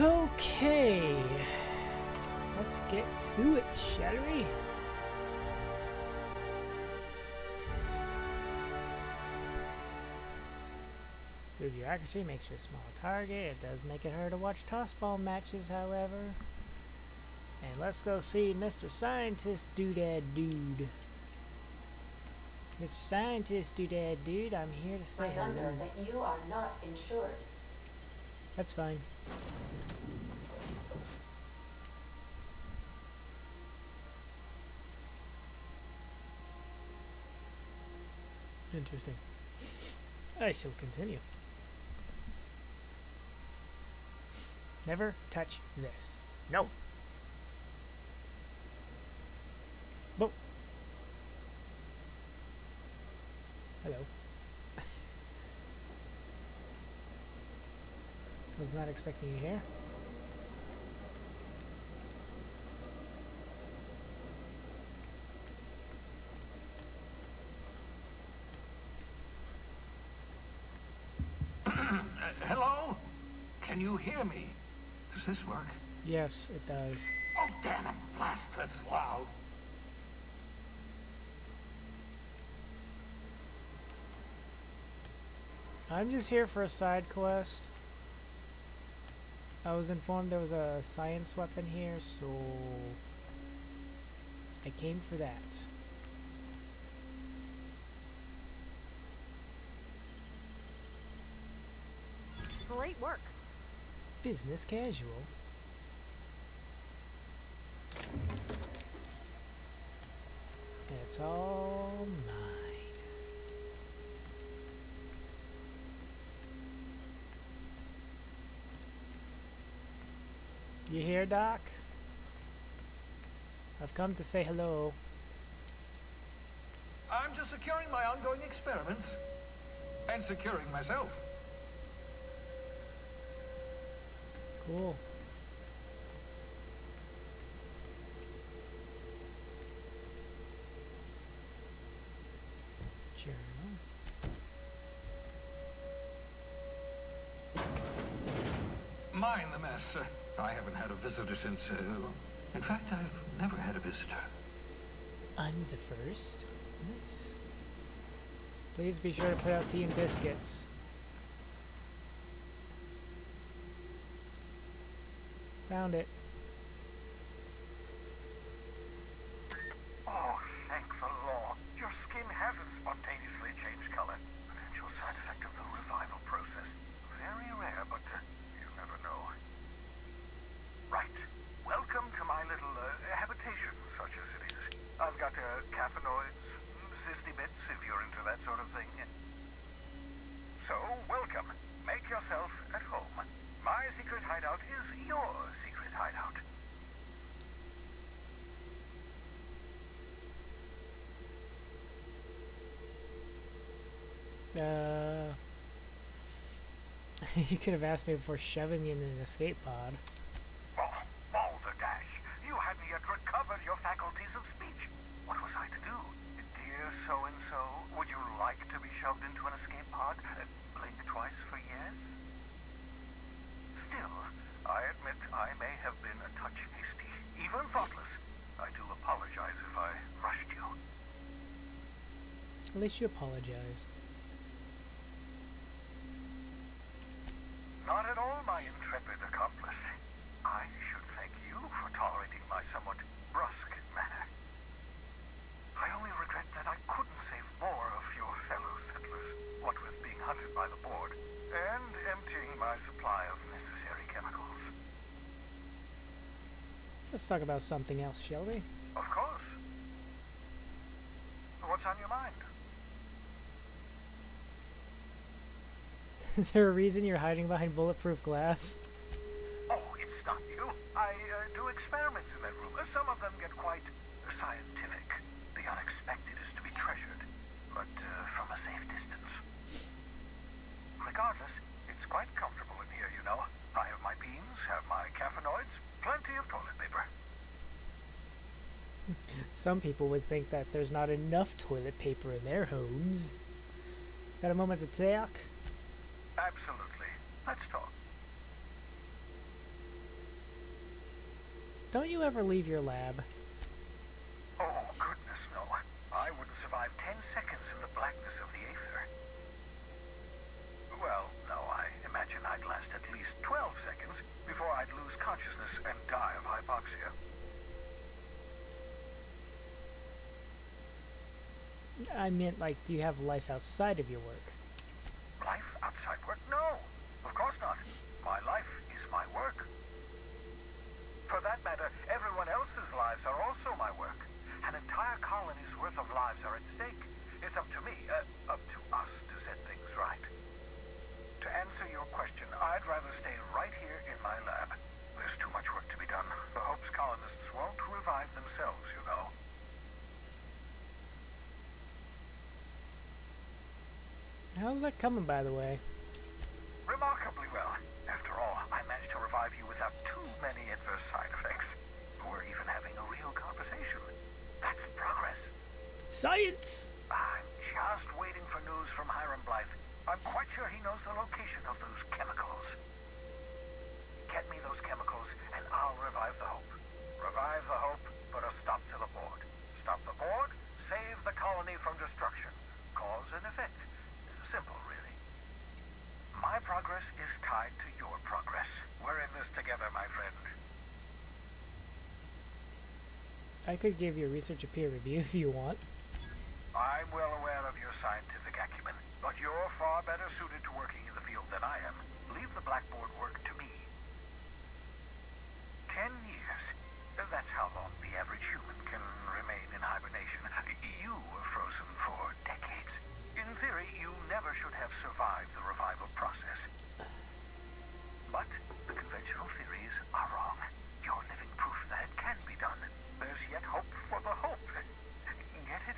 Okay. Let's get to it, shall we? Good accuracy makes you a small target. It does make it hard to watch tossball matches, however. And let's go see Mr. Scientist Doodad Dude. Mr. Scientist Doodad Dude, I'm here to say hello. Remember that you are not insured. That's fine. Interesting. I shall continue. Never touch this. No. Boop. Hello. Was not expecting you here. Hello? Can you hear me? Does this work? Yes, it does. Oh, damn it. Blast, that's loud. I'm just here for a side quest. I was informed there was a science weapon here, so I came for that. Great work. Business casual. It's all mine. You here, Doc? I've come to say hello. I'm just securing my ongoing experiments. And securing myself. Cool. Journal. Mind the mess. I haven't had a visitor since, in fact, I've never had a visitor. I'm the first. Nice. Please be sure to put out tea and biscuits. Found it. Oh, thanks a lot. Your skin hasn't spontaneously changed color. Potential side effect of the revival process. Very rare, but you never know. Right. Welcome to my little habitation, such as it is. I've got caffeinoids, cysty bits, if you're into that sort of thing. So, welcome. Make yourself at home. My secret hideout is your secret hideout. You could have asked me before shoving me in an escape pod. Oh, balderdash. You hadn't yet recovered your faculties of speech. What was I to do? Dear so-and-so, would you like to be shoved into an escape pod? Blink twice for yes? Still, I admit I may have been a touch hasty, even thoughtless. I do apologize if I rushed you. At least you apologize. Not at all, my intrepid accomplice. I should thank you for tolerating my somewhat brusque manner. I only regret that I couldn't save more of your fellow settlers, what with being hunted by the board, and emptying my supply of necessary chemicals. Let's talk about something else, shall we? Of course. What's on your mind? Is there a reason you're hiding behind bulletproof glass? Oh, it's not you. I do experiments in that room. Some of them get quite scientific. The unexpected is to be treasured, but from a safe distance. Regardless, it's quite comfortable in here, you know. I have my beans, have my caffeinoids, plenty of toilet paper. Some people would think that there's not enough toilet paper in their homes. Got a moment to talk? Absolutely. Let's talk. Don't you ever leave your lab? Oh, goodness, no. I wouldn't survive 10 seconds in the blackness of the aether. Well, no, I imagine I'd last at least 12 seconds before I'd lose consciousness and die of hypoxia. I meant, like, do you have life outside of your work? Life outside work? No, of course not. My life is my work. For that matter, everyone else's lives are also my work. An entire colony's worth of lives are at stake. It's up to me, up to us to set things right. To answer your question, I'd rather stay right here in my lab. There's too much work to be done. The Hope's colonists won't revive themselves, you know. How's that coming, by the way? Remarkably well. After all, I managed to revive you without too many adverse side effects. We're even having a real conversation. That's progress. Science! I'm just waiting for news from Hiram Blythe. I'm quite sure he knows the location of those chemicals. Get me those chemicals, and I'll revive the Hope. Revive the Hope, put a stop to the board. Stop the board, save the colony from destruction. Cause and effect. Simple, really. My progress is tied to your progress. We're in this together, my friend. I could give your research a peer review if you want. I'm well aware of your scientific acumen, but you're far better suited to working in the field than I am. Leave the blackboard work to me. 10 years. That's how long the average human can remain in hibernation. You were frozen for decades. In theory, you never should have survived the revival process. But the conventional theories are wrong. You're living proof that it can be done. There's yet hope for the Hope. Get it?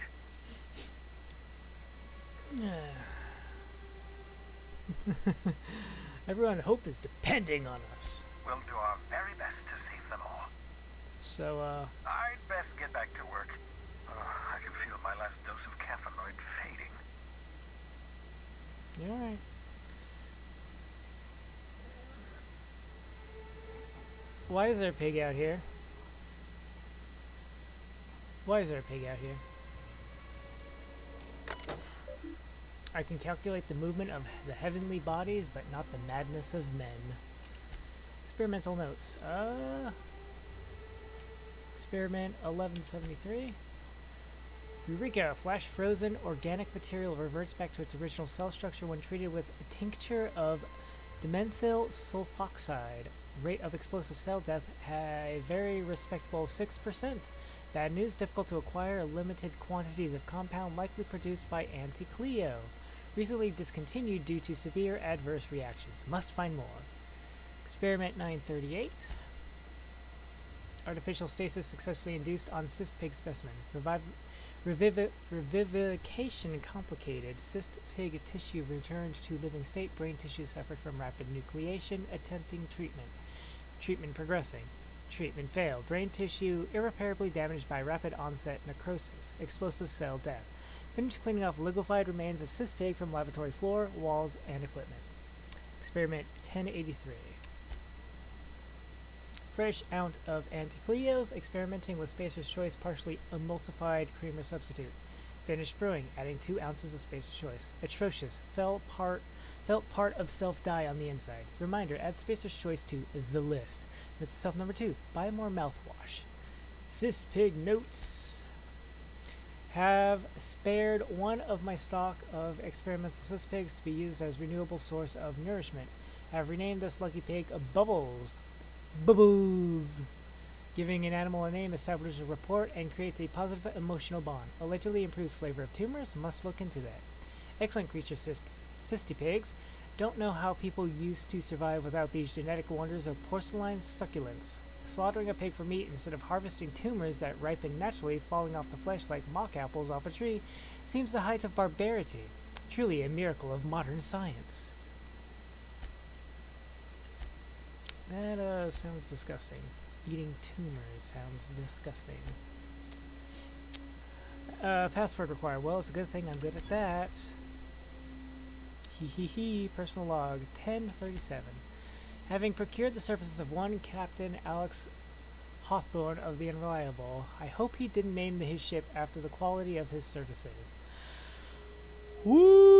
Everyone, Hope is depending on us. We'll do our very best to save them all. So, I'd best get back to work. I can feel my last dose of caffeinoid fading. you alright. Why is there a pig out here? Why is there a pig out here? I can calculate the movement of the heavenly bodies, but not the madness of men. Experimental notes. Experiment 1173. Eureka! Flash frozen organic material reverts back to its original cell structure when treated with a tincture of dimethyl sulfoxide. Rate of explosive cell death a very respectable 6%. Bad news, difficult to acquire limited quantities of compound likely produced by Anti-Cleo. Recently discontinued due to severe adverse reactions. Must find more. Experiment 938. Artificial stasis successfully induced on cyst pig specimen. Revivification complicated. Cyst pig tissue returned to living state. Brain tissue suffered from rapid nucleation. Attempting treatment. Treatment progressing. Treatment failed. Brain tissue irreparably damaged by rapid onset necrosis. Explosive cell death. Finished cleaning off liquefied remains of cyst pig from laboratory floor, walls, and equipment. Experiment 1083. Fresh out of Anti-Cleos, experimenting with Spacer's Choice partially emulsified creamer substitute. Finished brewing, adding 2 ounces of Spacer's Choice. Atrocious. Felt part of self die on the inside. Reminder, add Spacer's Choice to the list. That's self number 2. Buy more mouthwash. Cyst pig notes. Have spared one of my stock of experimental cyst pigs to be used as renewable source of nourishment. Have renamed this lucky pig Bubbles. Bubbles! Giving an animal a name establishes a rapport and creates a positive emotional bond. Allegedly improves flavor of tumors. Must look into that. Excellent creature, cysty pigs. Don't know how people used to survive without these genetic wonders of porcelain succulents. Slaughtering a pig for meat instead of harvesting tumors that ripen naturally, falling off the flesh like mock apples off a tree, seems the height of barbarity. Truly a miracle of modern science. That sounds disgusting. Eating tumors sounds disgusting. Password required. Well, it's a good thing I'm good at that. Hee. Personal log 1037. Having procured the services of one Captain Alex Hawthorne of the Unreliable. I hope he didn't name his ship after the quality of his services. Woo!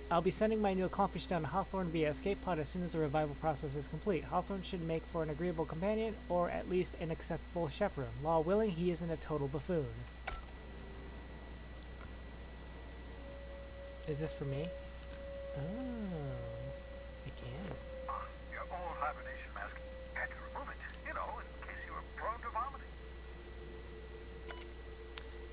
I'll be sending my new accomplice down to Hawthorne via escape pod as soon as the revival process is complete. Hawthorne should make for an agreeable companion, or at least an acceptable chaperone. Law willing, he isn't a total buffoon. Is this for me? Oh, I can. Your old hibernation mask. Had to remove it, in case you were prone to vomiting.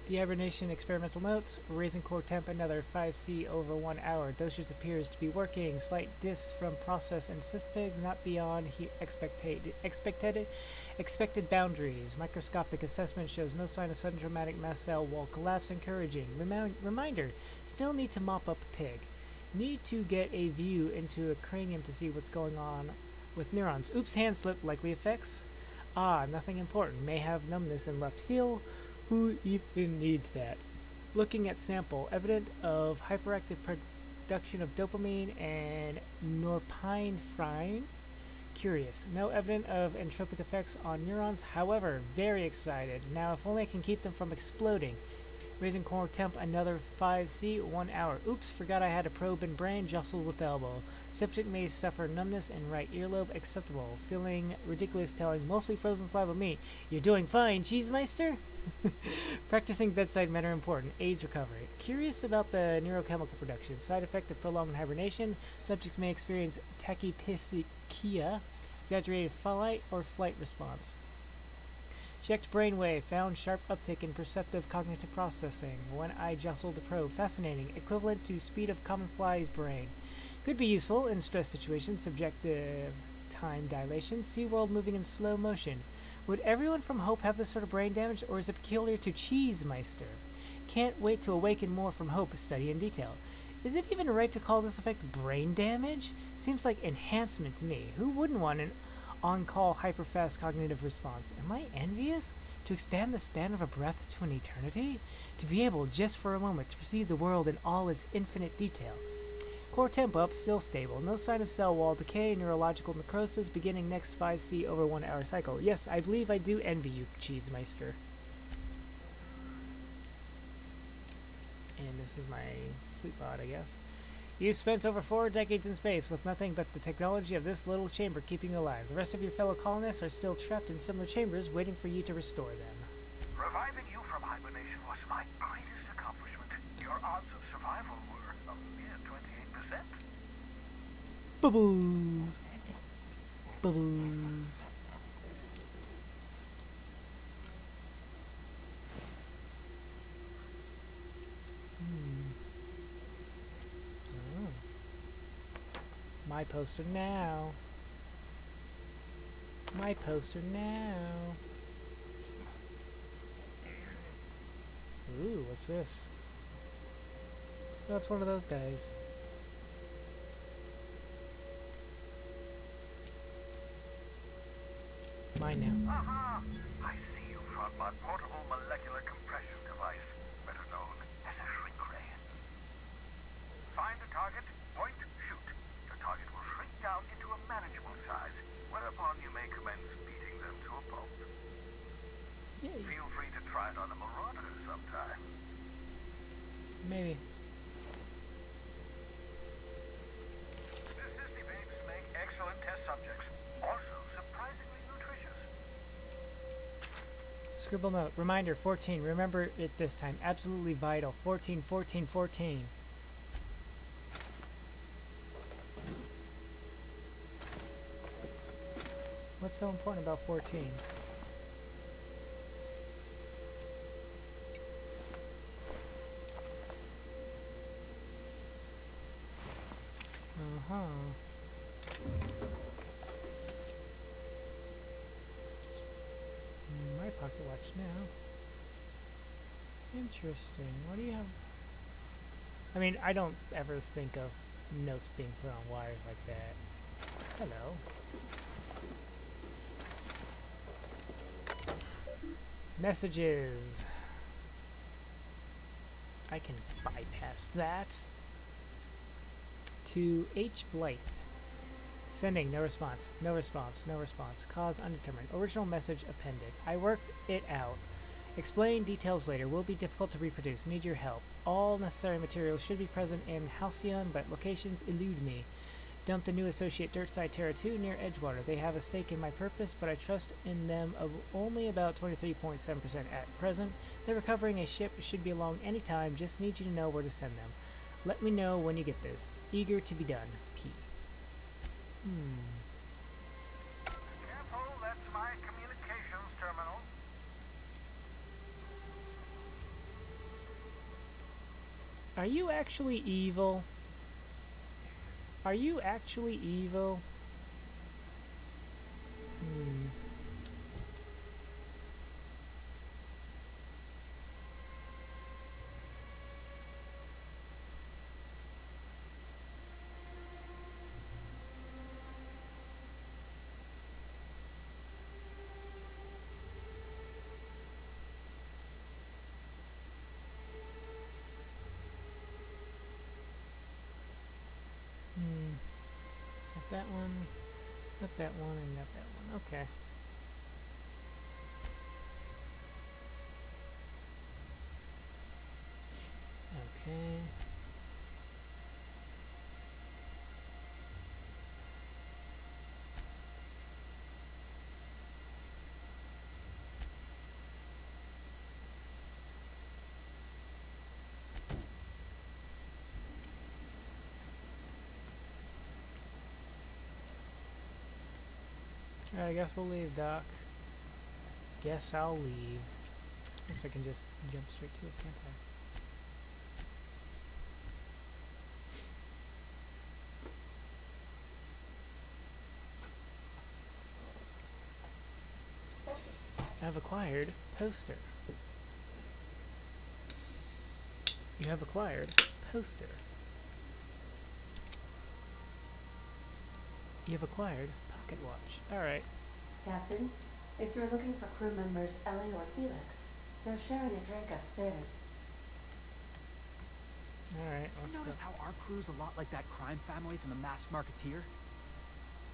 Dehibernation experimental notes. Raising core temp another 5C over 1 hour. Dosage appears to be working. Slight diffs from process and cystpigs, not beyond expected boundaries. Microscopic assessment shows no sign of sudden dramatic mast cell wall collapse. Encouraging. Reminder, still need to mop up pig. Need to get a view into a cranium to see what's going on with neurons. Oops, hand slip, likely effects. Ah, nothing important. May have numbness in left heel. Who even needs that? Looking at sample, evident of hyperactive production of dopamine and norepinephrine. Curious. No evidence of entropic effects on neurons. However, very excited. Now, if only I can keep them from exploding. Raising core temp another 5C, 1 hour. Oops, forgot I had a probe in brain, jostled with elbow. Subject may suffer numbness in right earlobe, acceptable. Feeling ridiculous, telling mostly frozen saliva meat. You're doing fine, Cheesemeister? Practicing bedside manner important. AIDS recovery. Curious about the neurochemical production. Side effect of prolonged hibernation. Subjects may experience tachypsychia, exaggerated flight or flight response. Checked brainwave. Found sharp uptick in perceptive cognitive processing. When I jostled the probe. Fascinating. Equivalent to speed of common fly's brain. Could be useful in stress situations. Subjective time dilation. SeaWorld moving in slow motion. Would everyone from Hope have this sort of brain damage, or is it peculiar to Cheesemeister? Can't wait to awaken more from Hope, study in detail. Is it even right to call this effect brain damage? Seems like enhancement to me. Who wouldn't want an on-call hyperfast cognitive response? Am I envious? To expand the span of a breath to an eternity? To be able, just for a moment, to perceive the world in all its infinite detail. Core temp up, still stable. No sign of cell wall decay, neurological necrosis, beginning next 5C over 1 hour cycle. Yes, I believe I do envy you, Cheesemeister. And this is my sleep pod, I guess. You spent over 4 decades in space with nothing but the technology of this little chamber keeping you alive. The rest of your fellow colonists are still trapped in similar chambers, waiting for you to restore them. Reviving you from hibernation was my greatest accomplishment. Your odds of survival were a mere 28%. Bubbles! Bubbles! Oh. My poster now. My poster now. Ooh, what's this? Oh, it's one of those guys. Mine now. Aha! I see you found my portable molecular compression device, better known as a shrink ray. Find a target, point, shoot. Your target will shrink down into a manageable size, whereupon you may commence beating them to a pulp. Yay. Feel free to try it on a marauder sometime. Maybe. The sissy babes make excellent test subjects. Also surprisingly nutritious. Scribble note. Reminder 14. Remember it this time. Absolutely vital. 14, 14, 14. What's so important about 14? Uh-huh. My pocket watch now. Interesting. What do you have? I mean, I don't ever think of notes being put on wires like that. Hello. Messages. I can bypass that. To H. Blythe. Sending. No response. No response. No response. Cause undetermined. Original message appended. I worked it out. Explain details later. Will be difficult to reproduce. Need your help. All necessary materials should be present in Halcyon, but locations elude me. Dump the new associate Dirtside Terra 2 near Edgewater. They have a stake in my purpose, but I trust in them of only about 23.7% at present. They're recovering a ship, should be along any time. Just need you to know where to send them. Let me know when you get this. Eager to be done. P. Careful, that's my communications terminal. Are you actually evil? Are you actually evil? Not that one, not that one, and not that one. Okay. Okay. Alright, I guess we'll leave, Doc. Guess I'll leave. If I can just jump straight to it, can't I? I've acquired poster. You have acquired poster. You have acquired pocket watch. Alright. Captain, if you're looking for crew members Ellie or Felix, they're sharing a drink upstairs. Alright, let's You go. notice how our crew's a lot like that crime family from The Masked Marketeer?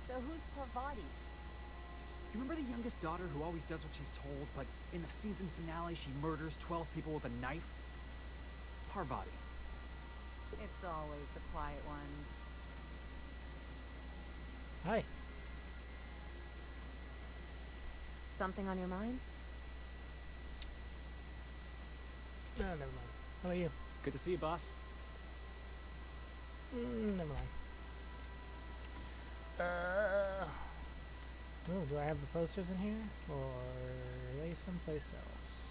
So who's Parvati? You remember the youngest daughter who always does what she's told, but in the season finale she murders 12 people with a knife? Parvati. It's always the quiet ones. Hi. Something on your mind? No, never mind. How about you? Good to see you, boss. Never mind. Oh, do I have the posters in here? Or are they someplace else?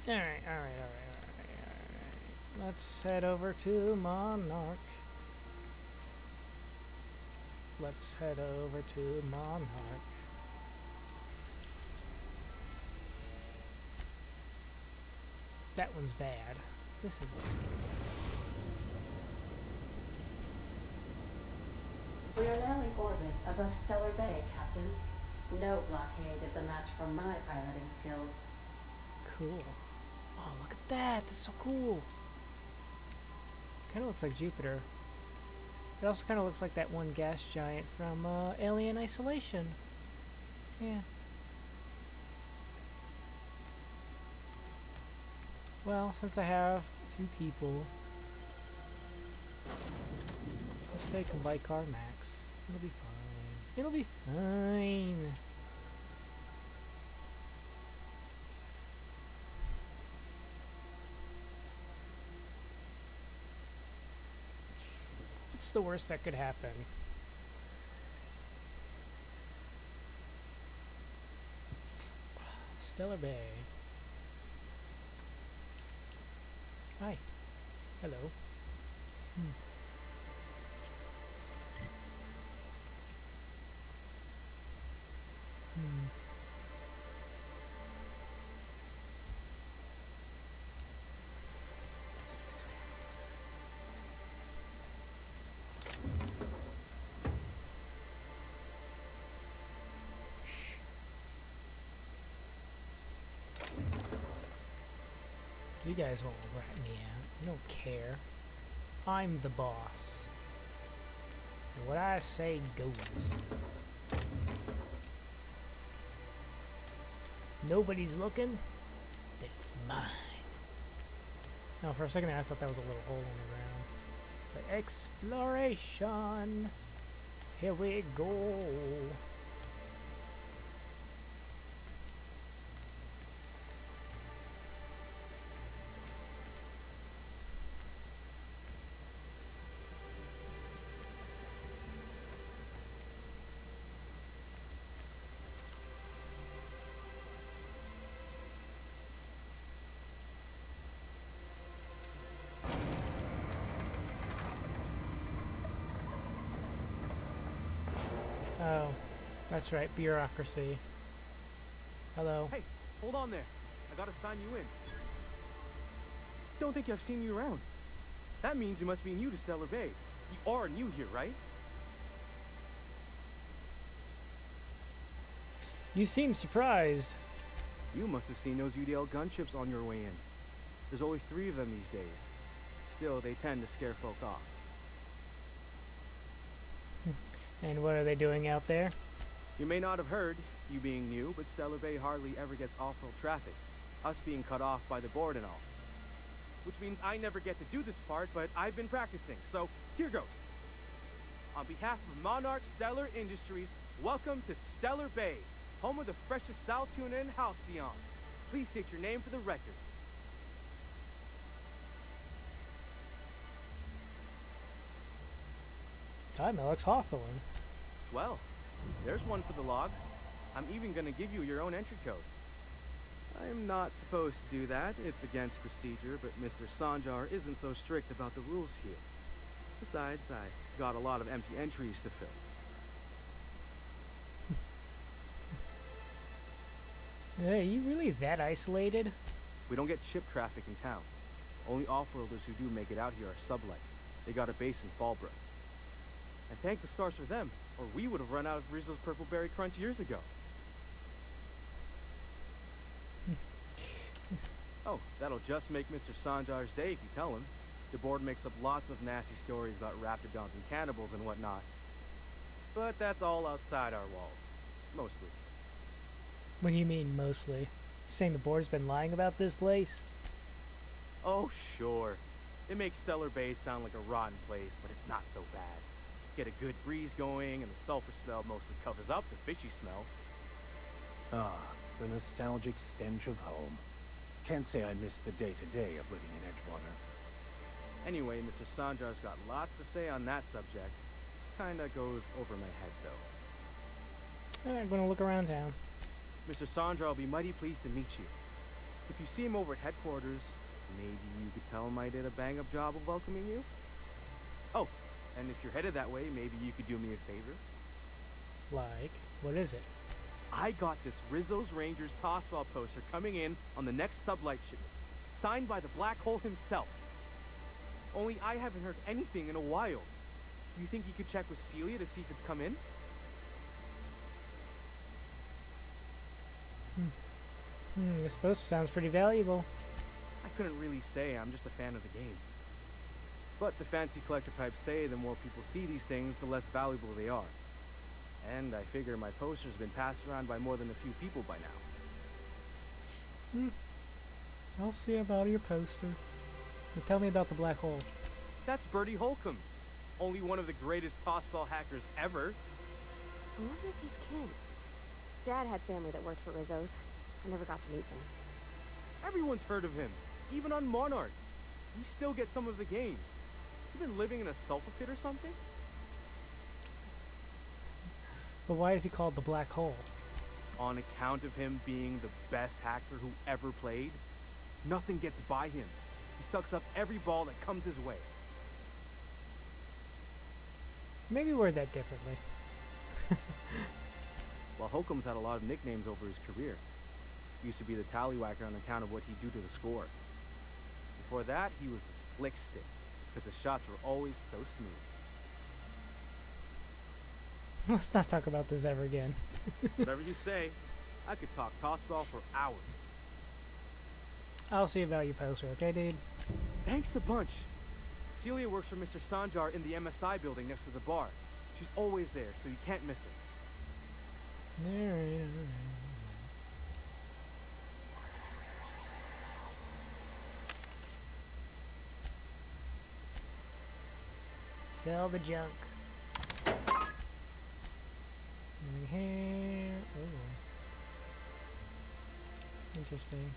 Alright. Let's head over to Monarch. Let's head over to Monarch. That one's bad. This is We are now in orbit above Stellar Bay, Captain. No blockade is a match for my piloting skills. cool. Oh, look at that. That's so cool. Kind of looks like Jupiter. It also kind of looks like that one gas giant from Alien Isolation. Yeah. Well, since I have two people, let's take a Bicar Max. It'll be fine. It'll be fine. What's the worst that could happen? Stellar Bay. Hi. Hello. You guys won't rat me out. You don't care. I'm the boss. And what I say goes. Nobody's looking. Then it's mine. No, for a second I thought that was a little hole in the ground. But exploration. Here we go. Oh, that's right, bureaucracy. Hello. Hey, hold on there. I gotta sign you in. Don't think I've seen you around. That means you must be new to Stellar Bay. You are new here, right? You seem surprised. You must have seen those UDL gunships on your way in. There's only 3 of them these days. Still, they tend to scare folk off. And what are they doing out there? You may not have heard, you being new, but Stellar Bay hardly ever gets off-road traffic. Us being cut off by the board and all. Which means I never get to do this part, but I've been practicing, so here goes. On behalf of Monarch Stellar Industries, welcome to Stellar Bay, home of the freshest sal tuna in Halcyon. Please state your name for the records. I'm Alex Hawthorne. Swell. There's one for the logs. I'm even gonna give you your own entry code. I'm not supposed to do that. It's against procedure, but Mr. Sanjar isn't so strict about the rules here. Besides, I got a lot of empty entries to fill. Hey, you really that isolated? We don't get ship traffic in town. Only off-worlders who do make it out here are sublight. They got a base in Fallbrook. And thank the stars for them, or we would have run out of Rizzo's Purple Berry Crunch years ago. Oh, that'll just make Mr. Sanjar's day if you tell him. The board makes up lots of nasty stories about raptidons and cannibals and whatnot. But that's all outside our walls. Mostly. What do you mean, mostly? You saying the board's been lying about this place? Oh, sure. It makes Stellar Bay sound like a rotten place, but it's not so bad. Get a good breeze going, and the sulfur smell mostly covers up the fishy smell. Ah, the nostalgic stench of home. Can't say I miss the day-to-day of living in Edgewater. Anyway, Mr. Sanjar's got lots to say on that subject. Kinda goes over my head, though. I'm gonna look around town. Mr. Sanjar will be mighty pleased to meet you. If you see him over at headquarters, maybe you could tell him I did a bang-up job of welcoming you? Oh, and if you're headed that way, maybe you could do me a favor? Like, what is it? I got this Rizzo's Rangers Tossball poster coming in on the next sublight shipment, signed by the Black Hole himself. Only I haven't heard anything in a while. You think you could check with Celia to see if it's come in? This poster sounds pretty valuable. I couldn't really say, I'm just a fan of the game. But the fancy collector types say the more people see these things, the less valuable they are. And I figure my poster's been passed around by more than a few people by now. I'll see about your poster. But tell me about the black hole. That's Bertie Holcomb. Only one of the greatest tossball hackers ever. I wonder if he's kin. Dad had family that worked for Rizzo's. I never got to meet them. Everyone's heard of him, even on Monarch. You still get some of the games. You been living in a sulfur pit or something? But why is he called the black hole? On account of him being the best hacker who ever played, nothing gets by him. He sucks up every ball that comes his way. Maybe word that differently. Well, Holcomb's had a lot of nicknames over his career. He used to be the tallywhacker on account of what he'd do to the score. Before that, he was the slick stick, because his shots were always so smooth. Let's not talk about this ever again. Whatever you say, I could talk tossball for hours. I'll see about your poster, okay, dude? Thanks a bunch. Celia works for Mr. Sanjar in the MSI building next to the bar. She's always there, so you can't miss her. Alright. Sell the junk. Here. Ooh. Interesting.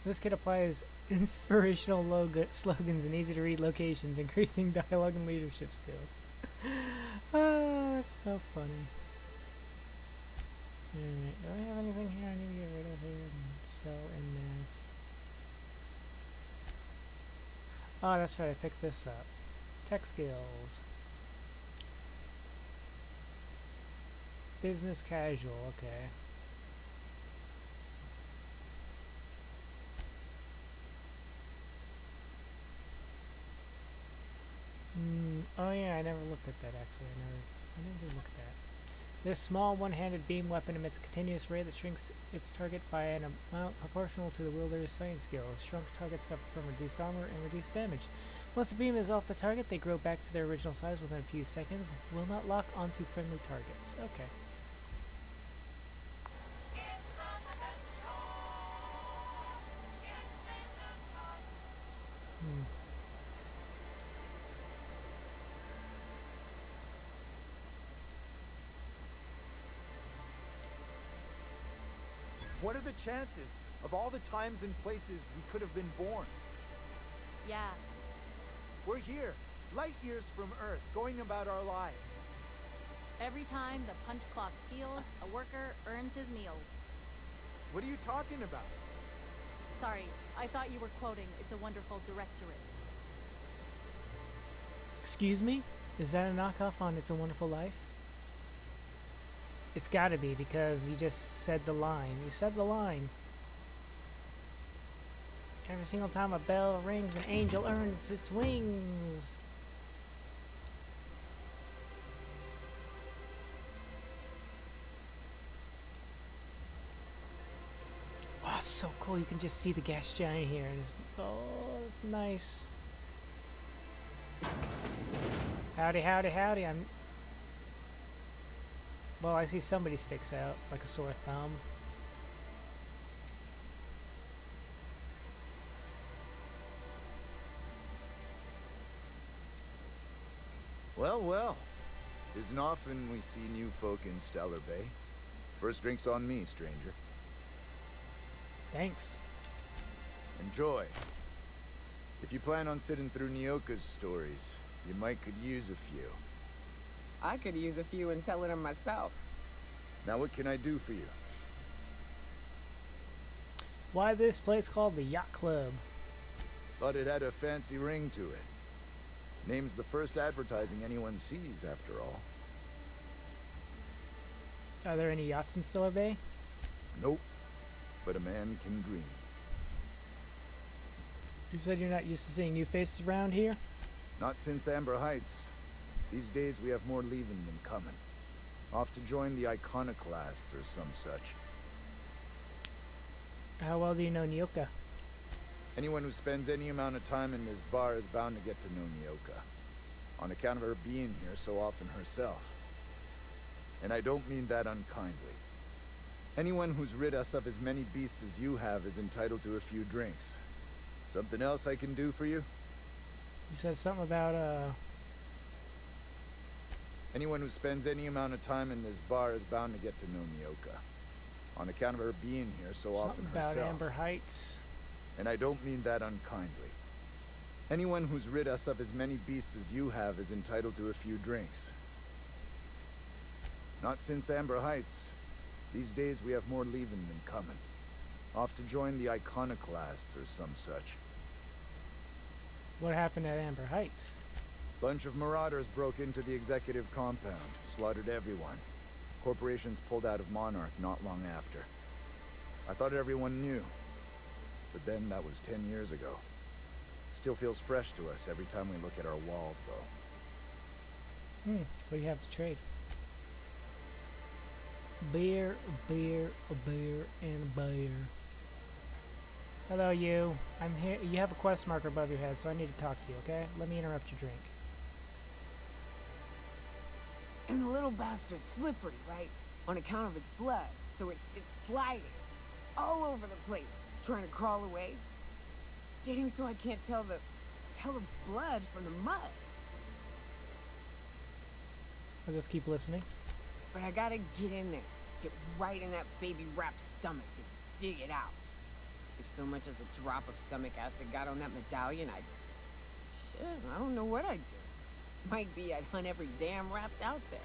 This kit applies inspirational slogans in easy-to-read locations, increasing dialogue and leadership skills. Ah, that's so funny. Alright, do I have anything here I need to get rid of here and sell in this? Oh, that's right, I picked this up. Tech skills. Business casual, okay. Oh yeah, I never looked at that actually. I never looked at that. This small one-handed beam weapon emits a continuous ray that shrinks its target by an amount proportional to the wielder's science skill. Shrunk targets suffer from reduced armor and reduced damage. Once the beam is off the target, they grow back to their original size within a few seconds. Will not lock onto friendly targets. Okay. What are the chances of all the times and places we could have been born? Yeah. We're here, light years from Earth, going about our lives. Every time the punch clock peals, a worker earns his meals. What are you talking about? Sorry, I thought you were quoting It's a Wonderful Directorate. Excuse me? Is that a knockoff on It's a Wonderful Life? It's gotta be, because you just said the line. You said the line. Every single time a bell rings, an angel earns its wings. Oh, it's so cool. You can just see the gas giant here. And it's nice. Howdy, howdy, howdy. Well, I see somebody sticks out, like a sore thumb. Well, well. Isn't often we see new folk in Stellar Bay. First drink's on me, stranger. Thanks. Enjoy. If you plan on sitting through Nyoka's stories, you might could use a few. I could use a few and telling them myself. Now what can I do for you? Why this place called the Yacht Club? Thought it had a fancy ring to it. Name's the first advertising anyone sees, after all. Are there any yachts in Stellar Bay? Nope. But a man can dream. You said you're not used to seeing new faces around here? Not since Amber Heights. These days we have more leaving than coming. Off to join the iconoclasts or some such. How well do you know Nyoka? Anyone who spends any amount of time in this bar is bound to get to know Nyoka. On account of her being here so often herself. And I don't mean that unkindly. Anyone who's rid us of as many beasts as you have is entitled to a few drinks. Something else I can do for you? You said something about, Anyone who spends any amount of time in this bar is bound to get to know Nyoka. On account of her being here so often something about herself. Amber Heights. And I don't mean that unkindly. Anyone who's rid us of as many beasts as you have is entitled to a few drinks. Not since Amber Heights. These days we have more leaving than coming. Off to join the iconoclasts or some such. What happened at Amber Heights? Bunch of marauders broke into the executive compound, slaughtered everyone. Corporations pulled out of Monarch not long after. I thought everyone knew. But then that was 10 years ago. Still feels fresh to us every time we look at our walls, though. What do you have to trade? Beer, beer, a beer, and a beer. Hello, you. I'm here. You have a quest marker above your head, so I need to talk to you, okay? Let me interrupt your drink. And the little bastard's slippery, right? On account of its blood. So it's sliding. All over the place. Trying to crawl away. Getting so I can't tell the blood from the mud. I'll just keep listening. But I gotta get in there. Get right in that baby rap's stomach and dig it out. If so much as a drop of stomach acid got on that medallion, shit, I don't know what I'd do. Might be I'd hunt every damn rapt out there.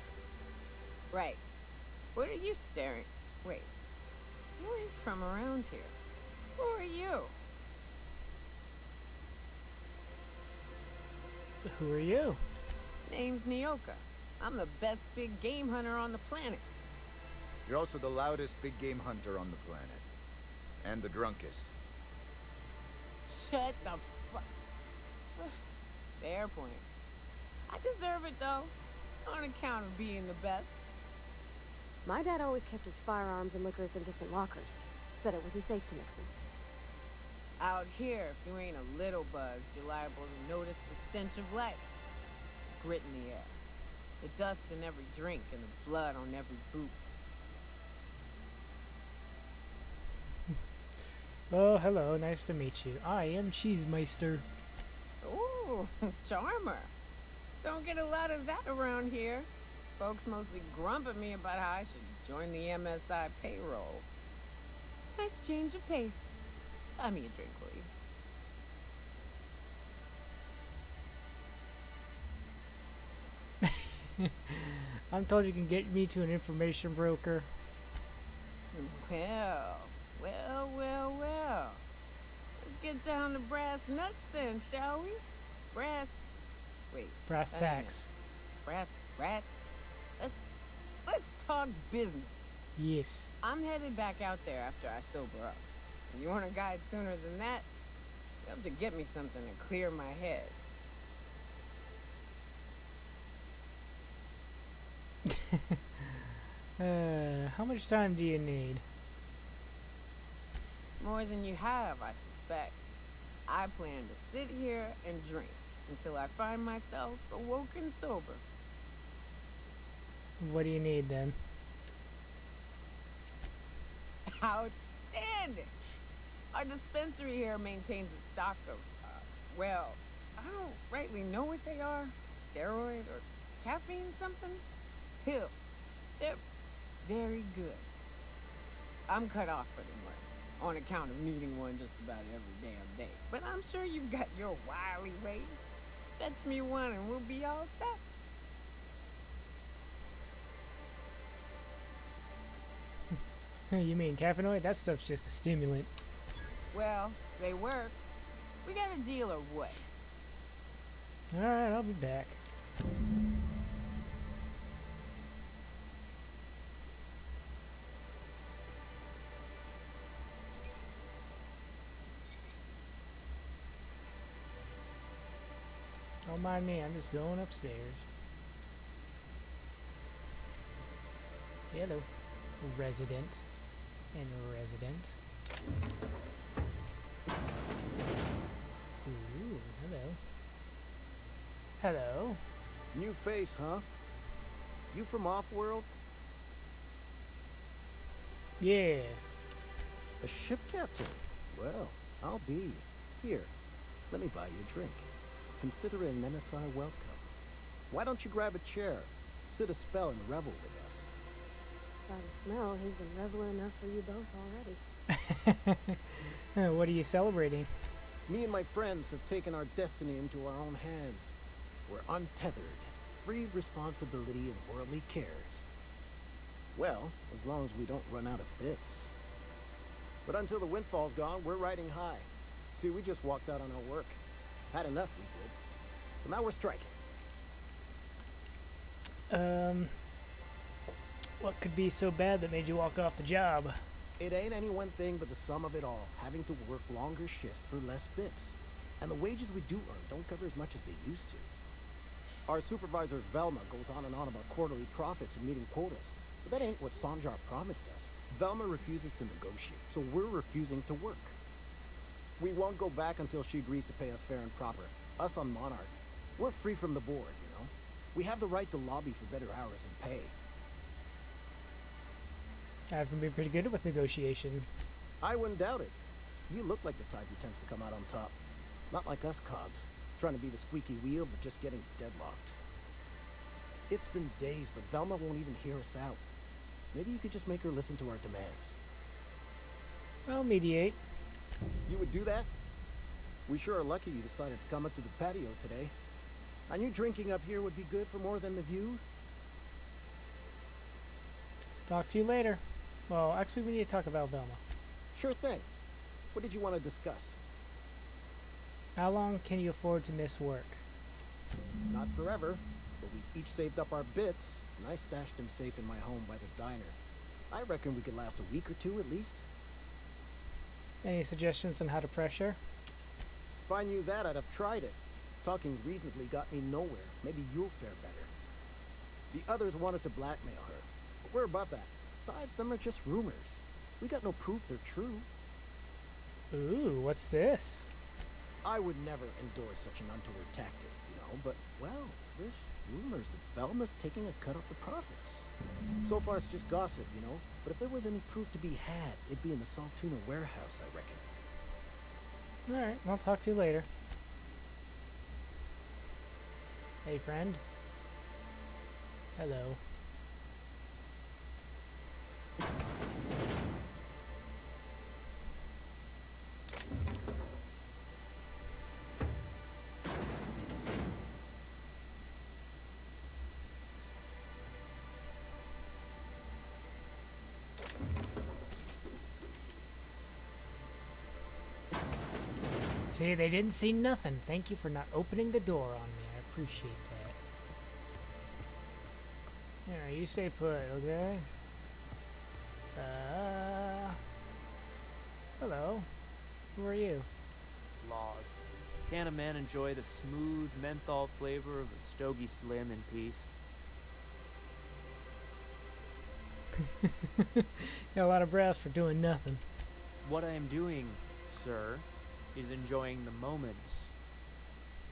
Right. What are you staring? Wait. You ain't from around here. Who are you? Who are you? Name's Nyoka. I'm the best big game hunter on the planet. You're also the loudest big game hunter on the planet. And the drunkest. Shut the fuck. Fair point. I deserve it though. On account of being the best. My dad always kept his firearms and liquors in different lockers. Said it wasn't safe to mix them. Out here, if you ain't a little buzzed, you're liable to notice the stench of life. The grit in the air. The dust in every drink and the blood on every boot. Oh, hello. Nice to meet you. I am Cheesemeister. Ooh, charmer. Don't get a lot of that around here. Folks mostly grump at me about how I should join the MSI payroll. Nice change of pace. Buy me a drink, will you? I'm told you can get me to an information broker. Well. Let's get down to brass nuts then, shall we? Brass Tacks. Rats? Let's talk business. Yes. I'm headed back out there after I sober up. If you want a guide sooner than that, you have to get me something to clear my head. How much time do you need? More than you have, I suspect. I plan to sit here and drink until I find myself awoken sober. What do you need then? Outstanding! Our dispensary here maintains a stock of, well, I don't rightly know what they are. Steroid or caffeine somethings? Pills. They're very good. I'm cut off for the money, on account of needing one just about every damn day. But I'm sure you've got your wily ways. Fetch me one and we'll be all set. You mean caffeinoid? That stuff's just a stimulant. Well, they work. We got a deal or what? Alright, I'll be back. Don't mind me, I'm just going upstairs. Hello, resident and resident. Ooh, hello. Hello. New face, huh? You from Off-World? Yeah. A ship captain? Well, I'll be. Here, let me buy you a drink. Consider it an MSI welcome. Why don't you grab a chair? Sit a spell and revel with us. By the smell, he's been reveling enough for you both already. What are you celebrating? Me and my friends have taken our destiny into our own hands. We're untethered, free of responsibility and worldly cares. Well, as long as we don't run out of bits. But until the windfall's gone, we're riding high. See, we just walked out on our work. Had enough, we did. But now we're striking. What could be so bad that made you walk off the job? It ain't any one thing but the sum of it all, having to work longer shifts for less bits. And the wages we do earn don't cover as much as they used to. Our supervisor, Velma, goes on and on about quarterly profits and meeting quotas. But that ain't what Sanjar promised us. Velma refuses to negotiate, so we're refusing to work. We won't go back until she agrees to pay us fair and proper. Us on Monarch. We're free from the board, you know? We have the right to lobby for better hours and pay. I've been pretty good with negotiation. I wouldn't doubt it. You look like the type who tends to come out on top. Not like us cogs, trying to be the squeaky wheel but just getting deadlocked. It's been days, but Velma won't even hear us out. Maybe you could just make her listen to our demands. I'll mediate. You would do that? We sure are lucky you decided to come up to the patio today. I knew drinking up here would be good for more than the view. Talk to you later. Well, actually, we need to talk about Velma. Sure thing. What did you want to discuss? How long can you afford to miss work? Not forever, but we each saved up our bits, and I stashed them safe in my home by the diner. I reckon we could last a week or two at least. Any suggestions on how to pressure? If I knew that, I'd have tried it. Talking reasonably got me nowhere. Maybe you'll fare better. The others wanted to blackmail her, but we're above that. Besides, them are just rumors. We got no proof they're true. Ooh, what's this? I would never endorse such an untoward tactic, you know, but, well, there's rumors that Velma's taking a cut off the profits. So far, it's just gossip, you know, but if there was any proof to be had, it'd be in the salt tuna warehouse, I reckon. Alright, I'll talk to you later. Hey, friend. Hello. See, they didn't see nothing. Thank you for not opening the door on me. I appreciate that. Yeah, you stay put, okay? Hello. Who are you? Laws. Can a man enjoy the smooth menthol flavor of a Stogie Slim in peace? Got a lot of brass for doing nothing. What I am doing, sir, is enjoying the moment.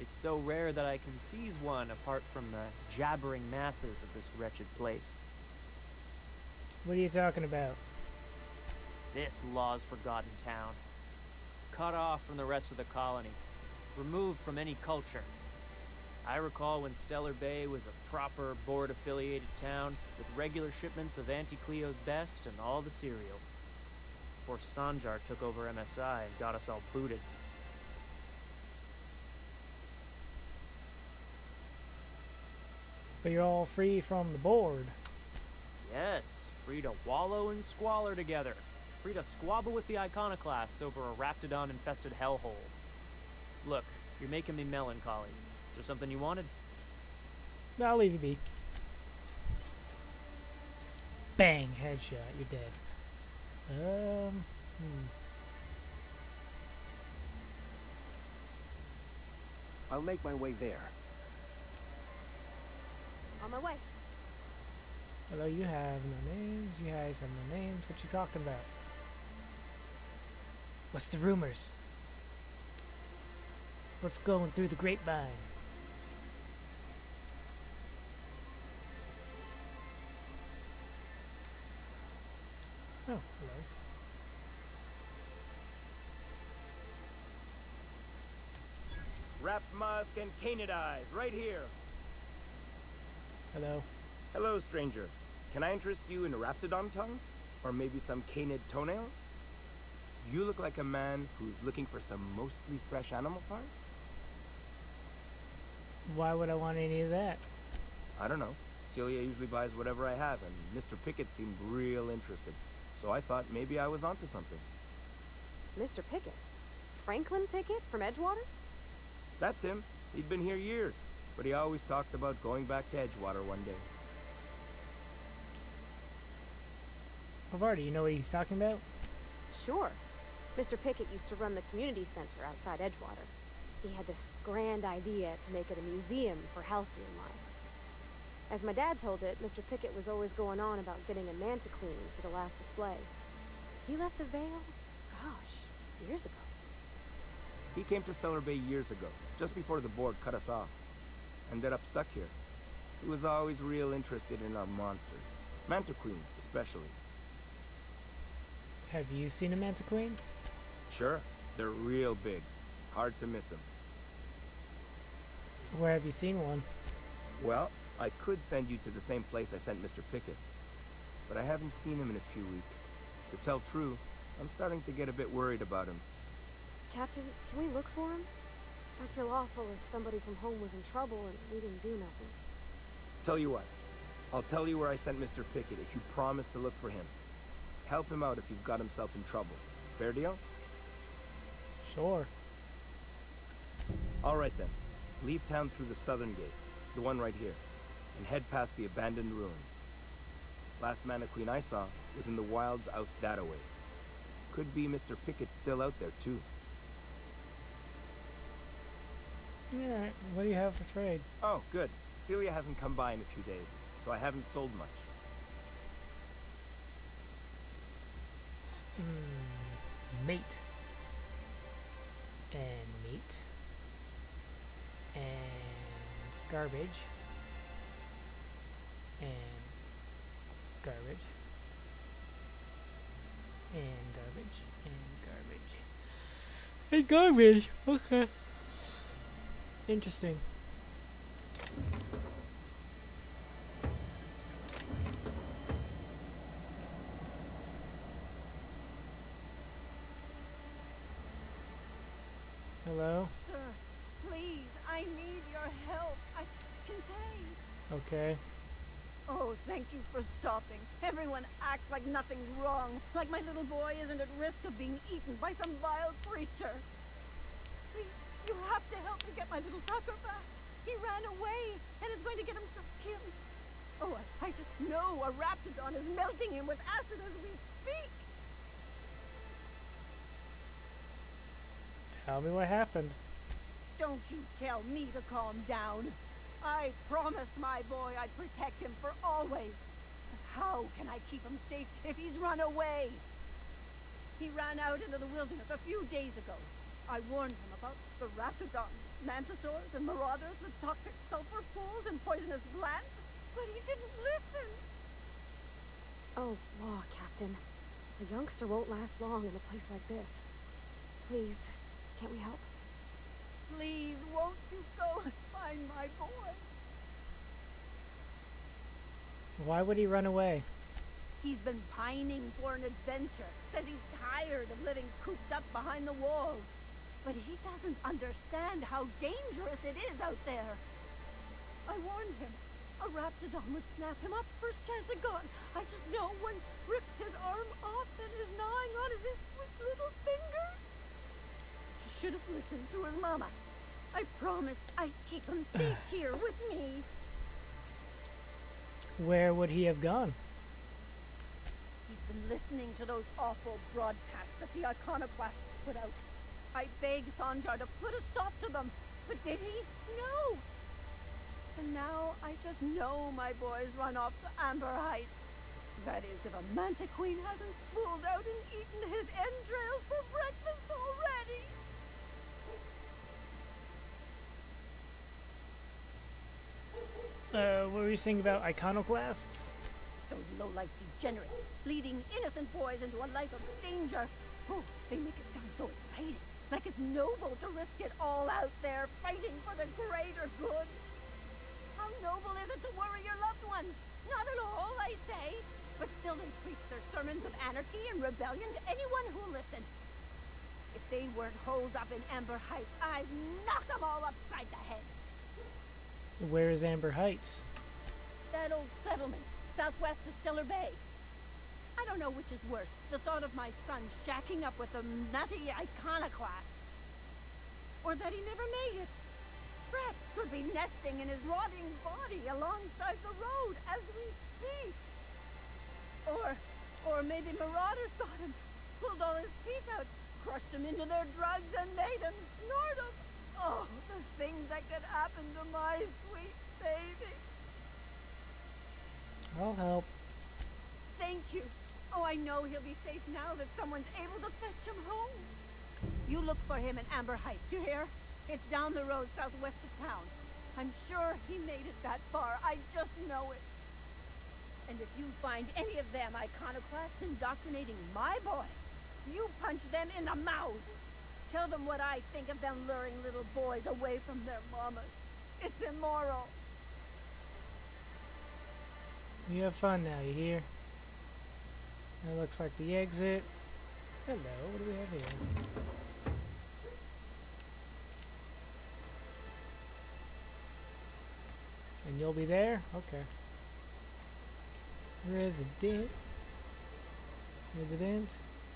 It's so rare that I can seize one apart from the jabbering masses of this wretched place. What are you talking about? This law's forgotten town. Cut off from the rest of the colony. Removed from any culture. I recall when Stellar Bay was a proper board-affiliated town with regular shipments of Auntie Cleo's best and all the cereals. Before Sanjar took over MSI and got us all booted. But you're all free from the board. Yes, free to wallow in squalor together. Free to squabble with the iconoclasts over a raptidon-infested hellhole. Look, you're making me melancholy. Is there something you wanted? I'll leave you be. Bang! Headshot. You're dead. I'll make my way there. On my way. Hello, you have no names. You guys have no names. What you talking about? What's the rumors? What's going through the grapevine? Oh, hello. Wrap musk and canid eyes, right here. Hello. Hello, stranger. Can I interest you in raptidon tongue? Or maybe some canid toenails? You look like a man who's looking for some mostly fresh animal parts? Why would I want any of that? I don't know. Celia usually buys whatever I have, and Mr. Pickett seemed real interested. So I thought maybe I was onto something. Mr. Pickett? Franklin Pickett from Edgewater? That's him. He'd been here years, but he always talked about going back to Edgewater one day. Pavardi, you know what he's talking about? Sure. Mr. Pickett used to run the community center outside Edgewater. He had this grand idea to make it a museum for halcyon life. As my dad told it, Mr. Pickett was always going on about getting a manta queen for the last display. He left the Vale, gosh, years ago. He came to Stellar Bay years ago, just before the board cut us off. Ended up stuck here. He was always real interested in our monsters. Manta Queens, especially. Have you seen a manta queen? Sure, they're real big. Hard to miss them. Where have you seen one? Well, I could send you to the same place I sent Mr. Pickett. But I haven't seen him in a few weeks. To tell true, I'm starting to get a bit worried about him. Captain, can we look for him? I'd feel awful if somebody from home was in trouble and we didn't do nothing. Tell you what, I'll tell you where I sent Mr. Pickett if you promise to look for him. Help him out if he's got himself in trouble. Fair deal? Sure. Alright then. Leave town through the southern gate, the one right here, and head past the abandoned ruins. Last Mana Queen I saw was in the wilds out that-a-ways. Could be Mr. Pickett still out there too. Alright, what do you have for trade? Oh, good. Celia hasn't come by in a few days, so I haven't sold much. Meat. And meat. And garbage. And garbage. And garbage. And garbage. And garbage. Okay. Interesting. Hello? Sir, please, I need your help. I can pay. Okay. Oh, thank you for stopping. Everyone acts like nothing's wrong, like my little boy isn't at risk of being eaten by some vile creature. Please, you have to help me get my little Tucker back. He ran away and is going to get himself killed. Oh, I just know a raptidon is melting him with acid as we speak. Tell me what happened. Don't you tell me to calm down. I promised my boy I'd protect him for always. But how can I keep him safe if he's run away? He ran out into the wilderness a few days ago. I warned him about the raptidons, mantisaurs, and marauders with toxic sulfur pools and poisonous glands, but he didn't listen. Oh, law, Captain. A youngster won't last long in a place like this. Please, can't we help? Please, won't you go and find my boy? Why would he run away? He's been pining for an adventure. Says he's tired of living cooped up behind the walls. But he doesn't understand how dangerous it is out there. I warned him. A raptidon would snap him up first chance it got. I just know one's ripped his arm off and is gnawing on his sweet little fingers. He should have listened to his mama. I promised I'd keep him safe here with me. Where would he have gone? He's been listening to those awful broadcasts that the iconoclasts put out. I begged Sanjar to put a stop to them, but did he? No! And now I just know my boy's run off to Amber Heights. That is, if a Manta Queen hasn't spooled out and eaten his entrails for breakfast already. What were you saying about iconoclasts? Those low-life degenerates, leading innocent boys into a life of danger. Oh, they make it sound so exciting. Like it's noble to risk it all out there, fighting for the greater good. How noble is it to worry your loved ones? Not at all, I say. But still they preach their sermons of anarchy and rebellion to anyone who'll listen. If they weren't holed up in Amber Heights, I'd knock them all upside the head. Where is Amber Heights? That old settlement, southwest of Stellar Bay. I don't know which is worse, the thought of my son shacking up with the nutty iconoclasts, or that he never made it. Sprats could be nesting in his rotting body alongside the road as we speak. Or maybe marauders got him, pulled all his teeth out, crushed him into their drugs and made him snort them. Oh, the things that could happen to my sweet baby. I'll help. Thank you. Oh, I know he'll be safe now that someone's able to fetch him home. You look for him in Amber Heights, you hear? It's down the road southwest of town. I'm sure he made it that far. I just know it. And if you find any of them iconoclasts indoctrinating my boy, you punch them in the mouth. Tell them what I think of them luring little boys away from their mamas. It's immoral. You have fun now, you hear? That looks like the exit. Hello, what do we have here? And you'll be there? Okay. Resident.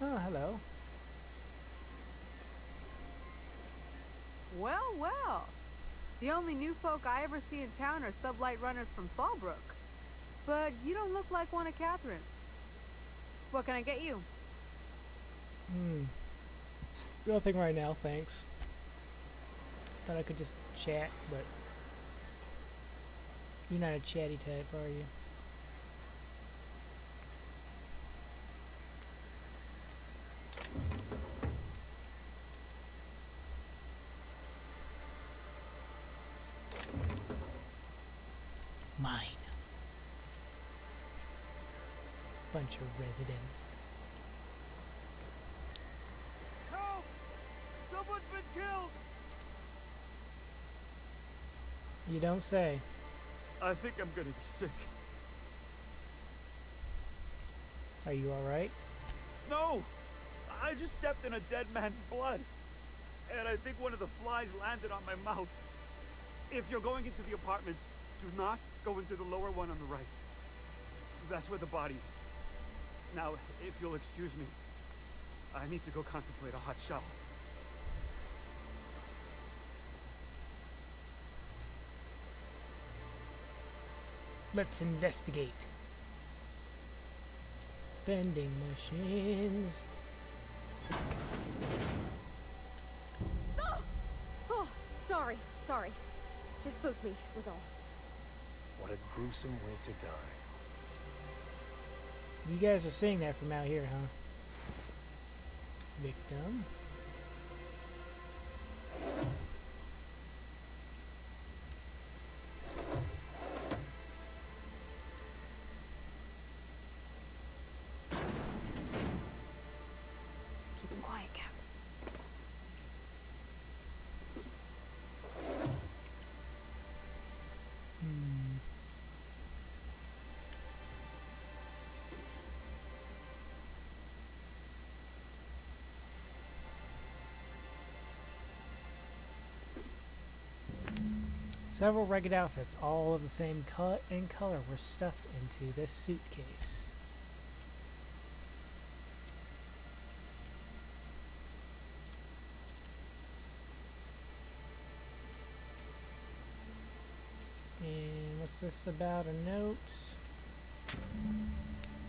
Oh, hello. Well, well. The only new folk I ever see in town are sublight runners from Fallbrook. But you don't look like one of Catherine's. What can I get you? Nothing right now, thanks. Thought I could just chat, but you're not a chatty type, are you? Mine. Bunch of residents. Help! Someone's been killed! You don't say. I think I'm gonna be sick. Are you alright? No! I just stepped in a dead man's blood. And I think one of the flies landed on my mouth. If you're going into the apartments, do not go into the lower one on the right. That's where the body is. Now, if you'll excuse me, I need to go contemplate a hot shower. Let's investigate. Vending machines. Oh, sorry. Just spooked me, was all. What a gruesome way to die. You guys are seeing that from out here, huh? Victim. Keep him quiet, Cap. Several ragged outfits, all of the same cut and color, were stuffed into this suitcase. And what's this about? A note?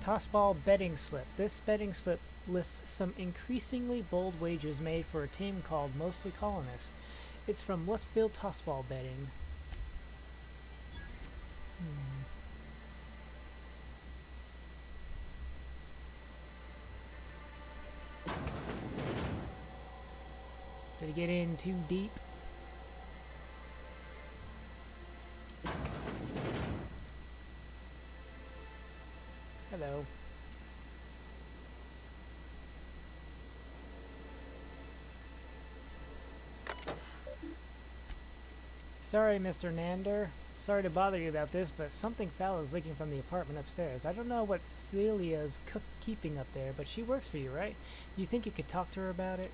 Tossball betting slip. This betting slip lists some increasingly bold wagers made for a team called Mostly Colonists. It's from Leftfield Tossball Betting. Did it get in too deep? Hello. Sorry, Mr. Nander. Sorry to bother you about this, but something foul is leaking from the apartment upstairs. I don't know what Celia's keeping up there, but she works for you, right? You think you could talk to her about it?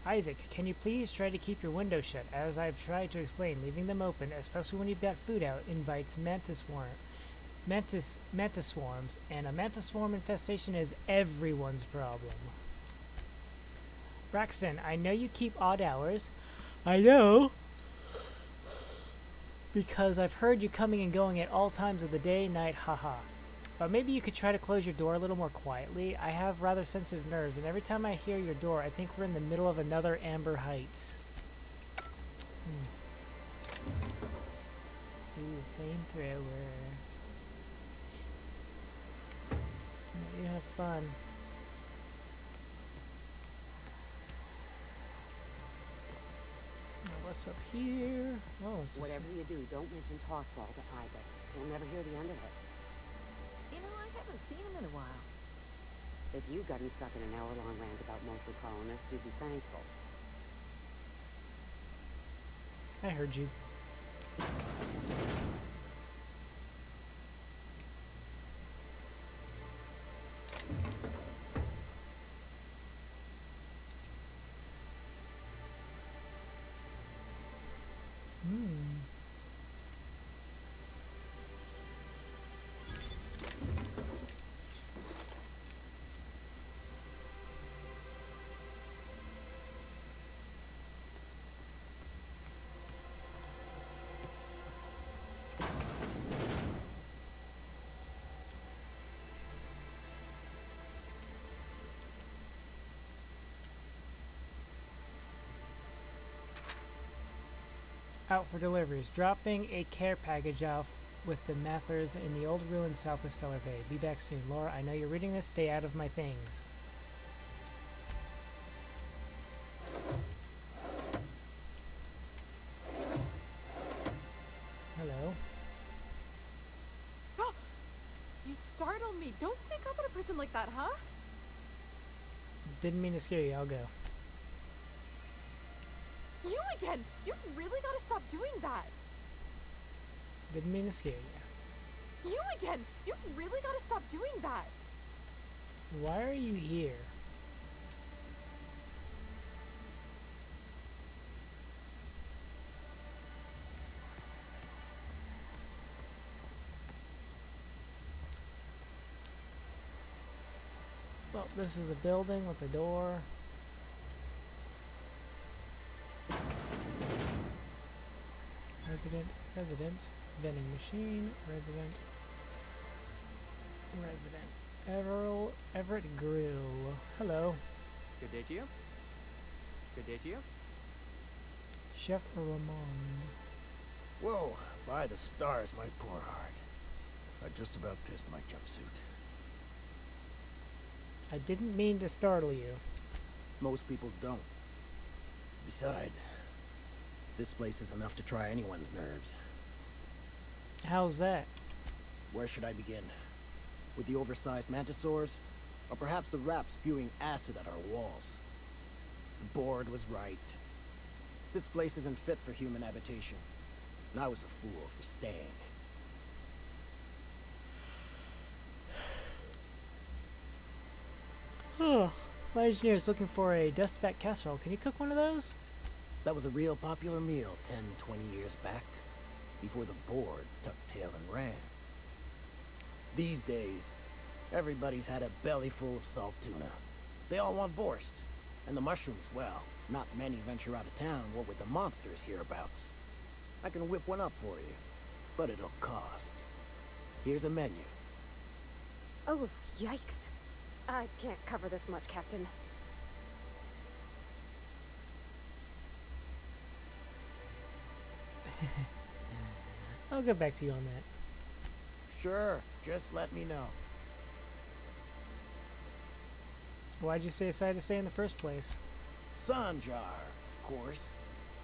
Isaac, can you please try to keep your windows shut? As I've tried to explain, leaving them open, especially when you've got food out, invites mantis swarms, and a mantis swarm infestation is everyone's problem. Braxton, I know you keep odd hours. I know. Because I've heard you coming and going at all times of the day, night, haha. But maybe you could try to close your door a little more quietly. I have rather sensitive nerves, and every time I hear your door, I think we're in the middle of another Amber Heights. Ooh, flamethrower. You have fun. What's up here? Oh, it's Whatever you do, don't mention Tossball to Isaac. He'll never hear the end of it. You know, I haven't seen him in a while. If you got him stuck in an hour-long rant about mostly colonists, you'd be thankful. I heard you. Out for deliveries. Dropping a care package off with the Mathers in the old ruins south of Stellar Bay. Be back soon. Laura, I know you're reading this. Stay out of my things. Hello. You startled me. Don't sneak up on a person like that, huh? Didn't mean to scare you. I'll go. You again! You've really got to stop doing that! Didn't mean to scare you. You again! You've really got to stop doing that! Why are you here? Well, this is a building with a door. Resident, vending machine, resident, Everett Grill. Hello. Good day to you. Good day to you. Chef Ramond. Whoa, by the stars, my poor heart. I just about pissed my jumpsuit. I didn't mean to startle you. Most people don't. Besides, this place is enough to try anyone's nerves. How's that? Where should I begin? With the oversized mantisaurs? Or perhaps the rats spewing acid at our walls? The board was right. This place isn't fit for human habitation. And I was a fool for staying. My engineer's looking for a dustback casserole. Can you cook one of those? That was a real popular meal 10, 20 years back, before the board tucked tail and ran. These days, everybody's had a belly full of salt tuna. They all want borscht. And the mushrooms, well, not many venture out of town, what with the monsters hereabouts. I can whip one up for you, but it'll cost. Here's a menu. Oh, yikes. I can't cover this much, Captain. I'll get back to you on that. Sure, just let me know. Why'd you decide to stay in the first place? Sanjar, of course.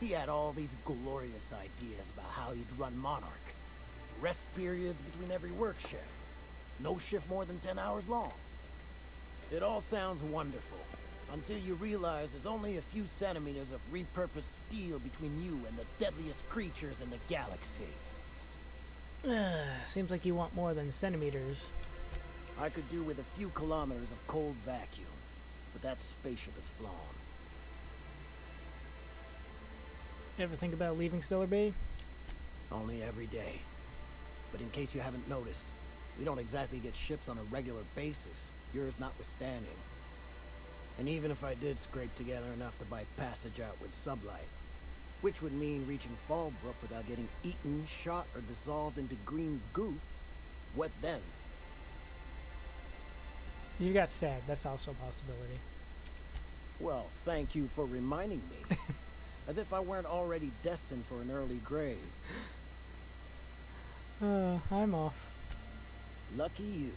He had all these glorious ideas about how he'd run Monarch. Rest periods between every work shift. No shift more than 10 hours long. It all sounds wonderful, until you realize there's only a few centimeters of repurposed steel between you and the deadliest creatures in the galaxy. Seems like you want more than centimeters. I could do with a few kilometers of cold vacuum, but that spaceship is flown. Ever think about leaving Stellar Bay? Only every day. But in case you haven't noticed, we don't exactly get ships on a regular basis, yours notwithstanding. And even if I did scrape together enough to buy passage out with sublight, which would mean reaching Fallbrook without getting eaten, shot, or dissolved into green goo, what then? You got stabbed. That's also a possibility. Well, thank you for reminding me. As if I weren't already destined for an early grave. I'm off. Lucky you.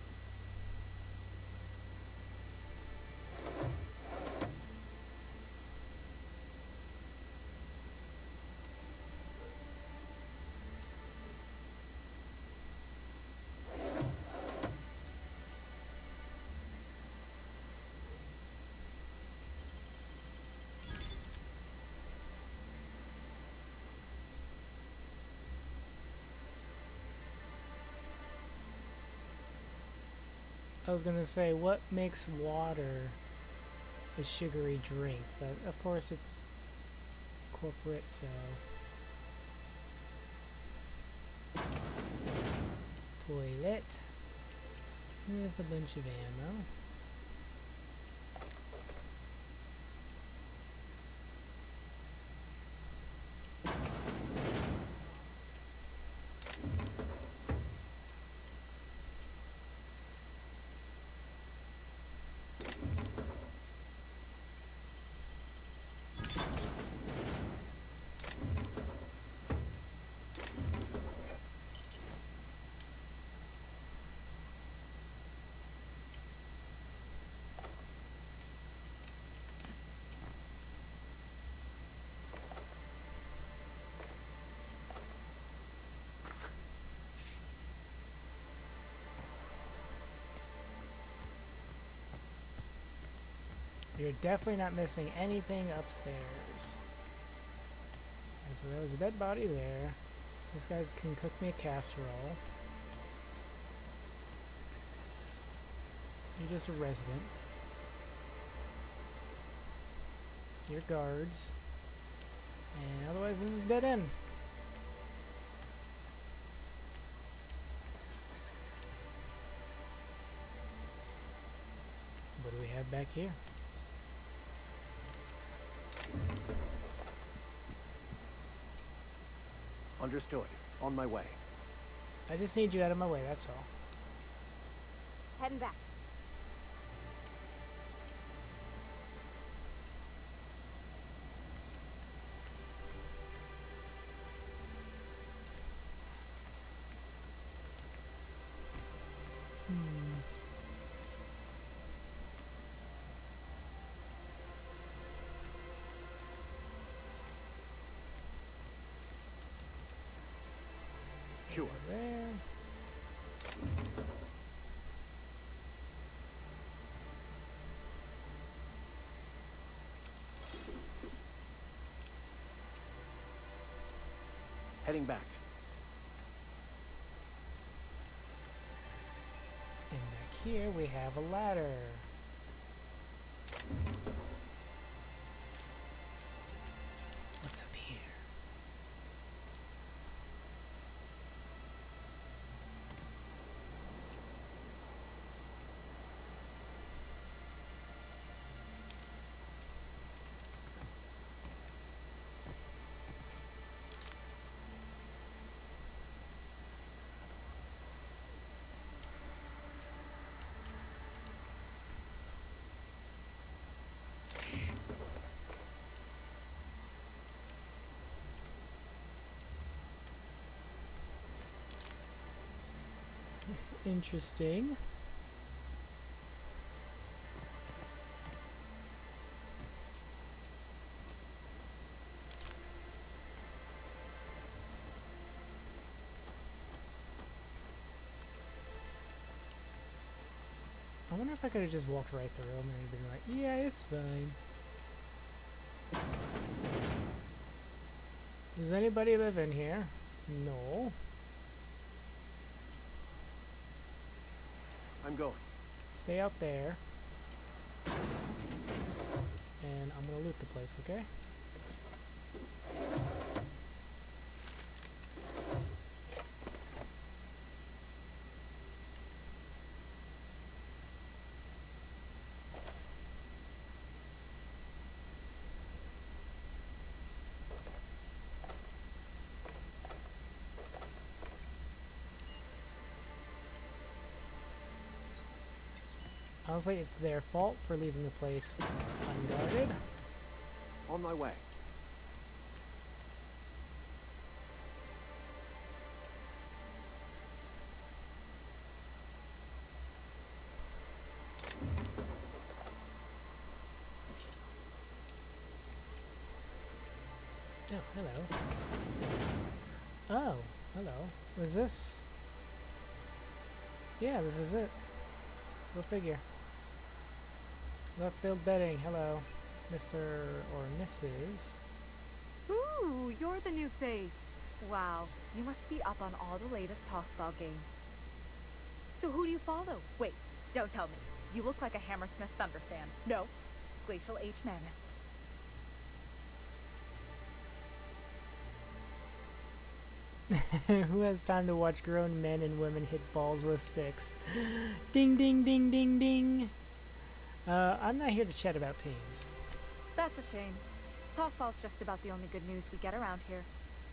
I was gonna say, what makes water a sugary drink? But of course it's corporate, so... Toilet. With a bunch of ammo. You're definitely not missing anything upstairs. And so there was a dead body there. This guy can cook me a casserole. You're just a resident. You're guards. And otherwise this is a dead end. What do we have back here? Understood. On my way. I just need you out of my way, that's all. Heading back. Sure. There. Heading back. And back here we have a ladder. What's up here? Interesting. I wonder if I could have just walked right through them and been like, yeah, it's fine. Does anybody live in here? No. I'm going. Stay out there. And I'm gonna loot the place, okay? Honestly, it's their fault for leaving the place unguarded. On my way. Oh, hello. Oh, hello. Was this? Yeah, this is it. Go figure. Left field betting. Hello, Mr. or Mrs. Ooh, you're the new face. Wow, you must be up on all the latest Tossball games. So who do you follow? Wait, Don't tell me. You look like a Hammersmith Thunder fan. No. Glacial H. Mammoths. Who has time to watch grown men and women hit balls with sticks? Ding, ding, ding, ding, ding. I'm not here to chat about teams. That's a shame. Tossball's just about the only good news we get around here.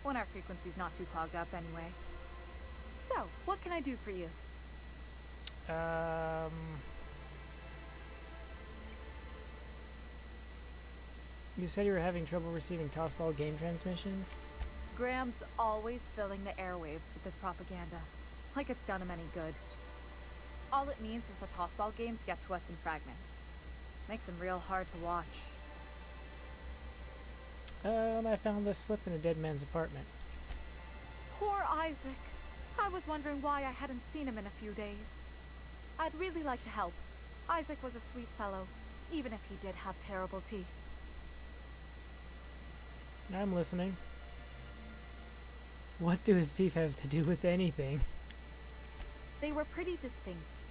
When our frequency's not too clogged up anyway. So, what can I do for you? You said you were having trouble receiving Tossball game transmissions? Graham's always filling the airwaves with his propaganda. Like it's done him any good. All it means is the Tossball games get to us in fragments. Makes them real hard to watch. I found this slip in a dead man's apartment. Poor Isaac. I was wondering why I hadn't seen him in a few days. I'd really like to help. Isaac was a sweet fellow, even if he did have terrible teeth. I'm listening. What do his teeth have to do with anything? They were pretty distinct.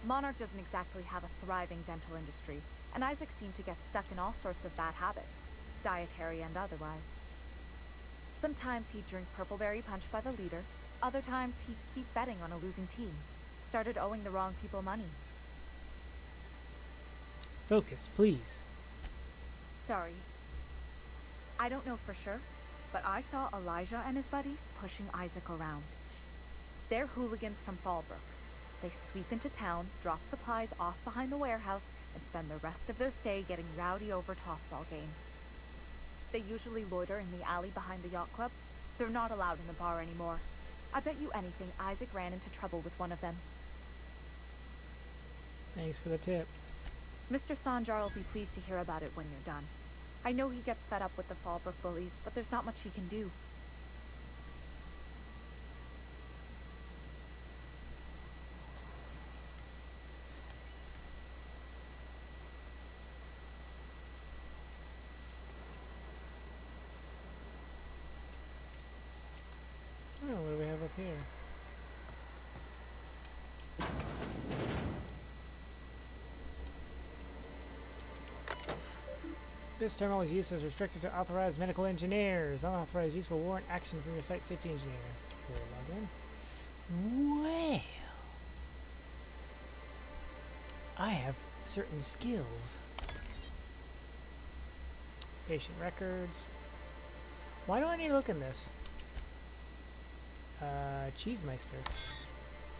Monarch doesn't exactly have a thriving dental industry, and Isaac seemed to get stuck in all sorts of bad habits, dietary and otherwise. Sometimes he'd drink purpleberry punch by the liter, other times he'd keep betting on a losing team, started owing the wrong people money. Focus, please. Sorry. I don't know for sure, but I saw Elijah and his buddies pushing Isaac around. They're hooligans from Fallbrook. They sweep into town, drop supplies off behind the warehouse, and spend the rest of their stay getting rowdy over tossball games. They usually loiter in the alley behind the yacht club. They're not allowed in the bar anymore. I bet you anything Isaac ran into trouble with one of them. Thanks for the tip. Mr. Sanjar will be pleased to hear about it when you're done. I know he gets fed up with the Fallbrook bullies, but there's not much he can do. Oh, what do we have up here? This terminal's use is restricted to authorized medical engineers. Unauthorized use will warrant action from your site safety engineer. Okay, log in. Well, I have certain skills. Patient records. Why do I need to look in this? Cheesemeister.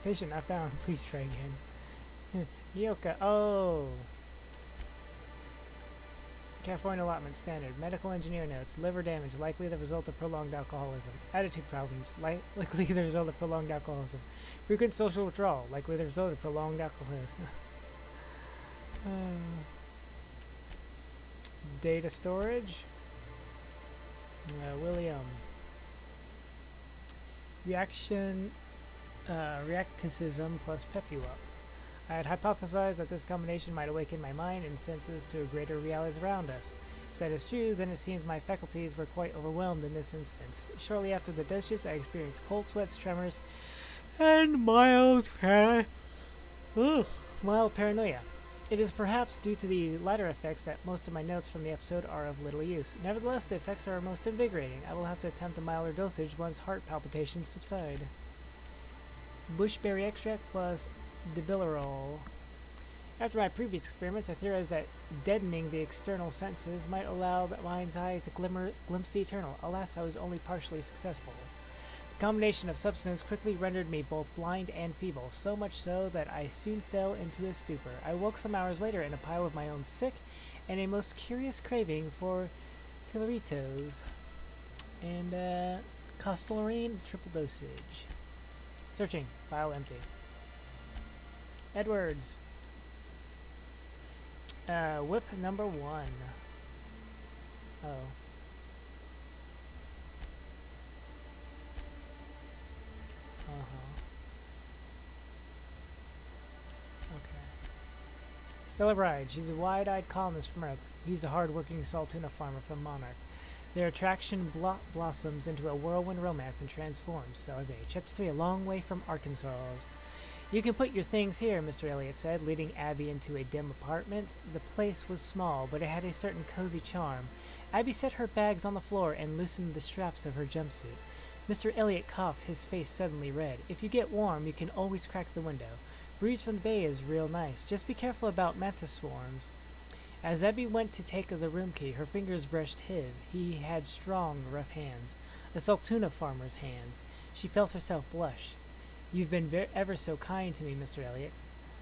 Patient not found. Please try again. Nyoka. Oh. California allotment standard. Medical engineer notes. Liver damage, likely the result of prolonged alcoholism. Attitude problems, likely the result of prolonged alcoholism. Frequent social withdrawal, likely the result of prolonged alcoholism. Data storage. William. Reacticism plus pep you up. I had hypothesized that this combination might awaken my mind and senses to a greater realities around us. If that is true, then it seems my faculties were quite overwhelmed in this instance. Shortly after the dosage, I experienced cold sweats, tremors, and mild paranoia. It is perhaps due to the latter effects that most of my notes from the episode are of little use. Nevertheless, the effects are most invigorating. I will have to attempt a milder dosage once heart palpitations subside. Bushberry extract plus debilirol. After my previous experiments, I theorized that deadening the external senses might allow the mind's eye to glimpse the eternal. Alas, I was only partially successful. The combination of substance quickly rendered me both blind and feeble, so much so that I soon fell into a stupor. I woke some hours later in a pile of my own sick and a most curious craving for Tilleritos and Costelorine triple dosage. Searching. File empty. Edwards. Whip number 1. Oh. Okay. Stella Bride. She's a wide-eyed columnist from Earth. He's a hard-working Saltuna farmer from Monarch. Their attraction blossoms into a whirlwind romance and transforms Stellar Bay. Chapter 3, A Long Way from Arkansas. You can put your things here, Mr. Elliot said, leading Abby into a dim apartment. The place was small, but it had a certain cozy charm. Abby set her bags on the floor and loosened the straps of her jumpsuit. Mr. Elliot coughed, his face suddenly red. If you get warm, you can always crack the window. Breeze from the bay is real nice. Just be careful about mantis swarms. As Abby went to take the room key, her fingers brushed his. He had strong, rough hands. A Saltuna farmer's hands. She felt herself blush. You've been ever so kind to me, Mr. Elliot.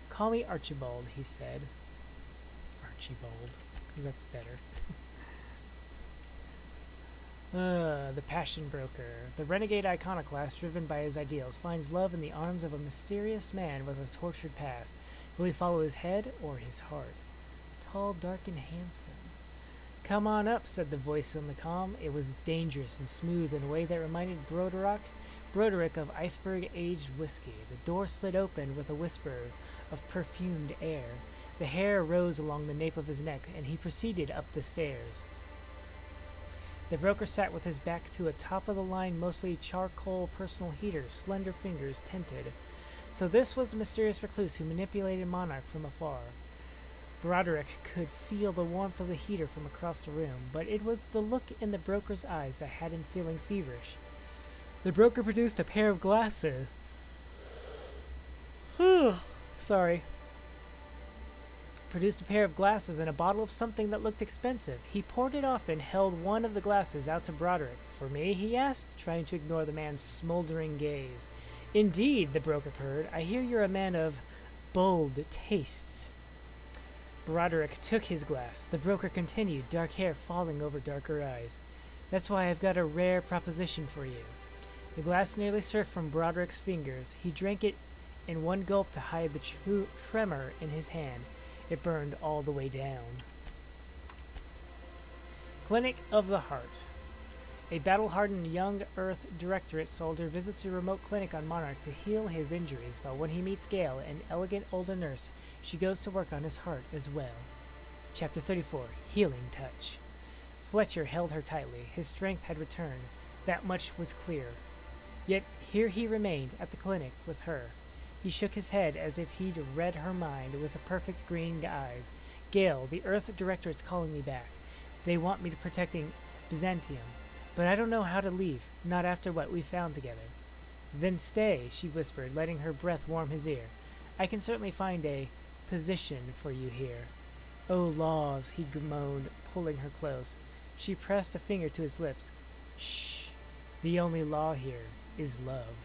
Call me Archibald, he said. Archibald, because that's better. The Passion Broker. The renegade iconoclast, driven by his ideals, finds love in the arms of a mysterious man with a tortured past. Will he follow his head or his heart? Tall, dark, and handsome. Come on up, said the voice in the comm. It was dangerous and smooth in a way that reminded Broderick of iceberg-aged whiskey. The door slid open with a whisper of perfumed air. The hair rose along the nape of his neck, and he proceeded up the stairs. The broker sat with his back to a top-of-the-line, mostly charcoal personal heater, slender fingers tinted. So this was the mysterious recluse who manipulated Monarch from afar. Broderick could feel the warmth of the heater from across the room, but it was the look in the broker's eyes that had him feeling feverish. The broker produced a pair of glasses. Sorry. Produced a pair of glasses and a bottle of something that looked expensive. He poured it off and held one of the glasses out to Broderick. For me, he asked, trying to ignore the man's smoldering gaze. Indeed, the broker purred. I hear you're a man of bold tastes. Broderick took his glass. The broker continued, dark hair falling over darker eyes. That's why I've got a rare proposition for you. The glass nearly slipped from Broderick's fingers. He drank it in one gulp to hide the tremor in his hand. It burned all the way down. Clinic of the Heart. A battle-hardened young Earth Directorate soldier visits a remote clinic on Monarch to heal his injuries, but when he meets Gail, an elegant older nurse, she goes to work on his heart as well. Chapter 34. Healing Touch. Fletcher held her tightly. His strength had returned. That much was clear. Yet here he remained at the clinic with her. He shook his head as if he'd read her mind with the perfect green eyes. Gail, the Earth Directorate's calling me back. They want me to protecting Byzantium. But I don't know how to leave, not after what we found together. Then stay, she whispered, letting her breath warm his ear. I can certainly find a position for you here. Oh, laws, he moaned, pulling her close. She pressed a finger to his lips. Shh. The only law here is love.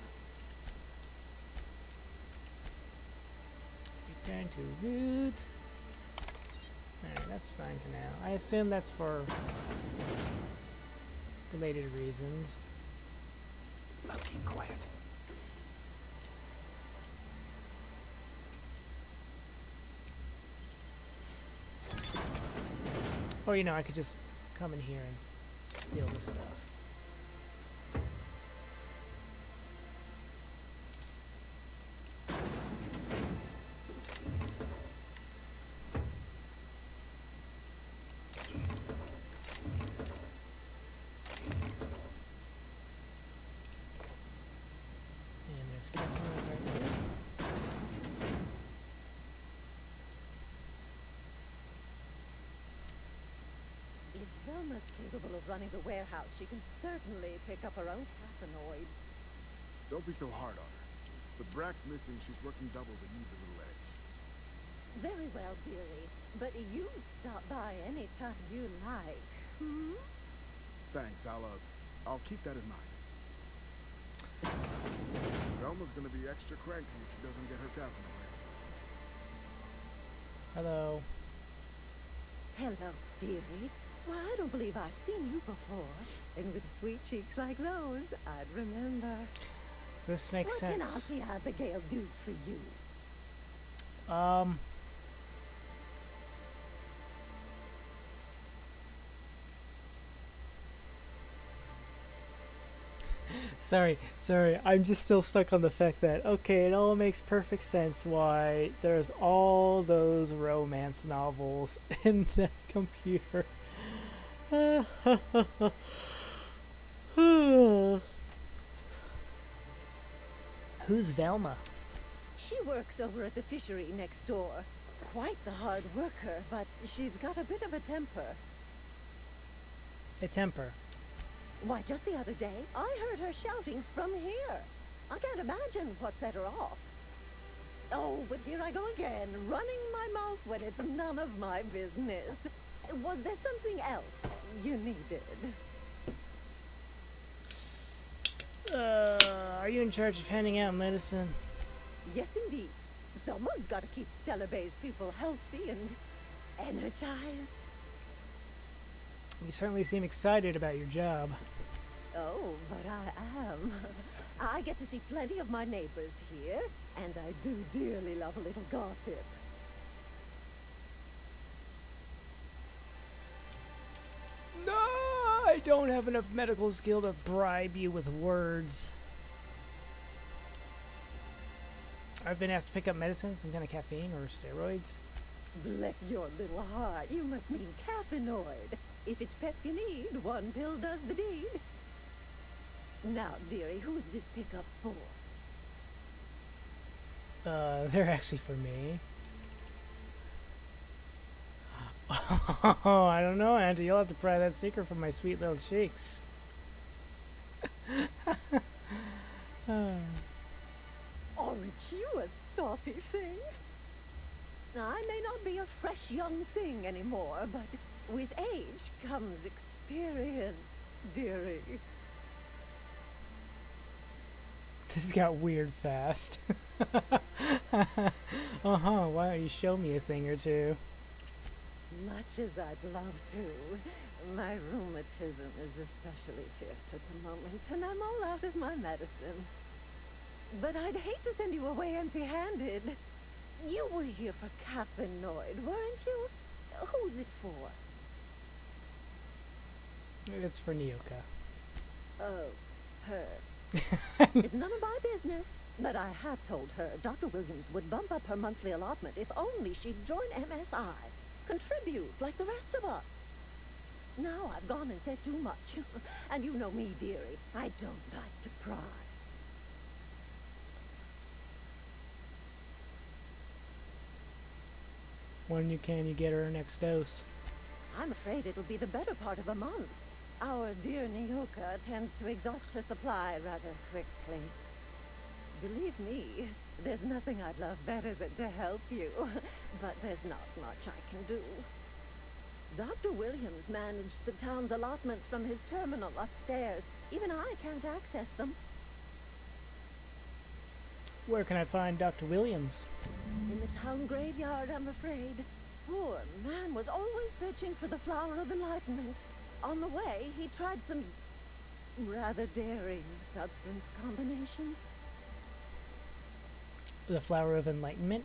Return to root. Alright, that's fine for now. I assume that's for related reasons. Now keep quiet. Or, you know, I could just come in here and steal this stuff. And there's Catherine right there. If Velma's capable of running the warehouse, she can certainly pick up her own cathanoid. Don't be so hard on her. With Brack's missing, she's working doubles and needs a little edge. Very well, dearie. But you stop by any time you like. Hmm? Thanks, I'll keep that in mind. Velma's gonna be extra cranky if she doesn't get her cathanoid. Hello. Hello, dearie. Why, I don't believe I've seen you before. And with sweet cheeks like those, I'd remember. This makes sense. What can Auntie Abigail do for you? Sorry. I'm just still stuck on the fact that, okay, it all makes perfect sense why there's all those romance novels in the computer. Who's Velma? She works over at the fishery next door. Quite the hard worker, but she's got a bit of a temper. A temper. Why, just the other day, I heard her shouting from here. I can't imagine what set her off. Oh, but here I go again, running my mouth when it's none of my business. Was there something else you needed? Are you in charge of handing out medicine? Yes, indeed. Someone's got to keep Stellar Bay's people healthy and energized. You certainly seem excited about your job. Oh, but I am. I get to see plenty of my neighbors here, and I do dearly love a little gossip. No, I don't have enough medical skill to bribe you with words. I've been asked to pick up medicine, some kind of caffeine or steroids. Bless your little heart, you must mean caffeinoid. If it's pep you need, one pill does the deed. Now, dearie, who's this pickup for? They're actually for me. Oh, I don't know, Auntie. You'll have to pry that secret from my sweet little cheeks. Aren't you a saucy thing? I may not be a fresh young thing anymore, but with age comes experience, dearie. This got weird fast. Why don't you show me a thing or two? Much as I'd love to, my rheumatism is especially fierce at the moment, and I'm all out of my medicine. But I'd hate to send you away empty-handed. You were here for caffeinoid, weren't you? Who's it for? It's for Nyoka. Oh, her. It's none of my business, but I have told her Dr. Williams would bump up her monthly allotment if only she'd join MSI. Contribute like the rest of us. Now I've gone and said too much. And you know me, dearie. I don't like to pry. When can you get her next dose? I'm afraid it'll be the better part of a month. Our dear Nyoka tends to exhaust her supply rather quickly. Believe me, there's nothing I'd love better than to help you, but there's not much I can do. Dr. Williams managed the town's allotments from his terminal upstairs. Even I can't access them. Where can I find Dr. Williams? In the town graveyard, I'm afraid. Poor man was always searching for the Flower of Enlightenment. On the way, he tried some rather daring substance combinations. The Flower of Enlightenment?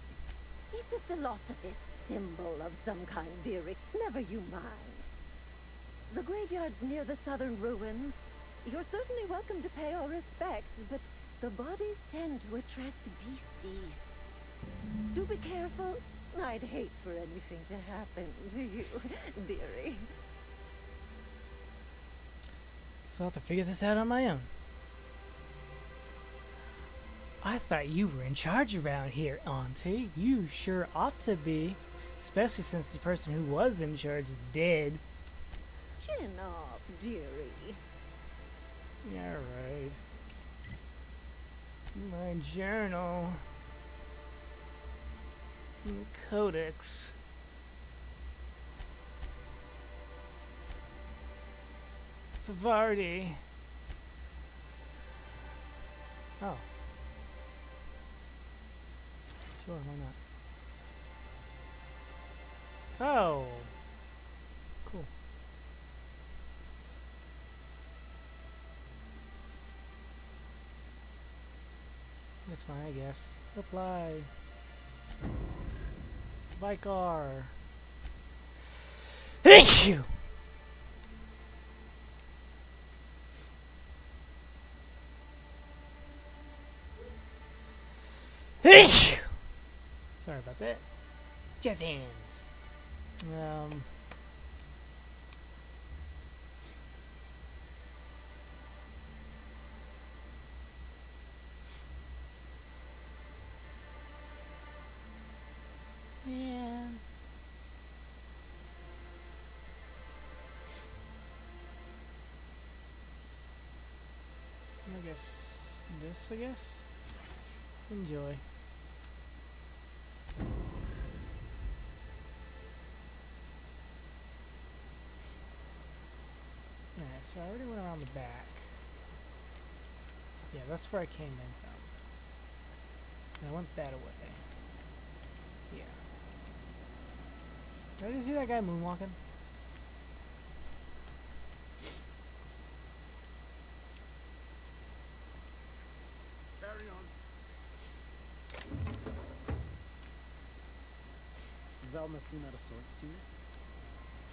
It's a philosophist symbol of some kind, dearie. Never you mind. The graveyard's near the southern ruins. You're certainly welcome to pay our respects, but the bodies tend to attract beasties. Do be careful. I'd hate for anything to happen to you, dearie. So I'll have to figure this out on my own. I thought you were in charge around here, Auntie. You sure ought to be. Especially since the person who was in charge is dead. Chin up, dearie. Alright. My journal. Codex. Pavardi. Oh. Sure, why not? Oh. Cool. That's fine, I guess. Apply. Vicar. Issue! Issue! Sorry about that. Jazz hands. this, I guess. Enjoy. Alright, so I already went around the back. Yeah, that's where I came in from. And I went that way. Yeah. Did I see that guy moonwalking? Carry on. Velma seem out of sorts to you?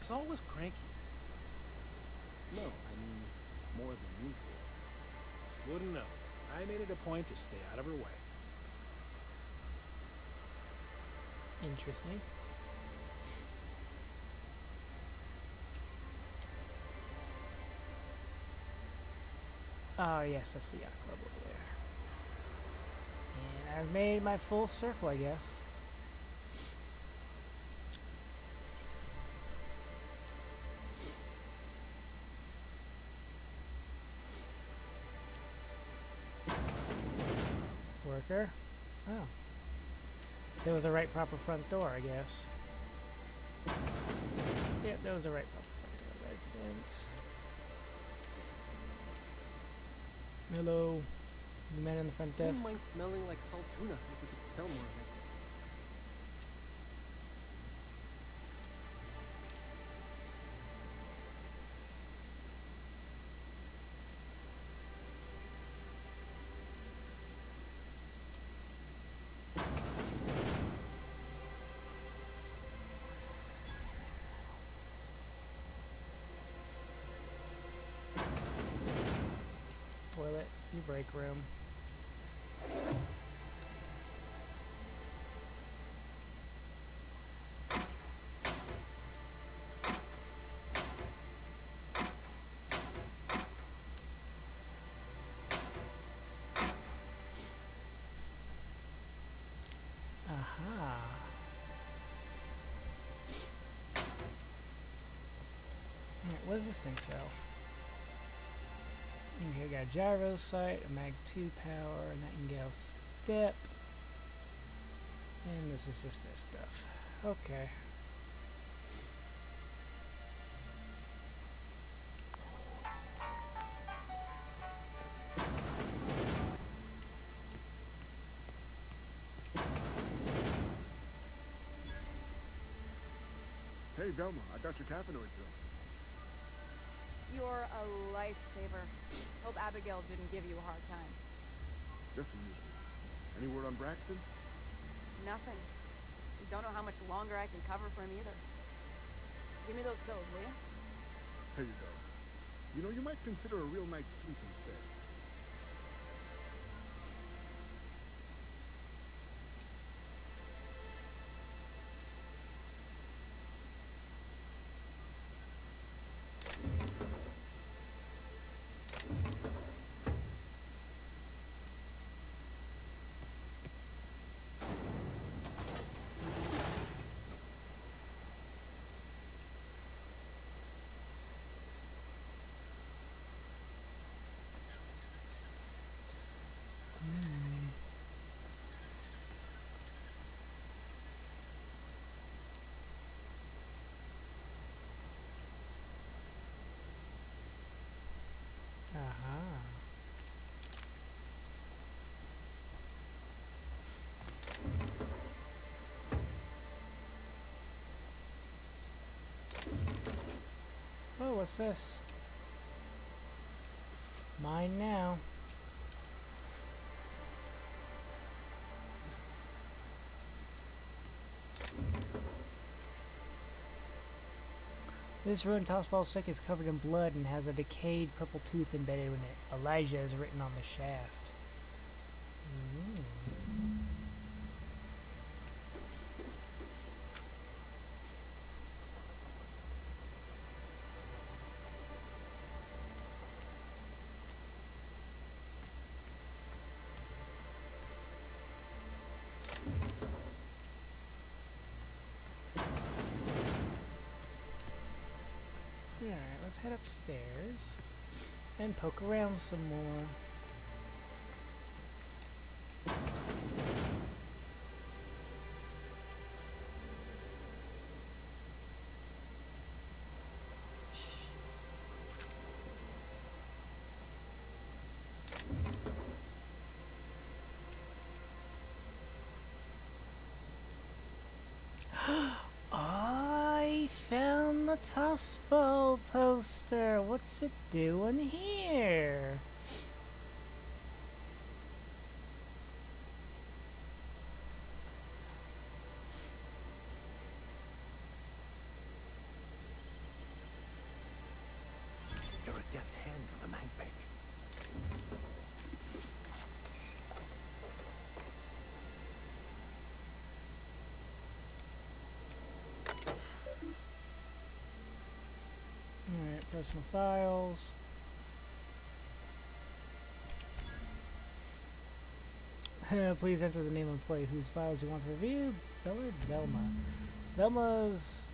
She's always cranky. No, I mean more than usual. Wouldn't know. I made it a point to stay out of her way. Interesting. Oh yes, that's the yacht club over there. And I've made my full circle, I guess. Worker? Oh. There was a right proper front door, I guess. Yep, there was a right proper front door. Resident. Hello. The man in the front desk. Wouldn't mind smelling like salt tuna if we could sell more of it. Toilet, your break room. Aha. Alright, what does this thing sell? Okay, got a gyro sight, a mag 2 power, a nightingale step, and this is just this stuff. Okay. Hey, Velma, I got your caffeinoid pills. You're a lifesaver. Hope Abigail didn't give you a hard time. Just the usual. Any word on Braxton? Nothing. Don't know how much longer I can cover for him either. Give me those pills, will you? Here you go. You know, you might consider a real night's sleep instead. Aha. Oh, what's this? Mine now. This ruined tossball stick is covered in blood and has a decayed purple tooth embedded in it. Elijah is written on the shaft. Alright, let's head upstairs and poke around some more. Tuspo poster. What's it doing here? You're a deft hand with a mag pick. Alright, personal files. Please enter the name of employee whose files you want to review. Bella or Velma? Velma's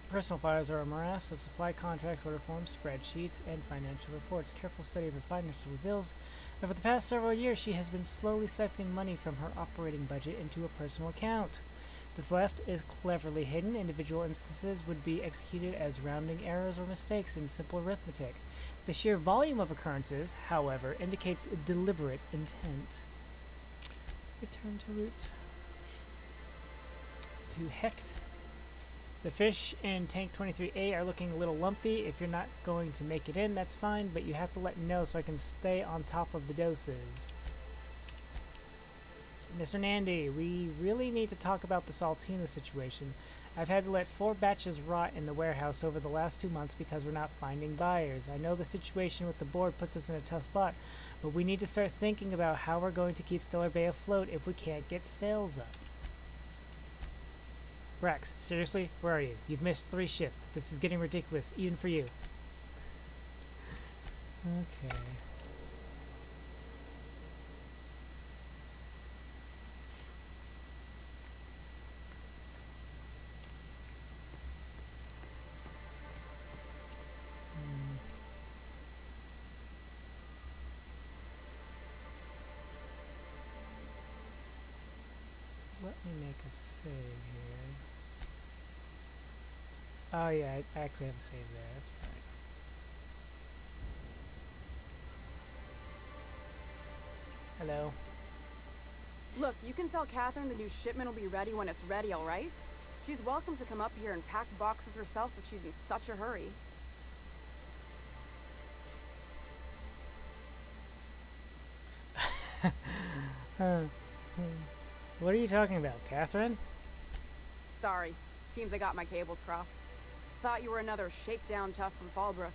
personal files are a morass of supply contracts, order forms, spreadsheets, and financial reports. Careful study of her financial reveals that for the past several years she has been slowly siphoning money from her operating budget into a personal account. The theft is cleverly hidden. Individual instances would be executed as rounding errors or mistakes in simple arithmetic. The sheer volume of occurrences, however, indicates deliberate intent. Return to route. To Hecht. The fish in tank 23A are looking a little lumpy. If you're not going to make it in, that's fine, but you have to let me know so I can stay on top of the doses. Mr. Nandy, we really need to talk about the Saltina situation. I've had to let 4 batches rot in the warehouse over the last 2 months because we're not finding buyers. I know the situation with the board puts us in a tough spot, but we need to start thinking about how we're going to keep Stellar Bay afloat if we can't get sales up. Brax, seriously? Where are you? You've missed 3 shifts. This is getting ridiculous, even for you. Okay. Let me make a save here. Oh yeah, I actually have a save there. That's fine. Hello. Look, you can tell Catherine the new shipment will be ready when it's ready, all right? She's welcome to come up here and pack boxes herself if she's in such a hurry. What are you talking about, Catherine? Sorry. Seems I got my cables crossed. Thought you were another shakedown tough from Fallbrook.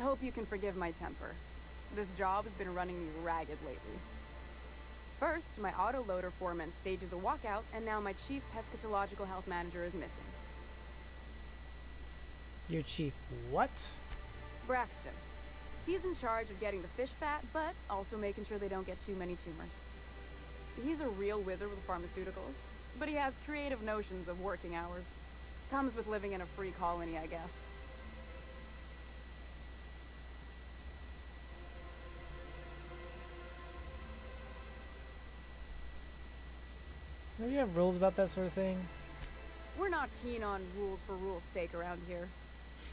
Hope you can forgive my temper. This job has been running me ragged lately. First, my autoloader foreman stages a walkout, and now my chief pescatological health manager is missing. Your chief what? Braxton. He's in charge of getting the fish fat, but also making sure they don't get too many tumors. He's a real wizard with pharmaceuticals, but he has creative notions of working hours. Comes with living in a free colony, I guess. Do you have rules about that sort of things? We're not keen on rules for rules' sake around here.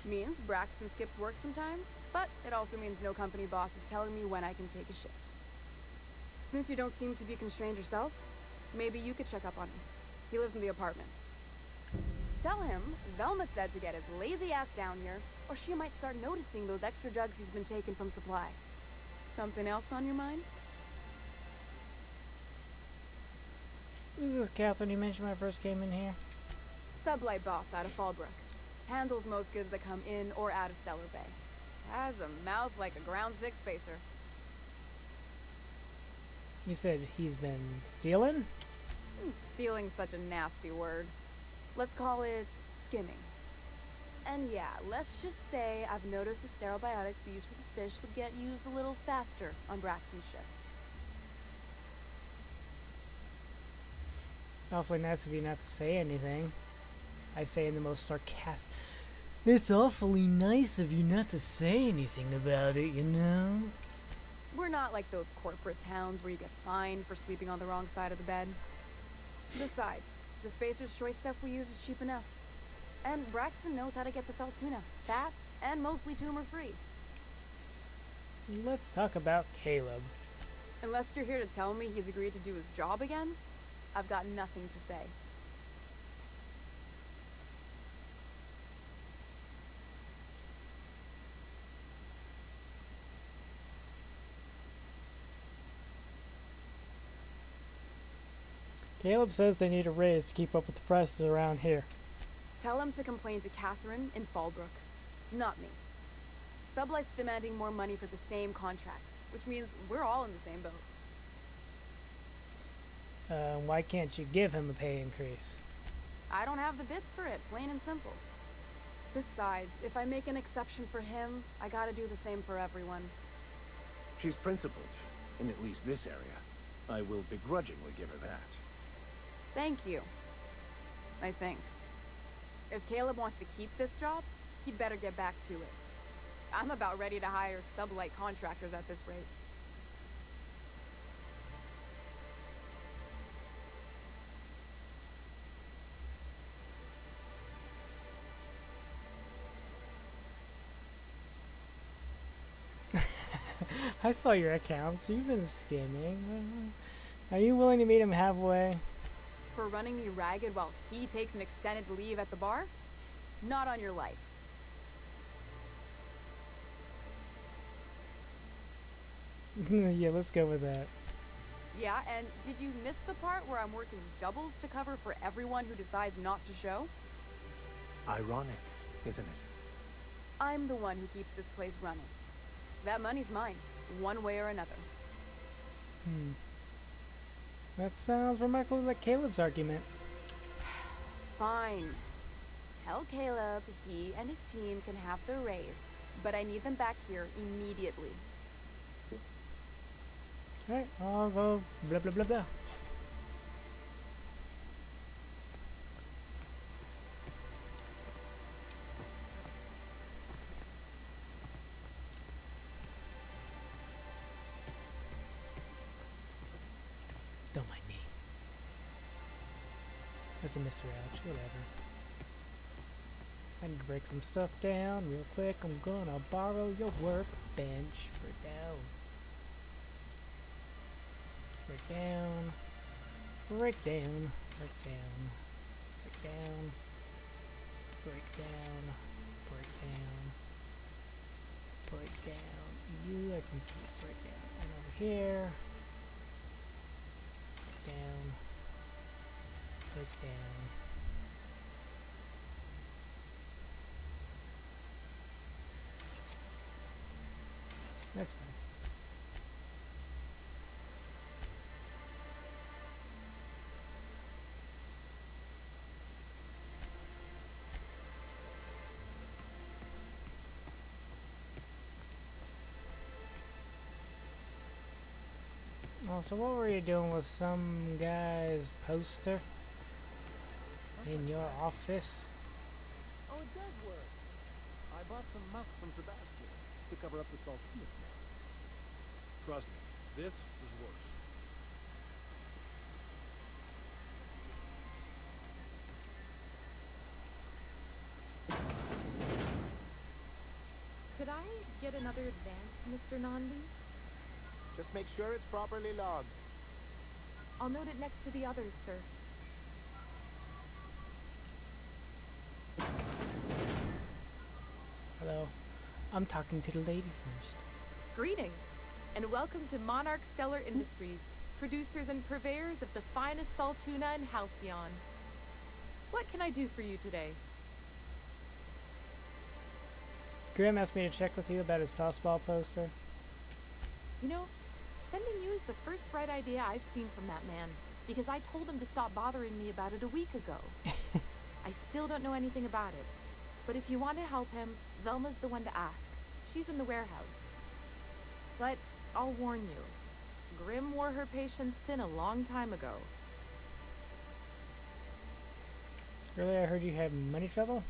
Means Braxton skips work sometimes, but it also means no company boss is telling me when I can take a shit. Since you don't seem to be constrained yourself, maybe you could check up on him. He lives in the apartments. Tell him Velma said to get his lazy ass down here, or she might start noticing those extra drugs he's been taking from supply. Something else on your mind? Who's this Catherine you mentioned when I first came in here? Sublight boss out of Fallbrook. Handles most goods that come in or out of Stellar Bay. Has a mouth like a ground six spacer. You said he's been stealing? Stealing's such a nasty word. Let's call it skimming. And yeah, let's just say I've noticed the sterile biotics we use for the fish would get used a little faster on Braxton's shifts. Awfully nice of you not to say anything. I say in the most sarcastic... It's awfully nice of you not to say anything about it, you know? We're not like those corporate towns where you get fined for sleeping on the wrong side of the bed. Besides, the Spacer's Choice stuff we use is cheap enough. And Braxton knows how to get the salt tuna, fat, and mostly tumor-free. Let's talk about Caleb. Unless you're here to tell me he's agreed to do his job again, I've got nothing to say. Caleb says they need a raise to keep up with the prices around here. Tell him to complain to Catherine in Fallbrook, not me. Sublight's demanding more money for the same contracts, which means we're all in the same boat. Why can't you give him a pay increase? I don't have the bits for it, plain and simple. Besides, if I make an exception for him, I gotta do the same for everyone. She's principled, in at least this area. I will begrudgingly give her that. Thank you. I think. If Caleb wants to keep this job, he'd better get back to it. I'm about ready to hire sublight contractors at this rate. I saw your accounts. You've been skimming. Are you willing to meet him halfway? For running me ragged while he takes an extended leave at the bar? Not on your life. Yeah, let's go with that. Yeah, and did you miss the part where I'm working doubles to cover for everyone who decides not to show? Ironic, isn't it? I'm the one who keeps this place running. That money's mine, one way or another. That sounds remarkably like Caleb's argument. Fine. Tell Caleb he and his team can have their raise, but I need them back here immediately. Alright, I'll go blah blah blah blah. Don't mind me. That's a Mr. Ouch, whatever. I need to break some stuff down real quick. I'm gonna borrow your workbench. Break down. Break down. Break down. Break down. Break down. Break down. Break down. Break down. You I can keep break down. And over here. Break down. Break down. That's fine. Oh, so what were you doing with some guy's poster in your office? Oh, it does work. I bought some musk from Sebastian to cover up the saltiness smell. Trust me, this is worse. Could I get another advance, Mr. Nandi? Just make sure it's properly logged. I'll note it next to the others, sir. Hello. I'm talking to the lady first. Greetings, and welcome to Monarch Stellar Industries, producers and purveyors of the finest salt tuna in Halcyon. What can I do for you today? Grim asked me to check with you about his tossball poster. You know, sending you is the first bright idea I've seen from that man, because I told him to stop bothering me about it a week ago. I still don't know anything about it, but if you want to help him, Velma's the one to ask. She's in the warehouse. But I'll warn you, Grim wore her patience thin a long time ago. Earlier I heard you had money trouble?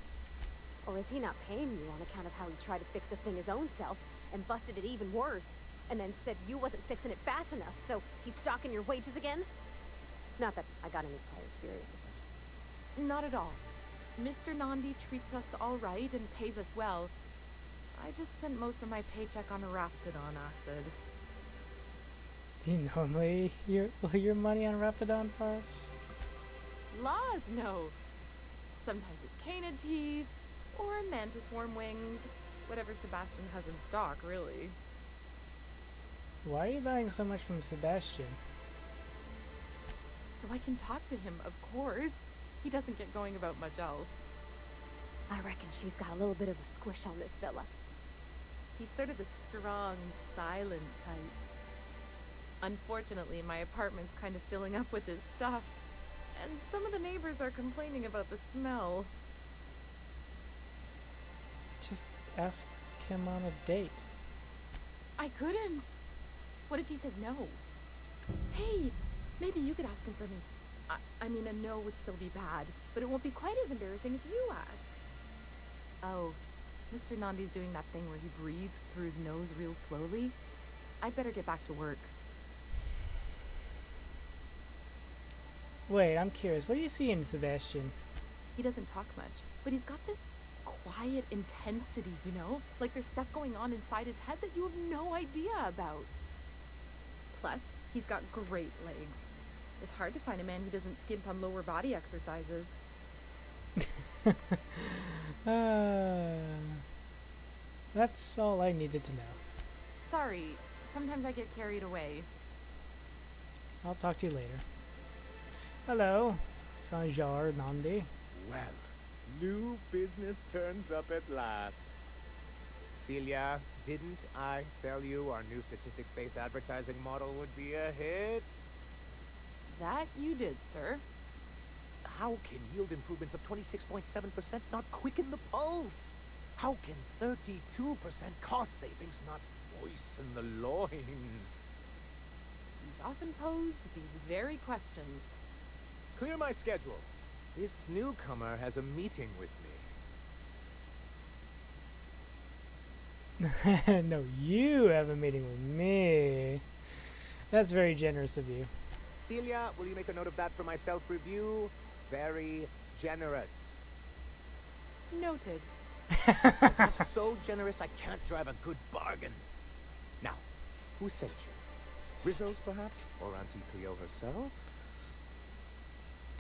Or is he not paying you on account of how he tried to fix the thing his own self and busted it even worse? And then said you wasn't fixing it fast enough, so he's docking your wages again? Not that I got any prior experience with such. Not at all. Mr. Nandi treats us all right and pays us well. I just spent most of my paycheck on Raptidon acid. Do you normally your money on Raptidon for us? Laws, no. Sometimes it's canid teeth, or mantis worm wings. Whatever Sebastian has in stock, really. Why are you buying so much from Sebastian? so I can talk to him, of course. He doesn't get going about much else. I reckon she's got a little bit of a squish on this fella. He's sort of the strong, silent type. Unfortunately, my apartment's kind of filling up with his stuff, and some of the neighbors are complaining about the smell. Just ask him on a date. I couldn't. What if he says no? Hey, maybe you could ask him for me. I mean, a no would still be bad, but it won't be quite as embarrassing if you ask. Oh, Mr. Nandi's doing that thing where he breathes through his nose real slowly. I'd better get back to work. Wait, I'm curious. What do you see in Sebastian? He doesn't talk much, but he's got this quiet intensity, you know? Like there's stuff going on inside his head that you have no idea about. Plus, he's got great legs. It's hard to find a man who doesn't skimp on lower body exercises. That's all I needed to know. Sorry, sometimes I get carried away. I'll talk to you later. Hello, Sanjar Nandi. Well, new business turns up at last. Celia, didn't I tell you our new statistics-based advertising model would be a hit? That you did, sir. How can yield improvements of 26.7% not quicken the pulse? How can 32% cost savings not moisten the loins? You've often posed these very questions. Clear my schedule. This newcomer has a meeting with me. No, you have a meeting with me. That's very generous of you. Celia, will you make a note of that for my self-review? Very generous. Noted. Not so generous I can't drive a good bargain. Now, who sent you? Rizzo's, perhaps? Or Auntie Cleo herself?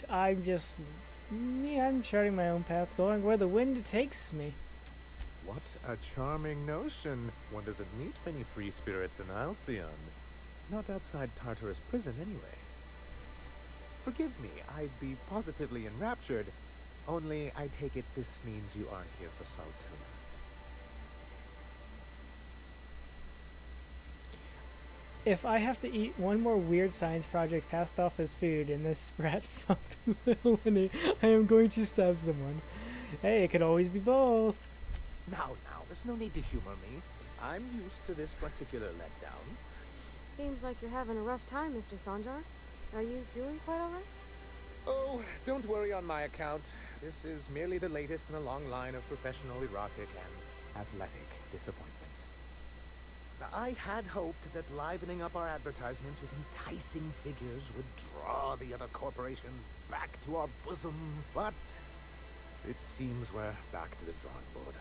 I'm charting my own path, going where the wind takes me. What a charming notion. One doesn't meet many free spirits in Alcyon. Not outside Tartarus prison, anyway. Forgive me, I'd be positively enraptured. Only, I take it this means you aren't here for Saltuna. If I have to eat one more weird science project passed off as food in this sprat fucked little Winnie, I am going to stab someone. Hey, it could always be both. Now, there's no need to humor me. I'm used to this particular letdown. Seems like you're having a rough time, Mr. Sanjar. Are you doing quite all right? Oh, don't worry on my account. This is merely the latest in a long line of professional erotic and athletic disappointments. I had hoped that livening up our advertisements with enticing figures would draw the other corporations back to our bosom, but it seems we're back to the drawing board.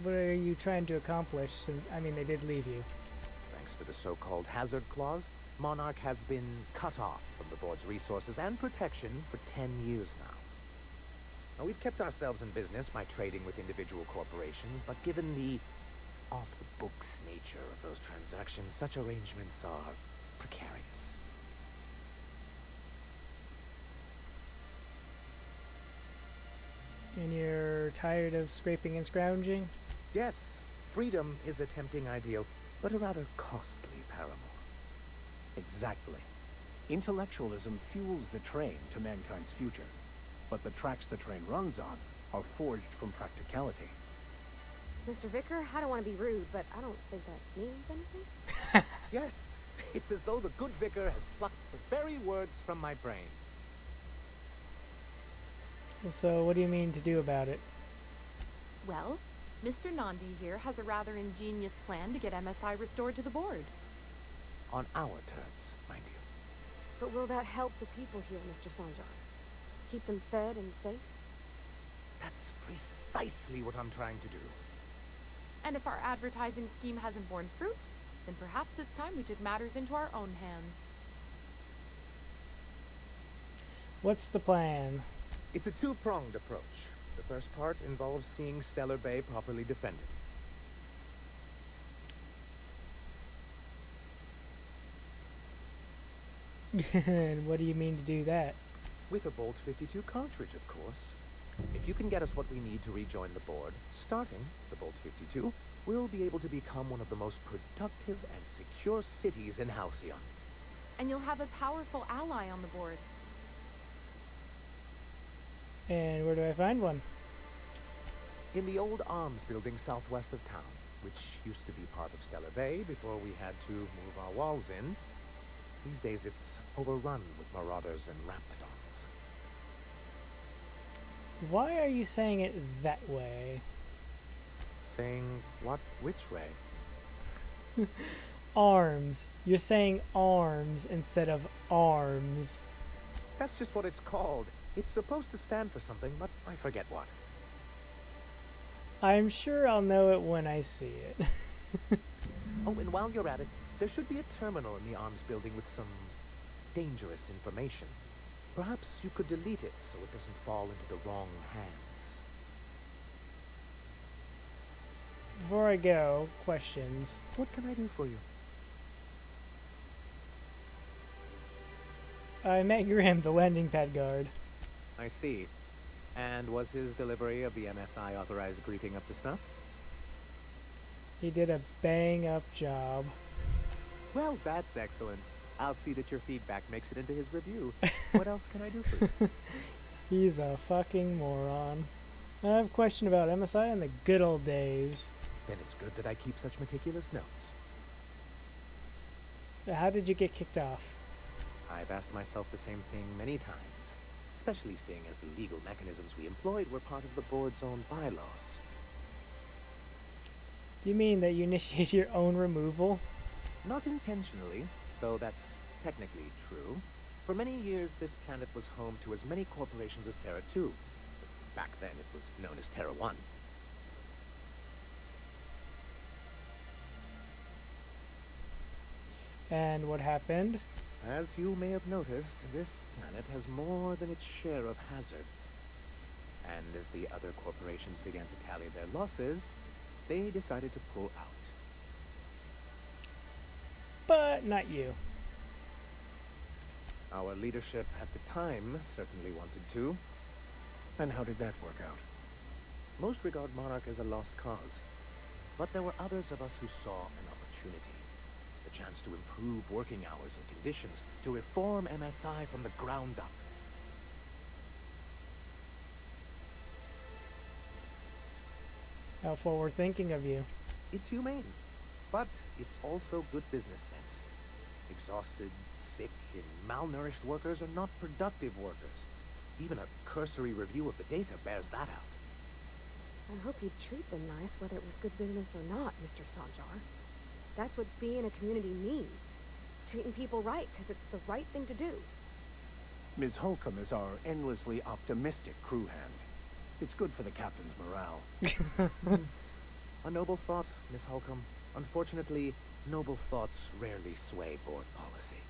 What are you trying to accomplish? I mean, they did leave you. Thanks to the so-called hazard clause, Monarch has been cut off from the board's resources and protection for 10 years now. Now, we've kept ourselves in business by trading with individual corporations, but given the off-the-books nature of those transactions, such arrangements are precarious. And you're tired of scraping and scrounging? Yes, freedom is a tempting ideal, but a rather costly paramour. Exactly. Intellectualism fuels the train to mankind's future, but the tracks the train runs on are forged from practicality. Mr. Vicar, I don't want to be rude, but I don't think that means anything. Yes, it's as though the good vicar has plucked the very words from my brain. So what do you mean to do about it? Well, Mr. Nandi here has a rather ingenious plan to get MSI restored to the board. On our terms, mind you. But will that help the people here, Mr. Sanjar? Keep them fed and safe? That's precisely what I'm trying to do. And if our advertising scheme hasn't borne fruit, then perhaps it's time we took matters into our own hands. What's the plan? It's a two-pronged approach. The first part involves seeing Stellar Bay properly defended. And what do you mean to do that? With a Bolt 52 cartridge, of course. If you can get us what we need to rejoin the board, starting the Bolt 52, we'll be able to become one of the most productive and secure cities in Halcyon. And you'll have a powerful ally on the board. And where do I find one? In the old arms building southwest of town, which used to be part of Stellar Bay before we had to move our walls in. These days it's overrun with marauders and raptidons. Why are you saying it that way? Saying what? Which way? Arms. You're saying arms instead of arms. That's just what it's called. It's supposed to stand for something, but I forget what. I'm sure I'll know it when I see it. Oh, and while you're at it, there should be a terminal in the arms building with some dangerous information. Perhaps you could delete it so it doesn't fall into the wrong hands. Before I go, questions. What can I do for you? I met Graham, the landing pad guard. I see. And was his delivery of the MSI authorized greeting up to snuff? He did a bang-up job. Well, that's excellent. I'll see that your feedback makes it into his review. What else can I do for you? He's a fucking moron. I have a question about MSI in the good old days. Then it's good that I keep such meticulous notes. How did you get kicked off? I've asked myself the same thing many times, especially seeing as the legal mechanisms we employed were part of the board's own bylaws. Do you mean that you initiate your own removal? Not intentionally, though that's technically true. For many years, this planet was home to as many corporations as Terra 2. Back then, it was known as Terra 1. And what happened? As you may have noticed, this planet has more than its share of hazards. And as the other corporations began to tally their losses, they decided to pull out. But not you. Our leadership at the time certainly wanted to. And how did that work out? Most regard Monarch as a lost cause. But there were others of us who saw an opportunity. The chance to improve working hours and conditions, to reform MSI from the ground up. How forward thinking of you. It's humane, but it's also good business sense. Exhausted, sick, and malnourished workers are not productive workers. Even a cursory review of the data bears that out. I hope you'd treat them nice, whether it was good business or not, Mr. Sanjar. That's what being a community means. Treating people right, because it's the right thing to do. Ms. Holcomb is our endlessly optimistic crew hand. It's good for the captain's morale. A noble thought, Miss Holcomb. Unfortunately, noble thoughts rarely sway board policy.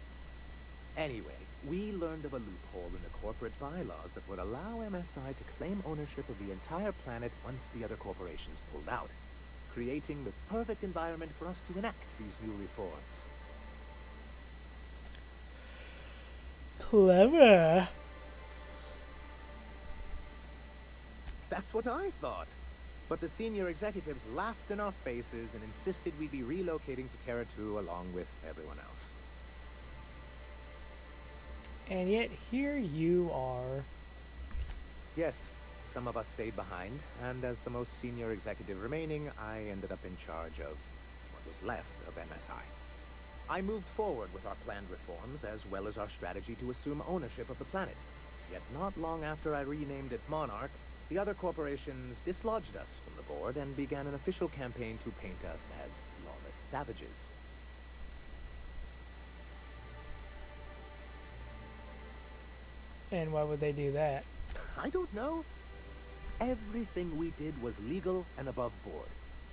Anyway, we learned of a loophole in the corporate bylaws that would allow MSI to claim ownership of the entire planet once the other corporations pulled out, creating the perfect environment for us to enact these new reforms. Clever. That's what I thought. But the senior executives laughed in our faces and insisted we'd be relocating to Terra 2 along with everyone else. And yet here you are. Yes, some of us stayed behind, and as the most senior executive remaining, I ended up in charge of what was left of MSI. I moved forward with our planned reforms, as well as our strategy to assume ownership of the planet. Yet not long after I renamed it Monarch, the other corporations dislodged us from the board and began an official campaign to paint us as lawless savages. And why would they do that? I don't know. Everything we did was legal and above board.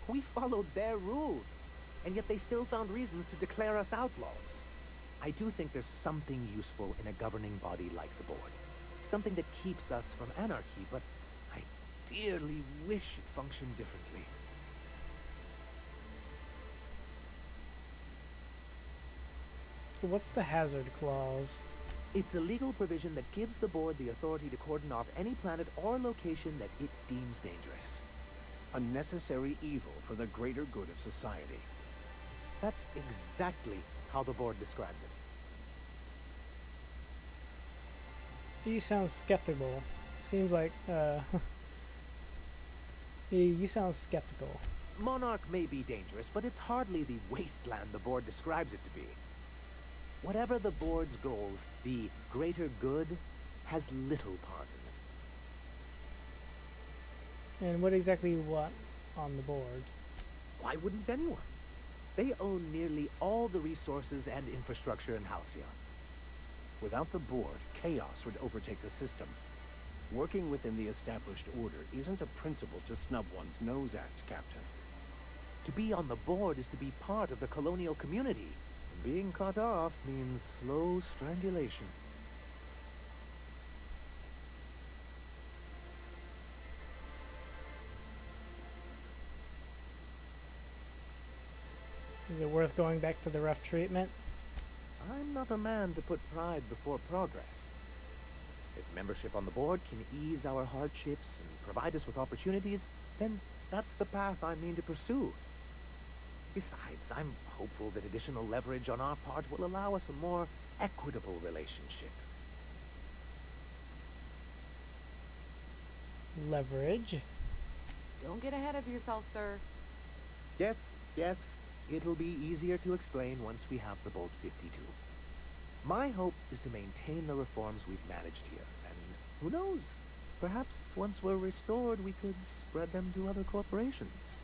We followed their rules, and yet they still found reasons to declare us outlaws. I do think there's something useful in a governing body like the board. Something that keeps us from anarchy, but I dearly wish it functioned differently. What's the hazard clause? It's a legal provision that gives the board the authority to cordon off any planet or location that it deems dangerous. A necessary evil for the greater good of society. That's exactly how the board describes it. You sound skeptical. Seems like, you sound skeptical. Monarch may be dangerous, but it's hardly the wasteland the board describes it to be. Whatever the board's goals, the greater good has little part in it. And what exactly you want on the board? Why wouldn't anyone? They own nearly all the resources and infrastructure in Halcyon. Without the board, chaos would overtake the system. Working within the established order isn't a principle to snub one's nose at, Captain. To be on the board is to be part of the colonial community. Being cut off means slow strangulation. Is it worth going back to the rough treatment? I'm not a man to put pride before progress. If membership on the board can ease our hardships and provide us with opportunities, then that's the path I mean to pursue. Besides, I'm hopeful that additional leverage on our part will allow us a more equitable relationship. Leverage? Don't get ahead of yourself, sir. Yes, it'll be easier to explain once we have the Bolt 52. My hope is to maintain the reforms we've managed here, and who knows, perhaps once we're restored we could spread them to other corporations.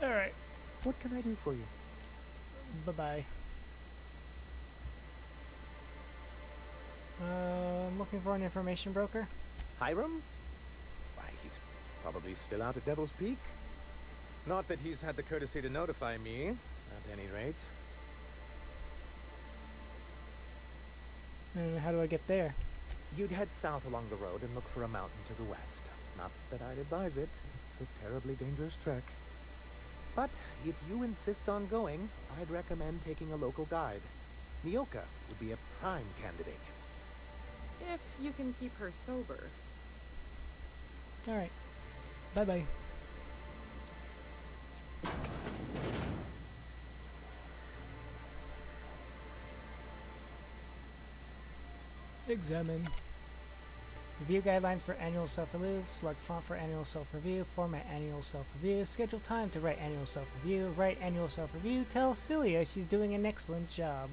Alright. What can I do for you? Bye-bye. I'm looking for an information broker. Hiram? Why, he's probably still out at Devil's Peak. Not that he's had the courtesy to notify me, at any rate. And how do I get there? You'd head south along the road and look for a mountain to the west. Not that I'd advise it. It's a terribly dangerous trek. But if you insist on going, I'd recommend taking a local guide. Nyoka would be a prime candidate. If you can keep her sober. Alright. Bye-bye. Examine. Review guidelines for annual self-review. Select font for annual self-review. Format annual self-review. Schedule time to write annual self-review. Write annual self-review. Tell Celia she's doing an excellent job.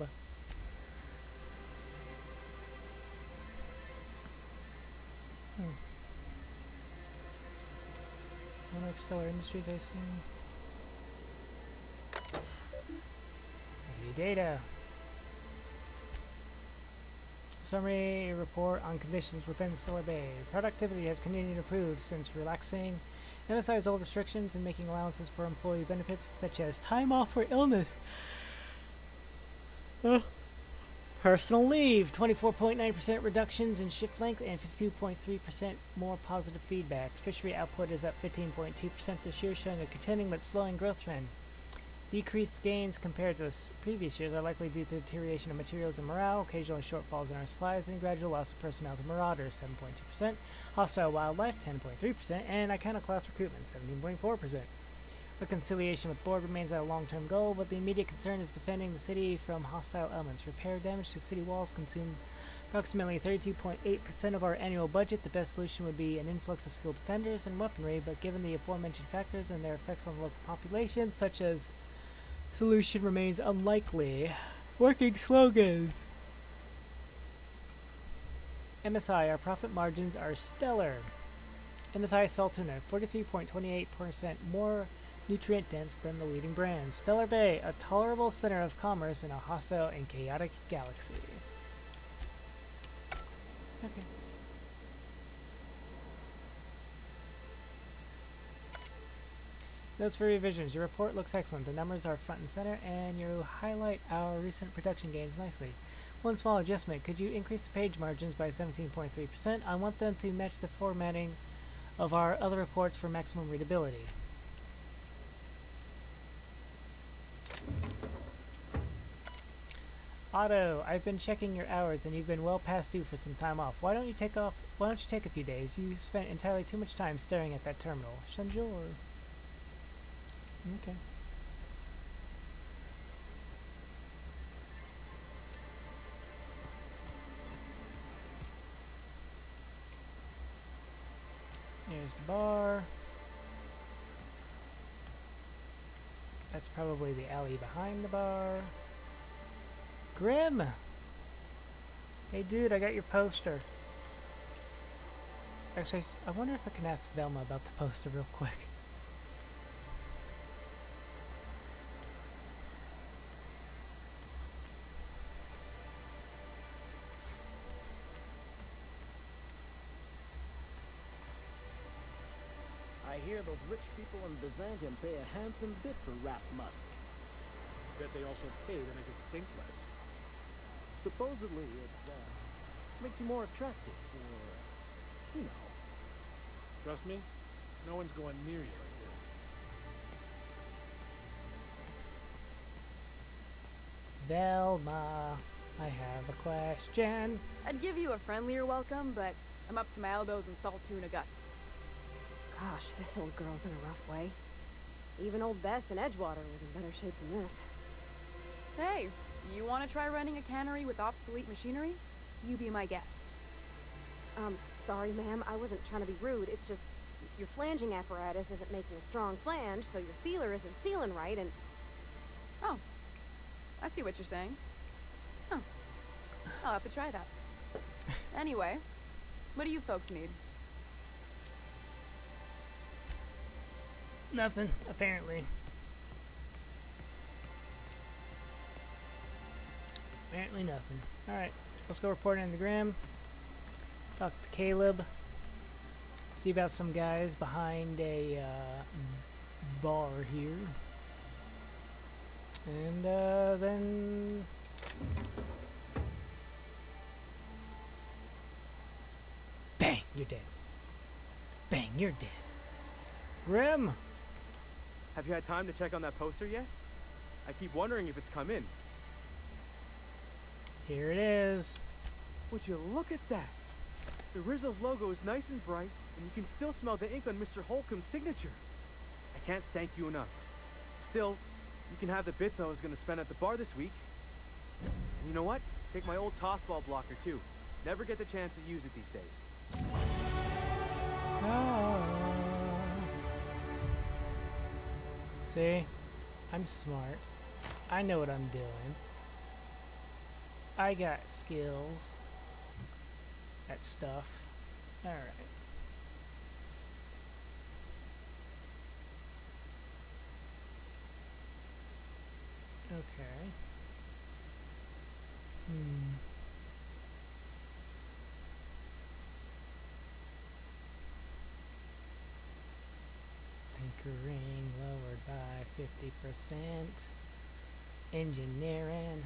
Monarch Stellar Industries, I assume. Review data. Summary report on conditions within Stellar Bay. Productivity has continued to improve since relaxing MSI's old restrictions and making allowances for employee benefits such as time off for illness. Personal leave, 24.9% reductions in shift length and 52.3% more positive feedback. Fishery output is up 15.2% this year, showing a contending but slowing growth trend. Decreased gains compared to previous years are likely due to deterioration of materials and morale, occasional shortfalls in our supplies, and gradual loss of personnel to marauders, 7.2%, hostile wildlife, 10.3%, and iconoclast recruitment, 17.4%. Reconciliation with board remains a long-term goal, but the immediate concern is defending the city from hostile elements. Repair damage to city walls consume approximately 32.8% of our annual budget. The best solution would be an influx of skilled defenders and weaponry, but given the aforementioned factors and their effects on the local population, such as solution remains unlikely. Working slogans. MSI, our profit margins are stellar. MSI salt tuna, 43.28% more nutrient dense than the leading brand. Stellar Bay, a tolerable center of commerce in a hostile and chaotic galaxy. Okay. Notes for revisions. Your report looks excellent. The numbers are front and center, and you highlight our recent production gains nicely. One small adjustment. Could you increase the page margins by 17.3%? I want them to match the formatting of our other reports for maximum readability. Otto, I've been checking your hours and you've been well past due for some time off. Why don't you take a few days? You've spent entirely too much time staring at that terminal. Bonjour. Okay. Here's the bar. That's probably the alley behind the bar. Grim! Hey dude, I got your poster. Actually, I wonder if I can ask Velma about the poster real quick. I hear those rich people in Byzantium pay a handsome bit for rat musk. Bet they also pay to make it stink less. Supposedly, it makes you more attractive for, you know. Trust me, no one's going near you like this. Velma, I have a question. I'd give you a friendlier welcome, but I'm up to my elbows in salt tuna guts. Gosh, this old girl's in a rough way. Even old Bess in Edgewater was in better shape than this. Hey, you want to try running a cannery with obsolete machinery? You be my guest. Sorry, ma'am. I wasn't trying to be rude. It's just your flanging apparatus isn't making a strong flange, so your sealer isn't sealing right, and... Oh, I see what you're saying. Huh. I'll have to try that. Anyway, what do you folks need? Nothing, apparently. Apparently nothing. Alright, let's go report in the Grim. Talk to Caleb. See about some guys behind a bar here. And then... Bang! You're dead. Bang! You're dead. Grim! Have you had time to check on that poster yet? I keep wondering if it's come in. Here it is. Would you look at that? The Rizzo's logo is nice and bright, and you can still smell the ink on Mr. Holcomb's signature. I can't thank you enough. Still, you can have the bits I was going to spend at the bar this week. And you know what? Take my old tossball blocker, too. Never get the chance to use it these days. See? I'm smart. I know what I'm doing. I got skills at stuff. Alright. Okay. Tinkering lowered by 50%. Engineering.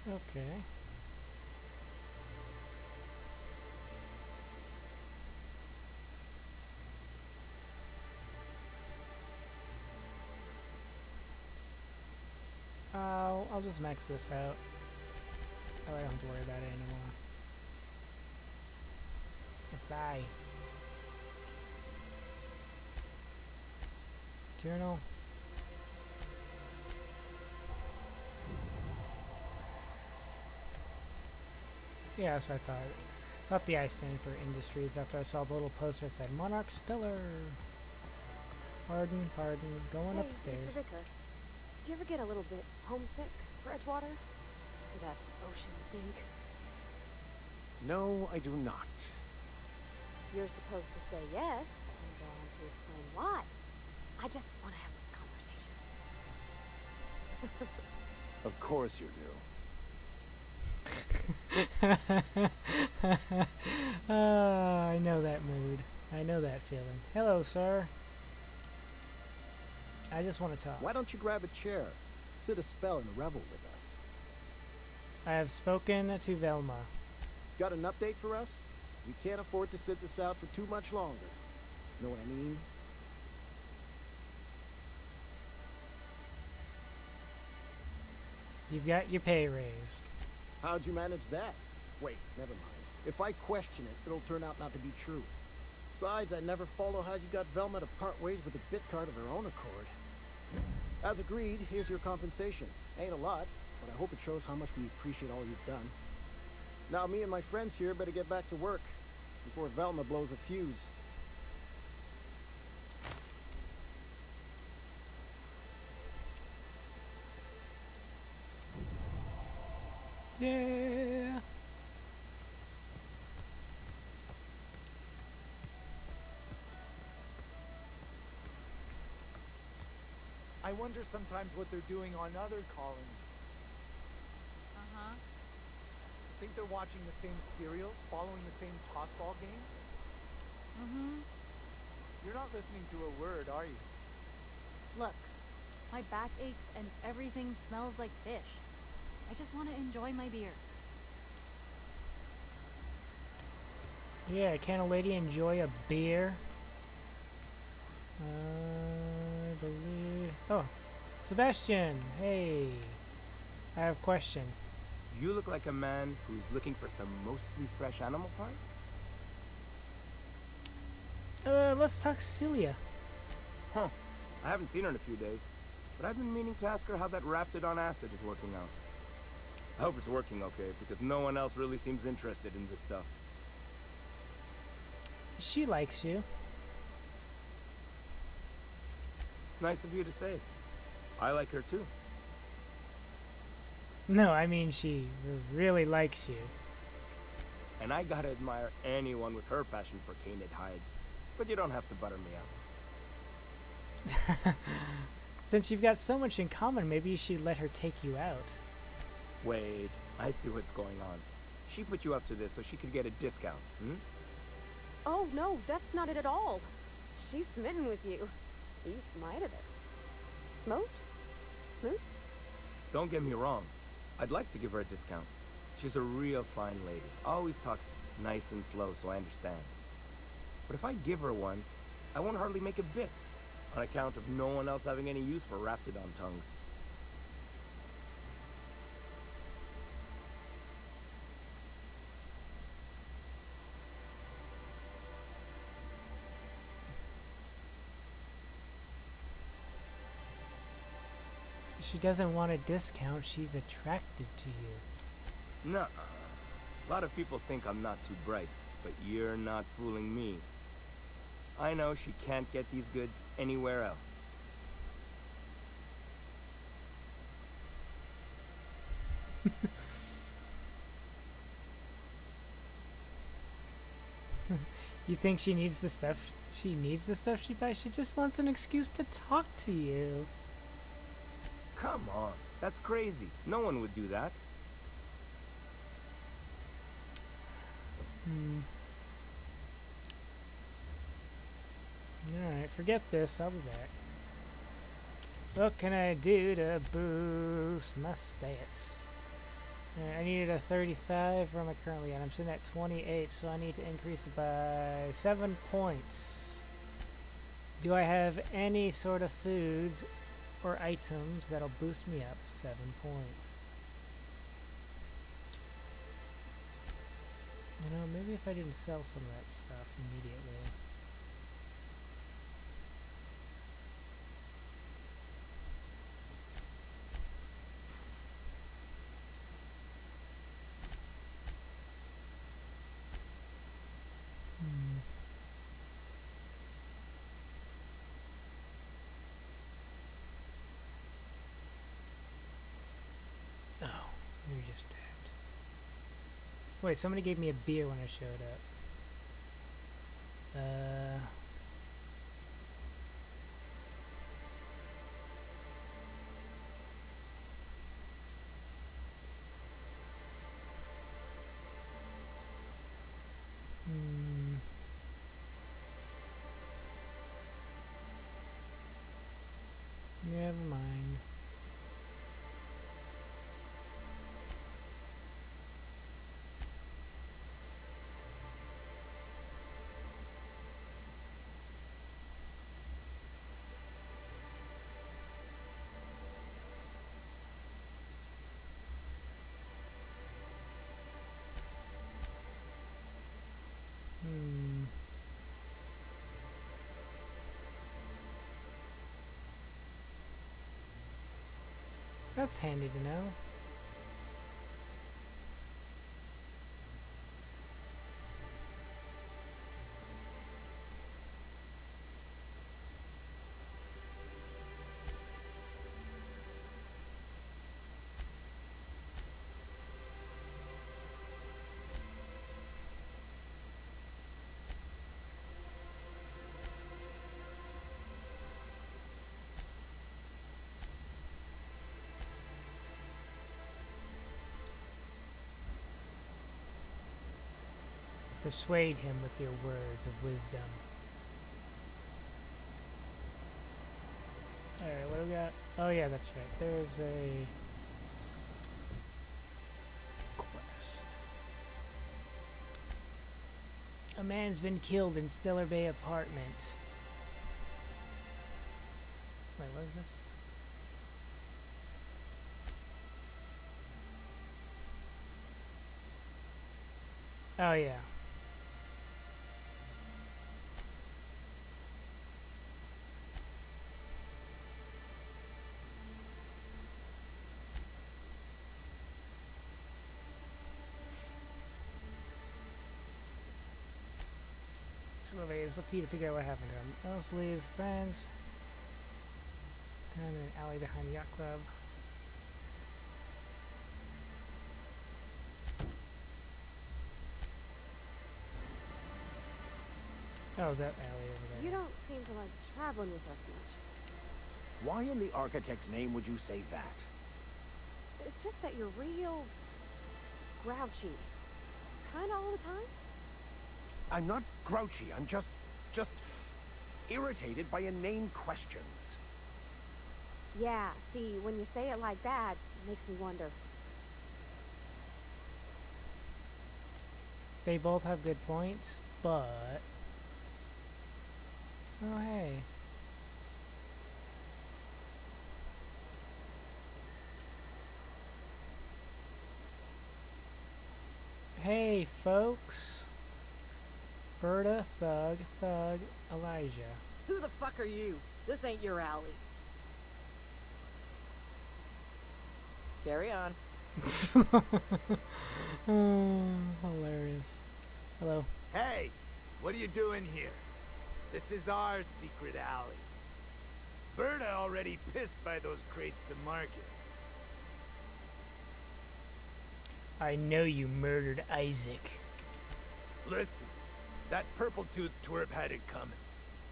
Okay. I'll just max this out. I don't have to worry about it anymore. Apply. Journal. Yeah, that's what I thought. Left the I stand for industries after I saw the little poster that said Monarch Stellar. Pardon, pardon. Going Hey, upstairs. Mr. Vicar, do you ever get a little bit homesick for Edgewater? For that ocean stink? No, I do not. You're supposed to say yes and go on to explain why. I just want to have a conversation. Of course you do. I know that mood. I know that feeling. Hello, sir. I just want to talk. Why don't you grab a chair? Sit a spell and revel with us. I have spoken to Velma. Got an update for us? We can't afford to sit this out for too much longer. Know what I mean? You've got your pay raise. How'd you manage that? Wait, never mind. If I question it, it'll turn out not to be true. Besides, I never follow how you got Velma to part ways with a bit card of her own accord. As agreed, here's your compensation. Ain't a lot, but I hope it shows how much we appreciate all you've done. Now me and my friends here better get back to work before Velma blows a fuse. Yeah. I wonder sometimes what they're doing on other colonies. Uh-huh. Think they're watching the same serials, following the same tossball game? Mm-hmm. You're not listening to a word, are you? Look, my back aches and everything smells like fish. I just want to enjoy my beer. Yeah, can a lady enjoy a beer? I believe... Oh, Sebastian, hey. I have a question. You look like a man who's looking for some mostly fresh animal parts? Let's talk Celia. Huh. I haven't seen her in a few days, but I've been meaning to ask her how that Raptidon acid is working out. I hope it's working okay, because no one else really seems interested in this stuff. She likes you. Nice of you to say. I like her too. No, I mean she really likes you. And I gotta admire anyone with her passion for canid hides. But you don't have to butter me up. Since you've got so much in common, maybe you should let her take you out. Wait, I see what's going on. She put you up to this so she could get a discount, hmm? Oh, no, that's not it at all. She's smitten with you. You smited her. Smoked? Smooth? Don't get me wrong. I'd like to give her a discount. She's a real fine lady. Always talks nice and slow, so I understand. But if I give her one, I won't hardly make a bit, on account of no one else having any use for Raptidon tongues. She doesn't want a discount, she's attracted to you. Nuh-uh. A lot of people think I'm not too bright, but you're not fooling me. I know she can't get these goods anywhere else. You think she needs the stuff? She needs the stuff she buys? She just wants an excuse to talk to you. Come on, that's crazy. No one would do that. Alright, forget this. I'll be back. What can I do to boost my stats? I needed a 35 where am I currently at? I'm sitting at 28, so I need to increase it by 7 points. Do I have any sort of foods or items that'll boost me up 7 points? You know, maybe if I didn't sell some of that stuff immediately. You're just dead. Wait, somebody gave me a beer when I showed up. Never mind. That's handy to know. Persuade him with your words of wisdom. Alright, what do we got? Oh yeah, that's right. There's a quest. A man's been killed in Stellar Bay apartment. Wait, what is this? Oh yeah. Sylvia is the key to figure out what happened to him. Nosebleed his friends. Down in an alley behind the yacht club. Oh, that alley over there. You don't seem to like traveling with us much. Why in the architect's name would you say that? It's just that you're real grouchy. Kinda all the time. I'm not grouchy. I'm just irritated by inane questions. Yeah, see, when you say it like that, it makes me wonder. They both have good points, but... Oh, hey. Hey, folks. Berta, Thug, Elijah. Who the fuck are you? This ain't your alley. Carry on. Oh, hilarious. Hello. Hey, what are you doing here? This is our secret alley. Berta already pissed by those crates to market. I know you murdered Isaac. Listen, that purple-toothed twerp had it coming.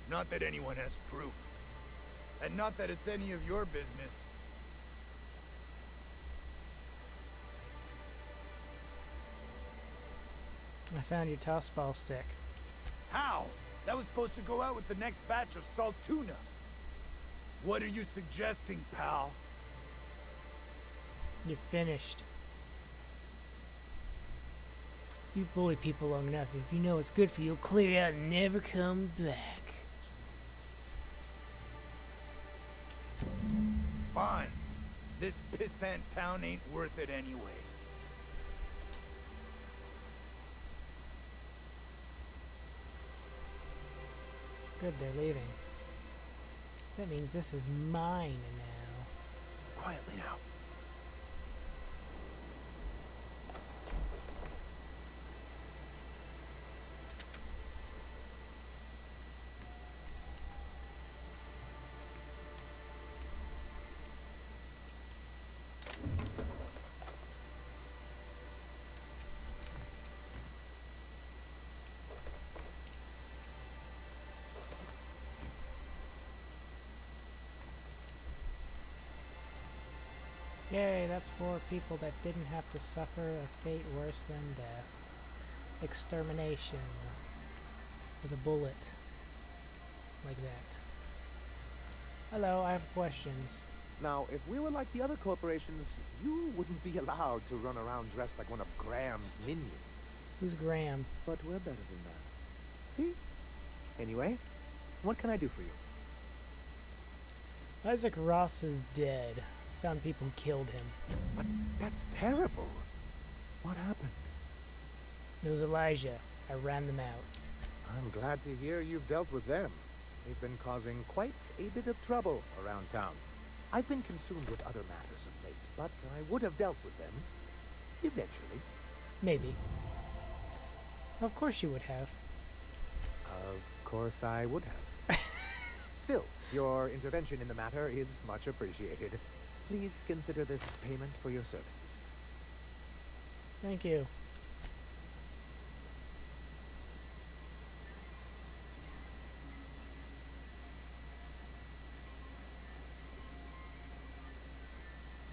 Not that anyone has proof. And not that it's any of your business. I found your toss ball stick. How? That was supposed to go out with the next batch of salt tuna. What are you suggesting, pal? You're finished. You bully people long enough. If you know what's good for you, you'll clear out and never come back. Fine. This pissant town ain't worth it anyway. Good, they're leaving. That means this is mine now. Quietly now. Yay, that's for people that didn't have to suffer a fate worse than death. Extermination. With a bullet. Like that. Hello, I have questions. Now, if we were like the other corporations, you wouldn't be allowed to run around dressed like one of Graham's minions. Who's Graham? But we're better than that. See? Anyway, what can I do for you? Isaac Ross is dead. Found people who killed him. But that's terrible. What happened? It was Elijah. I ran them out. I'm glad to hear you've dealt with them. They've been causing quite a bit of trouble around town. I've been consumed with other matters of late, but I would have dealt with them. Eventually. Maybe. Of course you would have. Of course I would have. Still, your intervention in the matter is much appreciated. Please consider this payment for your services. Thank you.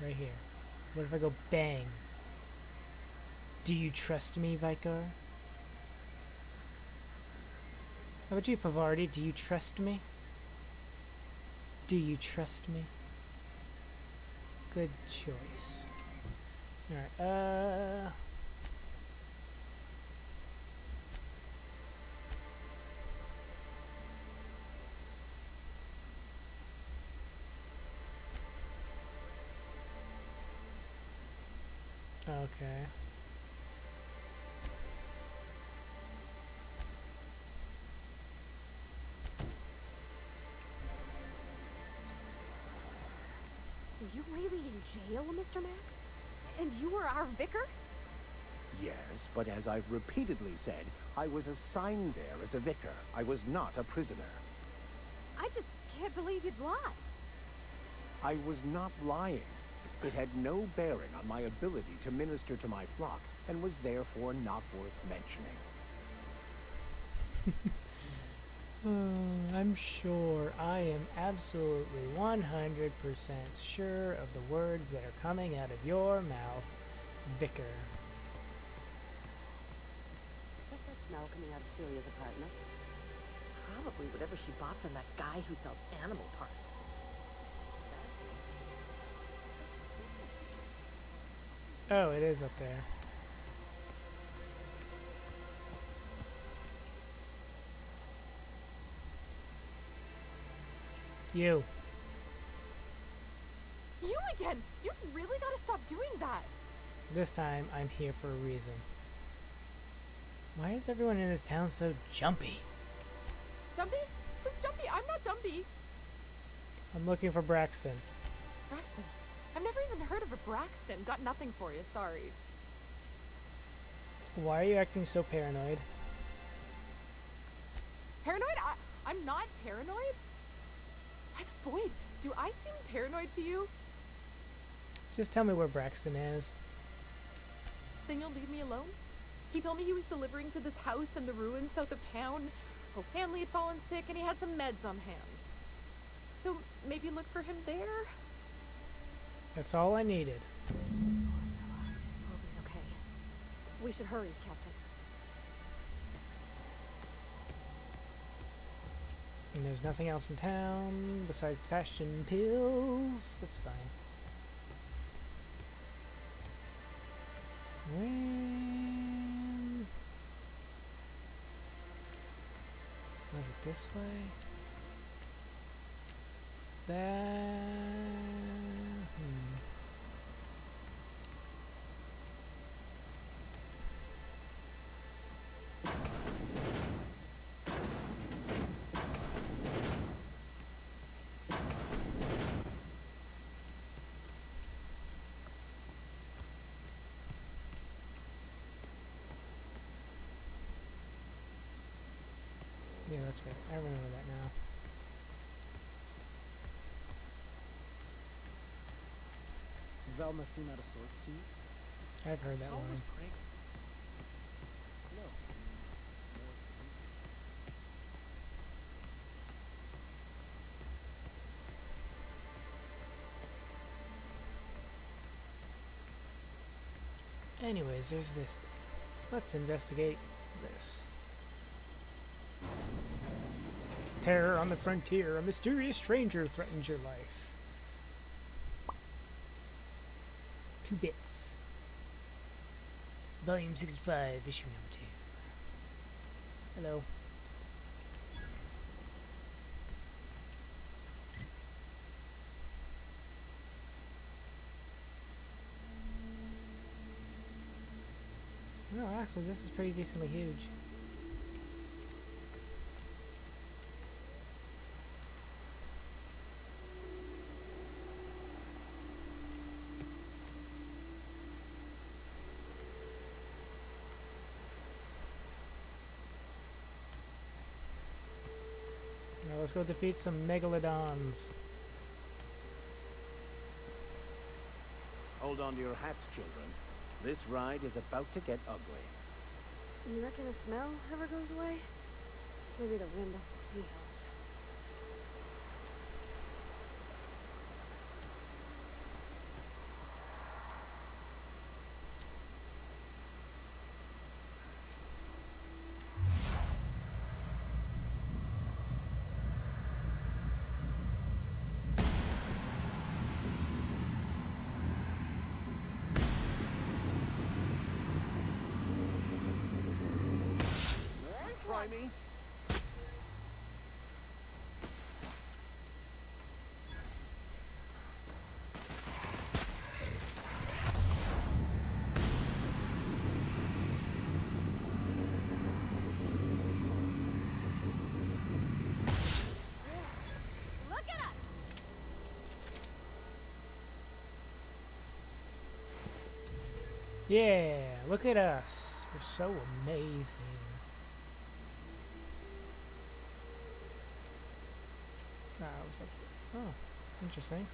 Right here. What if I go bang? Do you trust me, Vicar? How about you, Pavardi? Do you trust me? Do you trust me? Good choice. Alright, okay. Were you really in jail, Mr. Max? And you were our vicar? Yes, but as I've repeatedly said, I was assigned there as a vicar. I was not a prisoner. I just can't believe you'd lie. I was not lying. It had no bearing on my ability to minister to my flock, and was therefore not worth mentioning. I'm sure I am absolutely 100% sure of the words that are coming out of your mouth, Vicar. What's that smell coming out of Celia's apartment? Probably whatever she bought from that guy who sells animal parts. Oh, it is up there. You. You again! You've really got to stop doing that! This time, I'm here for a reason. Why is everyone in this town so jumpy? Jumpy? Who's Jumpy? I'm not Jumpy! I'm looking for Braxton. Braxton? I've never even heard of a Braxton. Got nothing for you, sorry. Why are you acting so paranoid? Paranoid? I'm not paranoid? By the void, do I seem paranoid to you? Just tell me where Braxton is. Then you'll leave me alone? He told me he was delivering to this house in the ruins south of town. Whole family had fallen sick and he had some meds on hand. So maybe look for him there? That's all I needed. Hope he's okay. We should hurry, Captain. And there's nothing else in town besides the passion pills. That's fine. When... Was it this way? Yeah, that's right. I remember that now. Velma seem out of sorts to you? I've heard that one. No. Anyways, there's this thing. Let's investigate this. Terror on the frontier. A mysterious stranger threatens your life. 2 bits. Volume 65, issue number 2. Hello. No, actually, this is pretty decently huge. Now let's go defeat some megalodons. Hold on to your hats, children. This ride is about to get ugly. You reckon the smell ever goes away? Maybe the wind off the sea helps. Try me. Look at us! Yeah, look at us. We're so amazing. I was about to say, oh, interesting.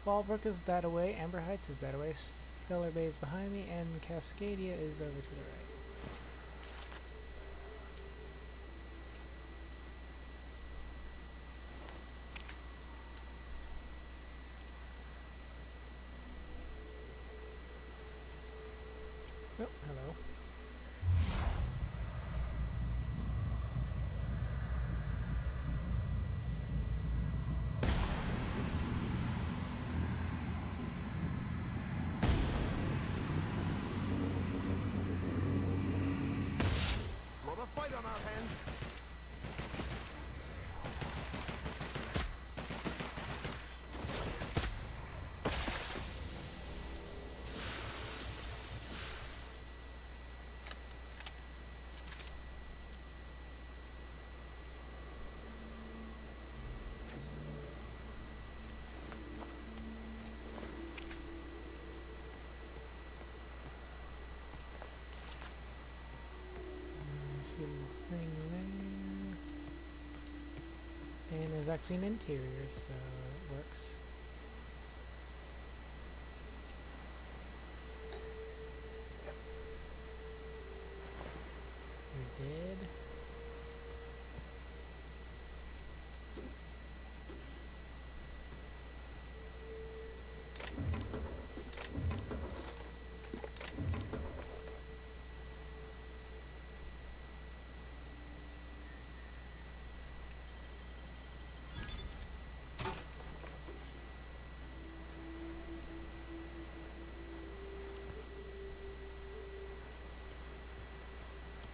Fallbrook is that away, Amber Heights is that away, Stellar Bay is behind me, and Cascadia is over to the right. Oh, hello. Lot of fight on our hands. See a little thing there. And there's actually an interior, so it works. You're dead.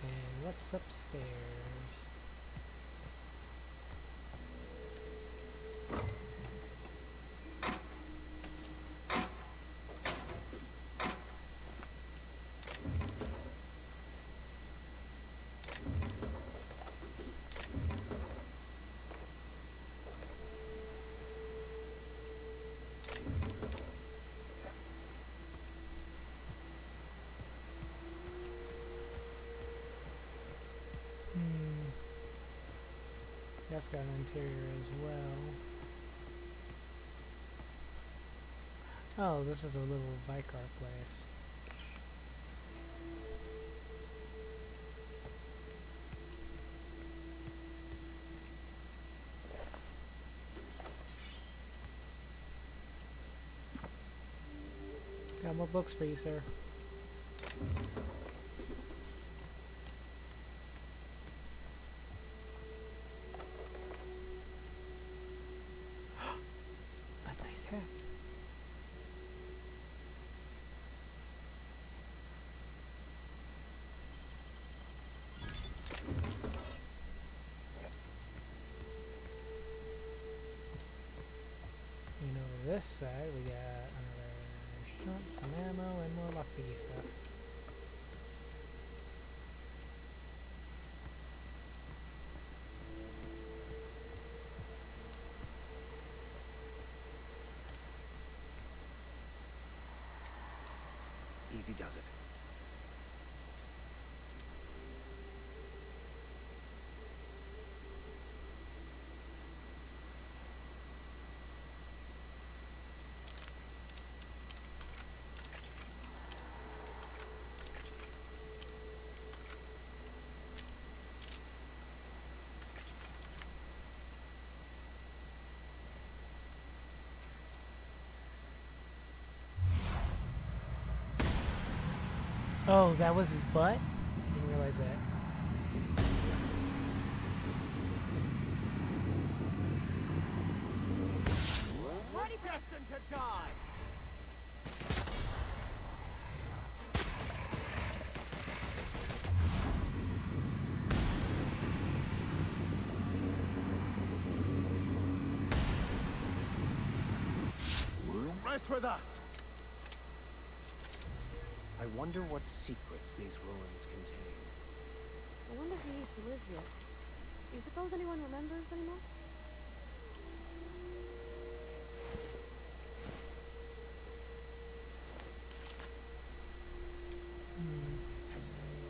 And what's upstairs? That's got an interior as well. Oh, this is a little Vicar place. Got more books for you, sir. A nice hat. And over this side, we got another shot, some ammo, and more lockpicking stuff. Easy does it. Oh, that was his butt? Didn't realize that. Ready destined to die! Rest with us. I wonder what secrets these ruins contain. I wonder who used to live here. Do you suppose anyone remembers anymore?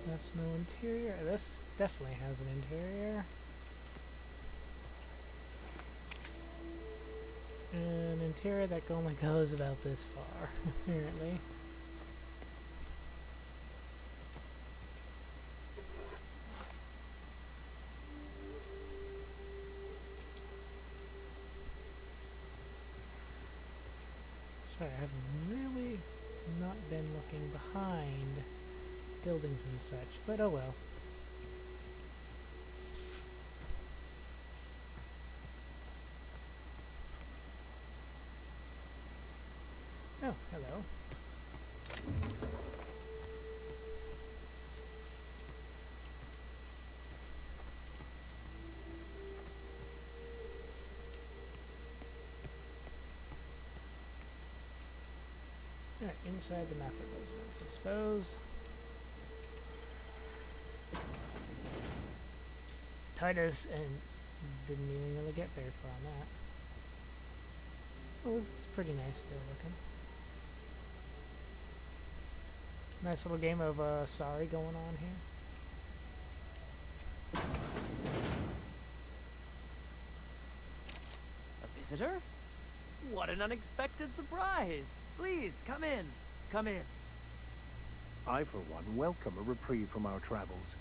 That's no interior. This definitely has an interior. An interior that only goes about this far, apparently. Sorry, I have really not been looking behind buildings and such, but oh well. Oh, hello. Alright, inside the Mathur residence, I suppose. Titus and didn't even really get very far on that. Well, this is pretty nice still looking. Nice little game of sorry going on here. A visitor? What an unexpected surprise. Please, come in. Come in. I, for one, welcome a reprieve from our travels.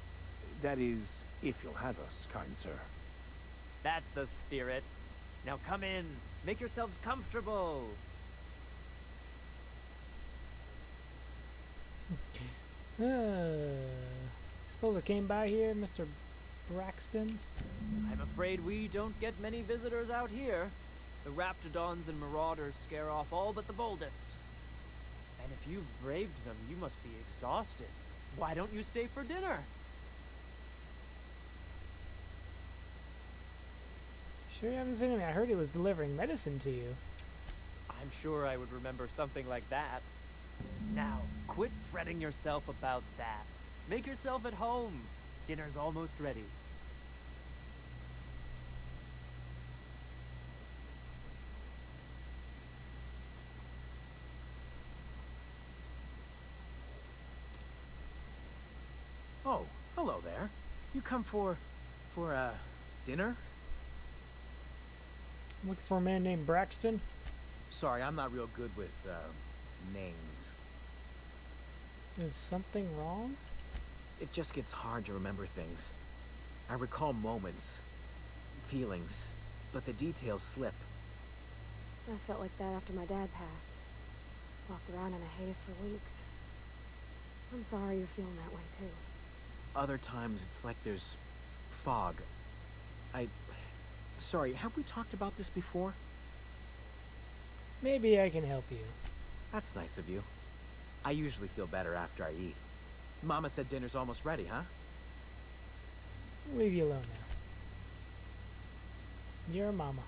That is, if you'll have us, kind sir. That's the spirit. Now come in. Make yourselves comfortable. Suppose I came by here, Mr. Braxton. I'm afraid we don't get many visitors out here. The Raptidons and Marauders scare off all but the boldest. And if you've braved them, you must be exhausted. Why don't you stay for dinner? Sure you haven't seen him? I heard he was delivering medicine to you. I'm sure I would remember something like that. Now, quit fretting yourself about that. Make yourself at home. Dinner's almost ready. Oh, hello there. You come for dinner? I'm looking for a man named Braxton. Sorry, I'm not real good with, names. Is something wrong? It just gets hard to remember things. I recall moments, feelings, but the details slip. I felt like that after my dad passed. Walked around in a haze for weeks. I'm sorry you're feeling that way, too. Other times, it's like there's fog. Sorry, have we talked about this before? Maybe I can help you. That's nice of you. I usually feel better after I eat. Mama said dinner's almost ready, huh? Leave you alone now. Your mama.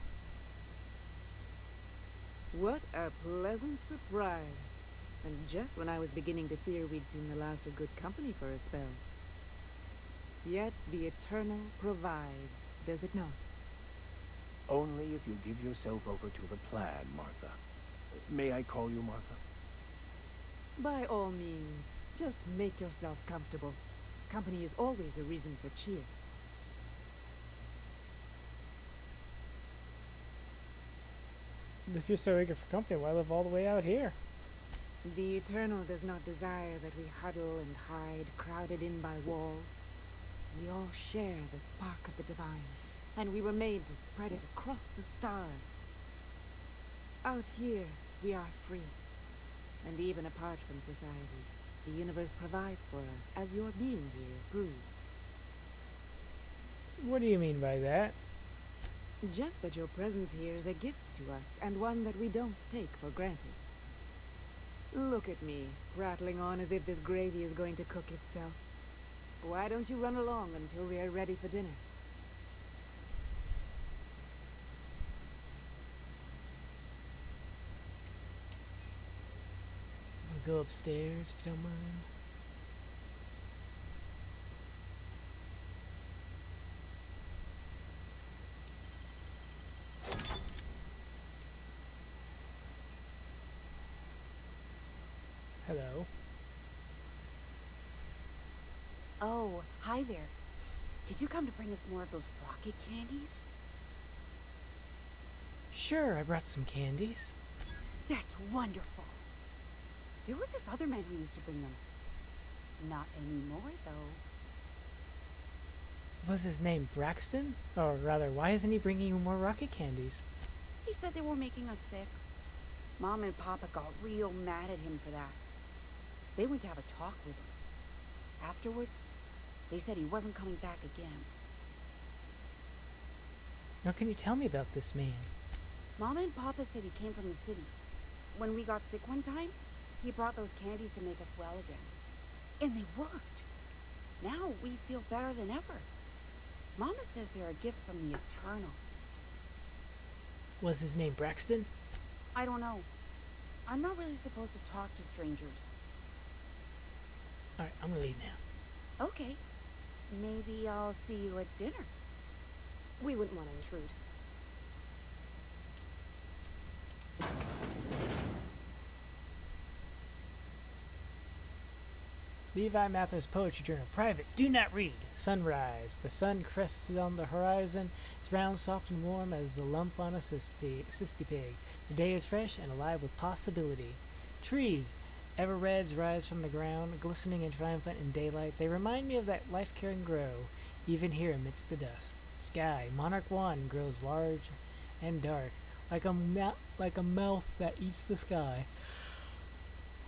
What a pleasant surprise. And just when I was beginning to fear we'd seen the last of good company for a spell. Yet the Eternal provides, does it not? Only if you give yourself over to the plan, Martha. May I call you Martha? By all means, just make yourself comfortable. Company is always a reason for cheer. If you're so eager for company, why live all the way out here? The Eternal does not desire that we huddle and hide, crowded in by walls. We all share the spark of the divine, and we were made to spread it across the stars. Out here, we are free, and even apart from society, the universe provides for us, as your being here proves. What do you mean by that? Just that your presence here is a gift to us, and one that we don't take for granted. Look at me, rattling on as if this gravy is going to cook itself. Why don't you run along until we are ready for dinner? I'll go upstairs if you don't mind. Hello. Oh, hi there. Did you come to bring us more of those rocket candies? Sure, I brought some candies. That's wonderful. There was this other man who used to bring them. Not anymore, though. Was his name Braxton? Or rather, why isn't he bringing you more rocket candies? He said they were making us sick. Mom and Papa got real mad at him for that. They went to have a talk with him. Afterwards, they said he wasn't coming back again. What can you tell me about this man? Mama and Papa said he came from the city. When we got sick one time, he brought those candies to make us well again. And they worked. Now we feel better than ever. Mama says they're a gift from the Eternal. Was his name Braxton? I don't know. I'm not really supposed to talk to strangers. Alright, I'm gonna leave now. Okay. Maybe I'll see you at dinner. We wouldn't want to intrude. Levi Mather's Poetry Journal. Private. Do not read. Sunrise. The sun crests on the horizon. It's round, soft, and warm as the lump on a cysty pig. The day is fresh and alive with possibility. Trees. Ever reds rise from the ground, glistening and triumphant in daylight. They remind me of that life-caring grow, even here amidst the dust. Sky. Monarch 1 grows large and dark, like a mouth that eats the sky.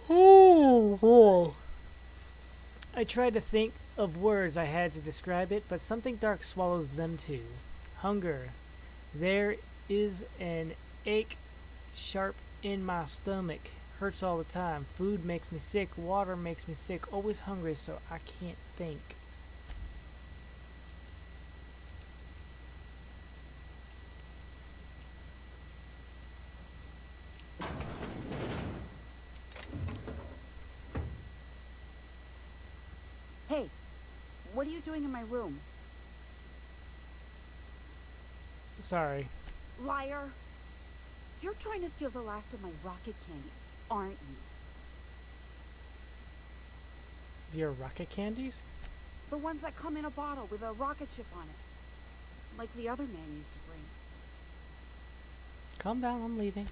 Oh. I tried to think of words I had to describe it, but something dark swallows them too. Hunger. There is an ache sharp in my stomach. Hurts all the time. Food makes me sick. Water makes me sick. Always hungry, so I can't think. Hey, what are you doing in my room? Sorry. Liar! You're trying to steal the last of my rocket candies, aren't you? Your rocket candies? The ones that come in a bottle with a rocket ship on it. Like the other man used to bring. Calm down, I'm leaving.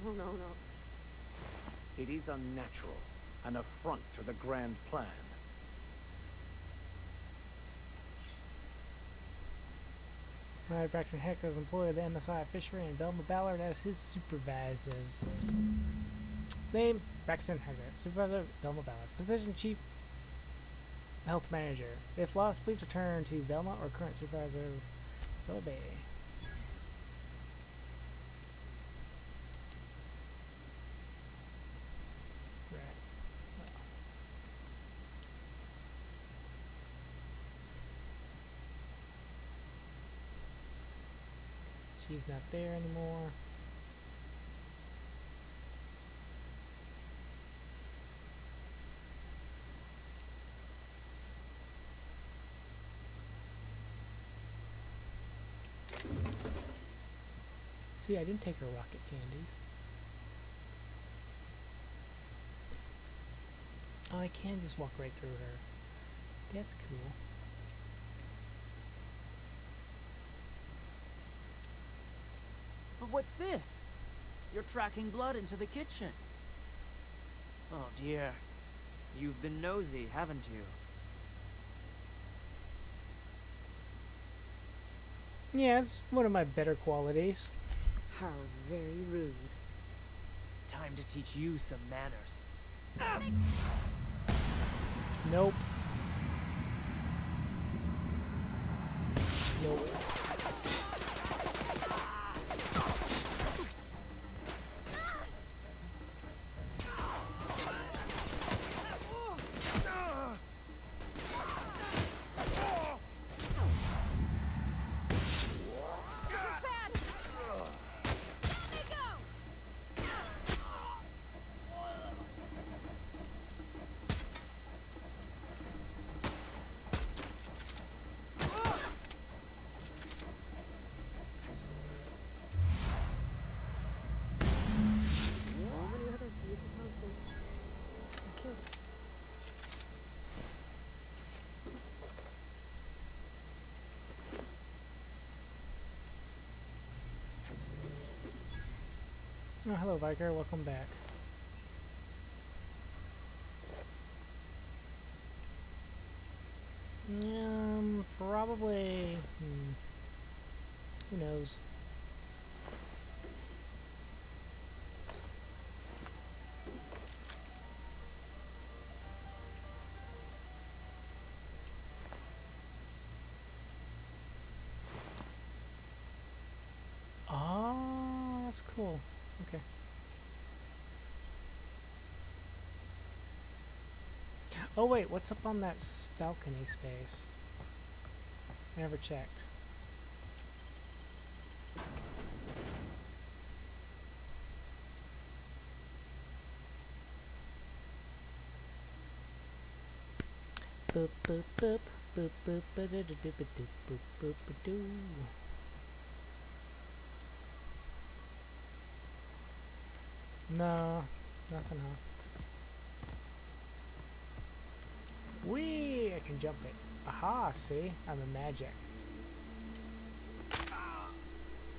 No. It is unnatural, an affront to the grand plan. Alright, Braxton Heck has employed the MSI Fishery and Velma Ballard as his supervisors. Name, Braxton Haggard. Supervisor, Velma Ballard. Position, Chief Health Manager. If lost, please return to Velma or current Supervisor, Stella Bay. Right. Well. She's not there anymore. See, I didn't take her rocket candies. Oh, I can just walk right through her. That's cool. But what's this? You're tracking blood into the kitchen. Oh dear. You've been nosy, haven't you? Yeah, it's one of my better qualities. How very rude. Time to teach you some manners. Nope. Nope. How many others do you suppose they killed? Oh, hello, Viker. Welcome back. Probably. Who knows? Oh, that's cool. Okay. Oh wait, what's up on that balcony space? I never checked. Boop boop boop boop boop ba da da da ba doop boop boop ba doo. No, nothing, huh? Whee! I can jump it. Aha, see? I'm a magic.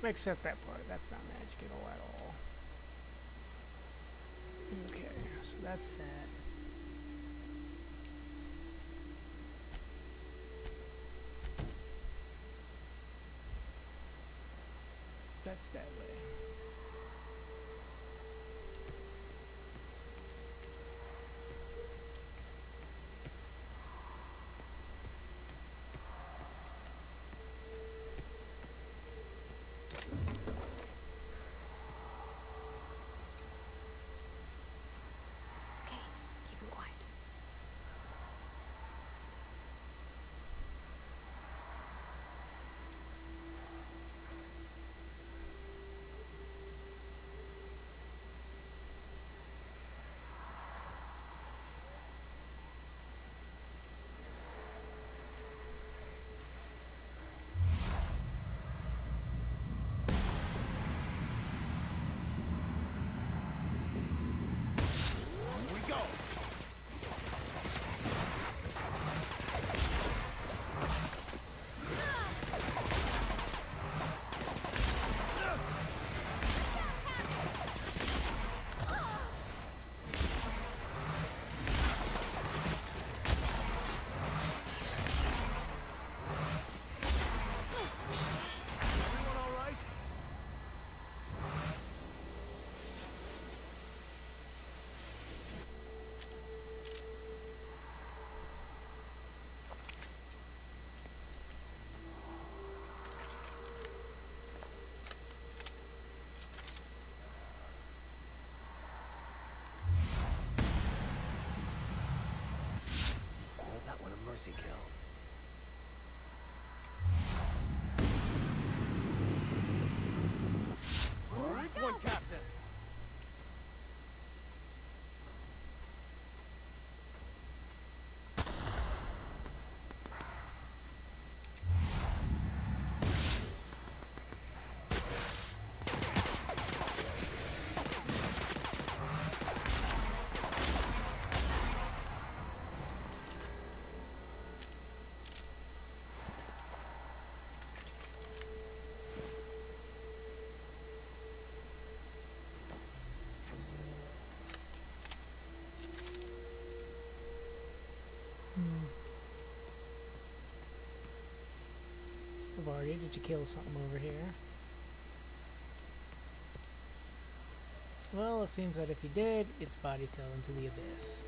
Except that part. That's not magical at all. Okay, so that's that. That's that way. Keep it quiet. Vardy, did you kill something over here? Well, it seems that if he did, its body fell into the abyss.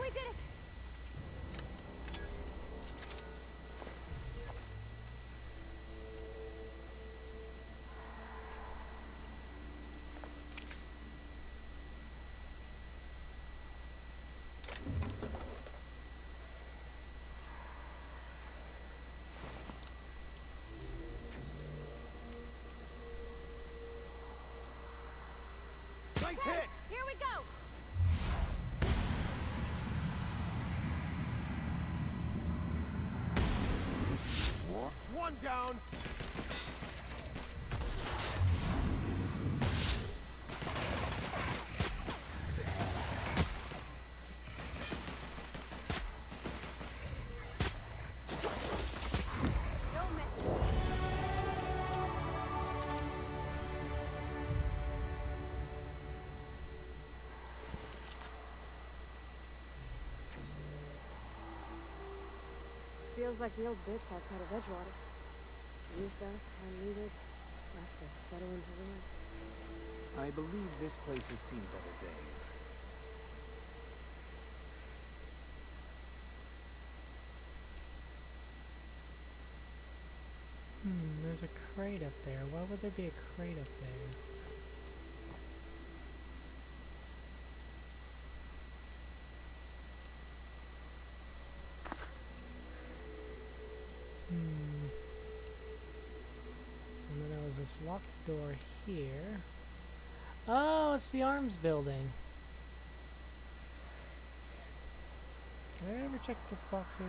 We did it! Nice hit! Here we go! One down! Don't mess with me. Feels like the old bits outside of Edgewater. Used up, unneeded, left to settle into ruin. I believe this place has seen better days. There's a crate up there. Why would there be a crate up there? And then there was this locked door here. Oh, it's the arms building. Did I ever check this box here?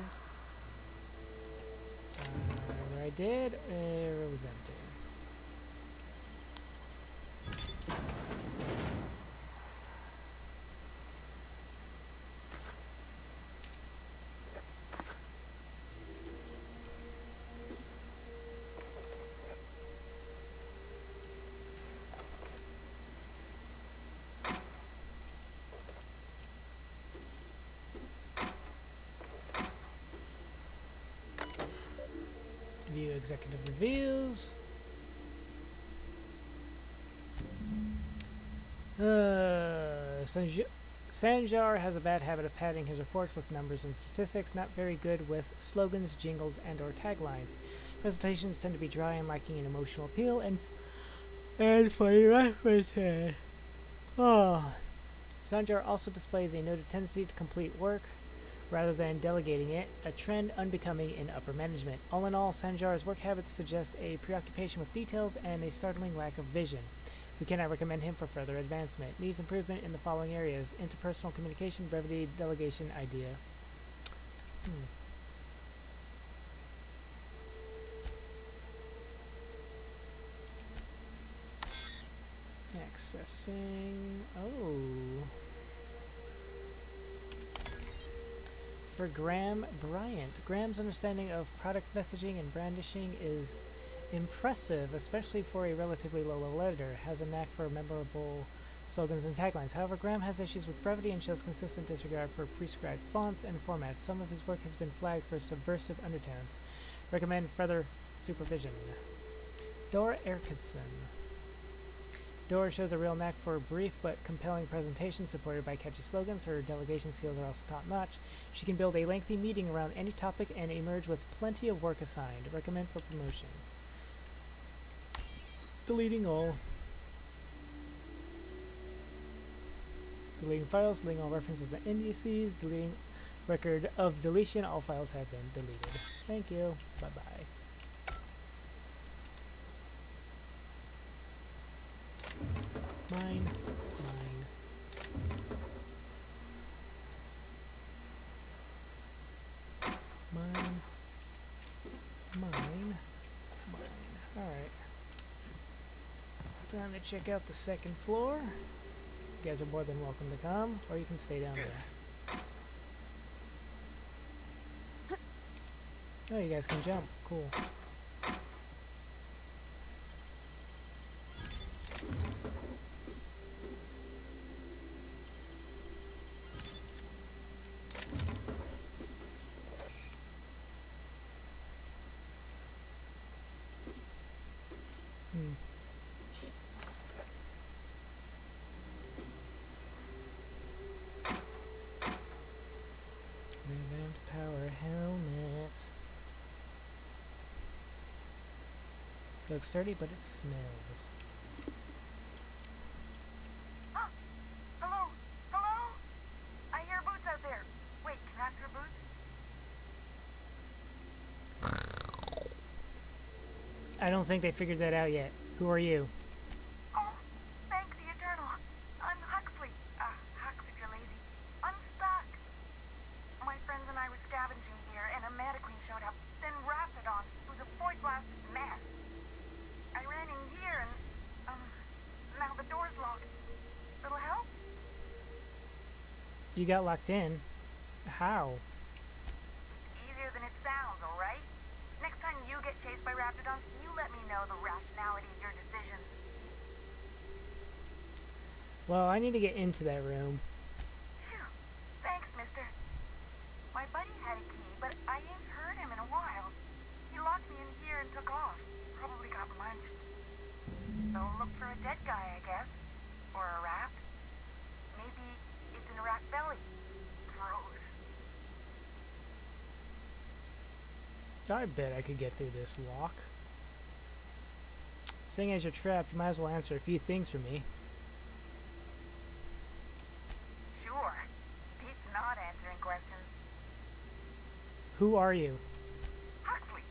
Either I did, or it was empty. View executive reviews. Sanjar has a bad habit of padding his reports with numbers and statistics, not very good with slogans, jingles, and/or taglines. Presentations tend to be dry and lacking in emotional appeal and funny references. Sanjar also displays a noted tendency to complete work rather than delegating it, a trend unbecoming in upper management. All in all, Sanjar's work habits suggest a preoccupation with details and a startling lack of vision. We cannot recommend him for further advancement. Needs improvement in the following areas: interpersonal communication, brevity, delegation, idea. Accessing... Oh... For Graham Bryant. Graham's understanding of product messaging and brandishing is impressive, especially for a relatively low-level editor. Has a knack for memorable slogans and taglines. However, Graham has issues with brevity and shows consistent disregard for prescribed fonts and formats. Some of his work has been flagged for subversive undertones. Recommend further supervision. Dora Erkinson. Dora shows a real knack for brief but compelling presentations supported by catchy slogans. Her delegation skills are also top-notch. She can build a lengthy meeting around any topic and emerge with plenty of work assigned. Recommend for promotion. Deleting all. Deleting files, deleting all references to indices, deleting record of deletion. All files have been deleted. Thank you. Bye-bye. Mine. Mine. Mine. Alright. Time to check out the second floor. You guys are more than welcome to come, or you can stay down there. Oh, you guys can jump. Cool. Revamped power helmet. Looks sturdy, but it smells. Hello? Hello? I hear boots out there. Wait, can I ask for boots? I don't think they figured that out yet. Who are you? Oh, thank the Eternal. I'm Huxley. Hux if you're lazy. I'm stuck. My friends and I were scavenging here, and a Mana Queen showed up. Then Raptidon, who's a void-blasted mess. I ran in here, and, now the door's locked. Little help? You got locked in. How? Easier than it sounds, alright? Next time you get chased by Raptidons, you let me know the rationality of your decisions. Well, I need to get into that room. Phew. Thanks, mister. My buddy had a key, but I ain't heard him in a while. He locked me in here and took off. Probably got lunch. So look for a dead guy, I guess. Or a rat. Maybe it's in a rat belly. Gross. I bet I could get through this lock. Seeing as you're trapped, you might as well answer a few things for me. Sure. Pete's not answering questions. Who are you? Huxley.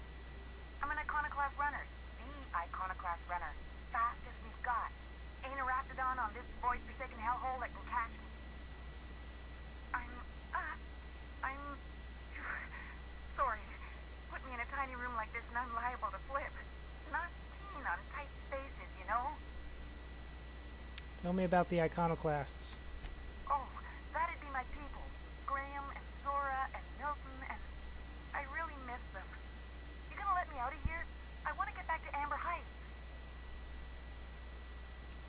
I'm an Iconoclast runner. The Iconoclast runner. Fastest we've got. Ain't a Raptidon on this void-forsaken hellhole that can catch me. I'm sorry. Put me in a tiny room like this and I'm liable to flip. Not keen on tight spaces, you know? Tell me about the Iconoclasts. Oh, that'd be my people. Graham and Zora and Milton, and I really miss them. You gonna let me out of here? I want to get back to Amber Heights.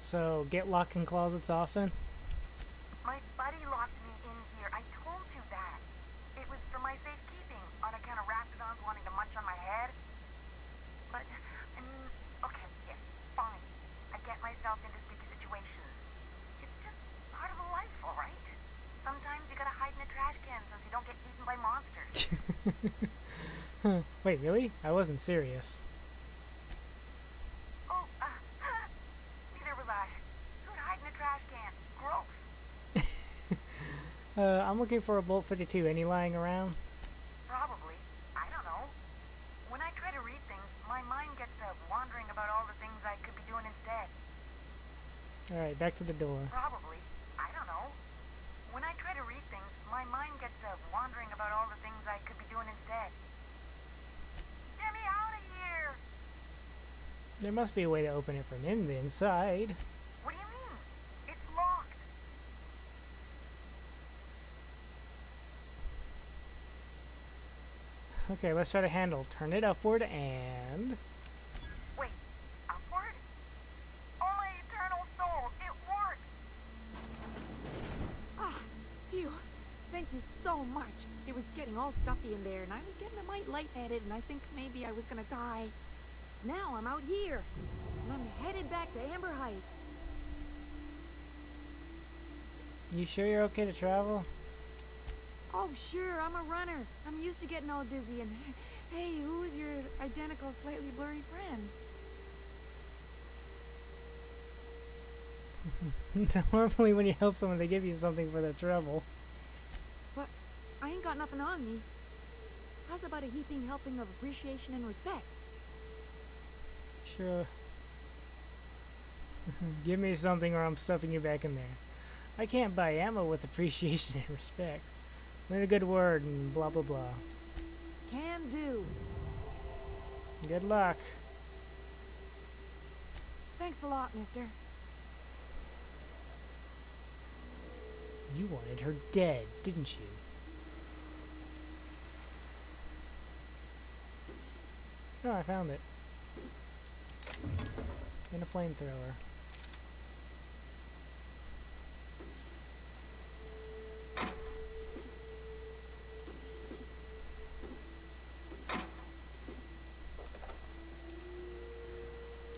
So, get locked in closets often? My buddy locked me in here. I told you that. It was for my safekeeping, on account of Raptidons wanting to munch on my head. But, I mean, okay, yes, fine. I get myself into sticky situations. It's just part of the life, alright? Sometimes you gotta hide in a trash can so you don't get eaten by monsters. Wait, really? I wasn't serious. Oh, neither was I. Who'd hide in a trash can? Gross. I'm looking for a Bolt 52. Any lying around? Probably. I don't know. When I try to read things, my mind gets to wandering about all the things I could be doing instead. Alright, back to the door. Probably. I don't know. When I try to read things, my mind gets to wandering about all the things I could be doing instead. Get me out of here! There must be a way to open it from the inside. What do you mean? It's locked. Okay, let's try to handle. Turn it upward and... Wait, upward? Oh my eternal soul, it worked! Ah, phew. Thank you so much. It was getting all stuffy in there, and I was getting a mite lightheaded, and I think maybe I was gonna die. Now I'm out here, and I'm headed back to Amber Heights. You sure you're okay to travel? Oh, sure, I'm a runner. I'm used to getting all dizzy, and hey, who is your identical, slightly blurry friend? Normally when you help someone, they give you something for their trouble. What? I ain't got nothing on me. How's about a heaping helping of appreciation and respect? Sure. Give me something or I'm stuffing you back in there. I can't buy ammo with appreciation and respect. Learn a good word and blah blah blah. Can do. Good luck. Thanks a lot, mister. You wanted her dead, didn't you? Oh, I found it. And a flamethrower.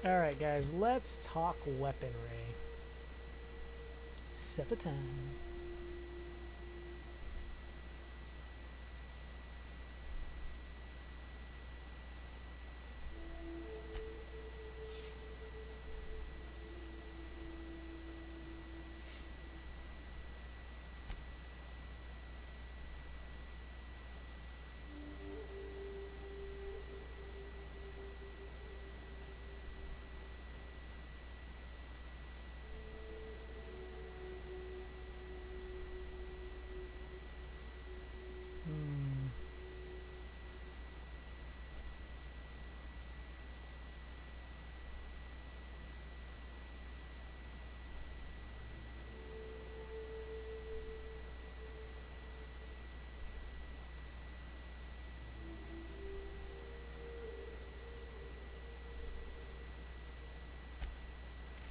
Alright guys, let's talk weaponry. Supper time.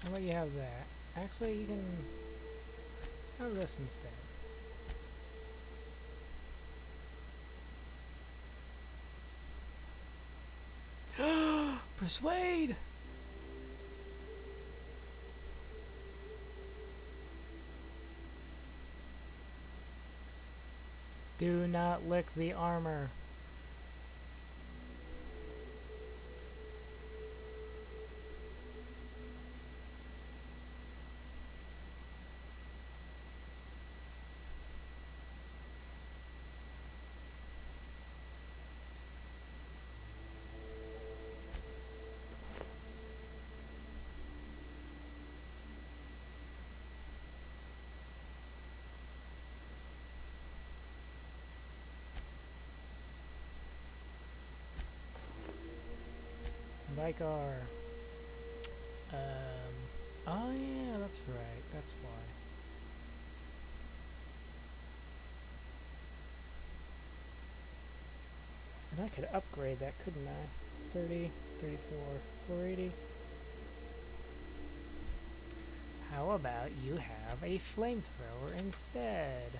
How about you have that? Actually, you can have this instead. Persuade! Do not lick the armor. Vicar. Oh yeah, that's right. That's why. And I could upgrade that, couldn't I? 30, 34, 480. How about you have a flamethrower instead?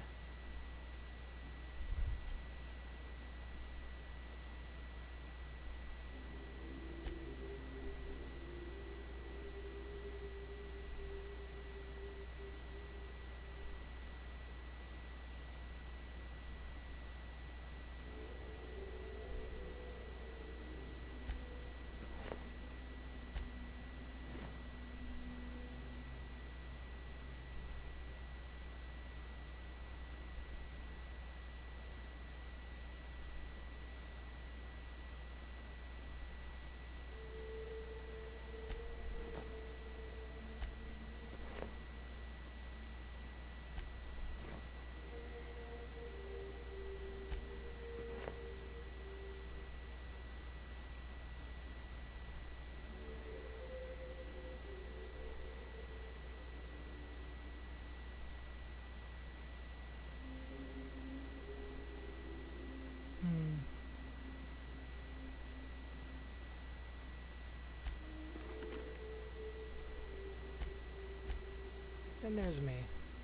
Then there's me,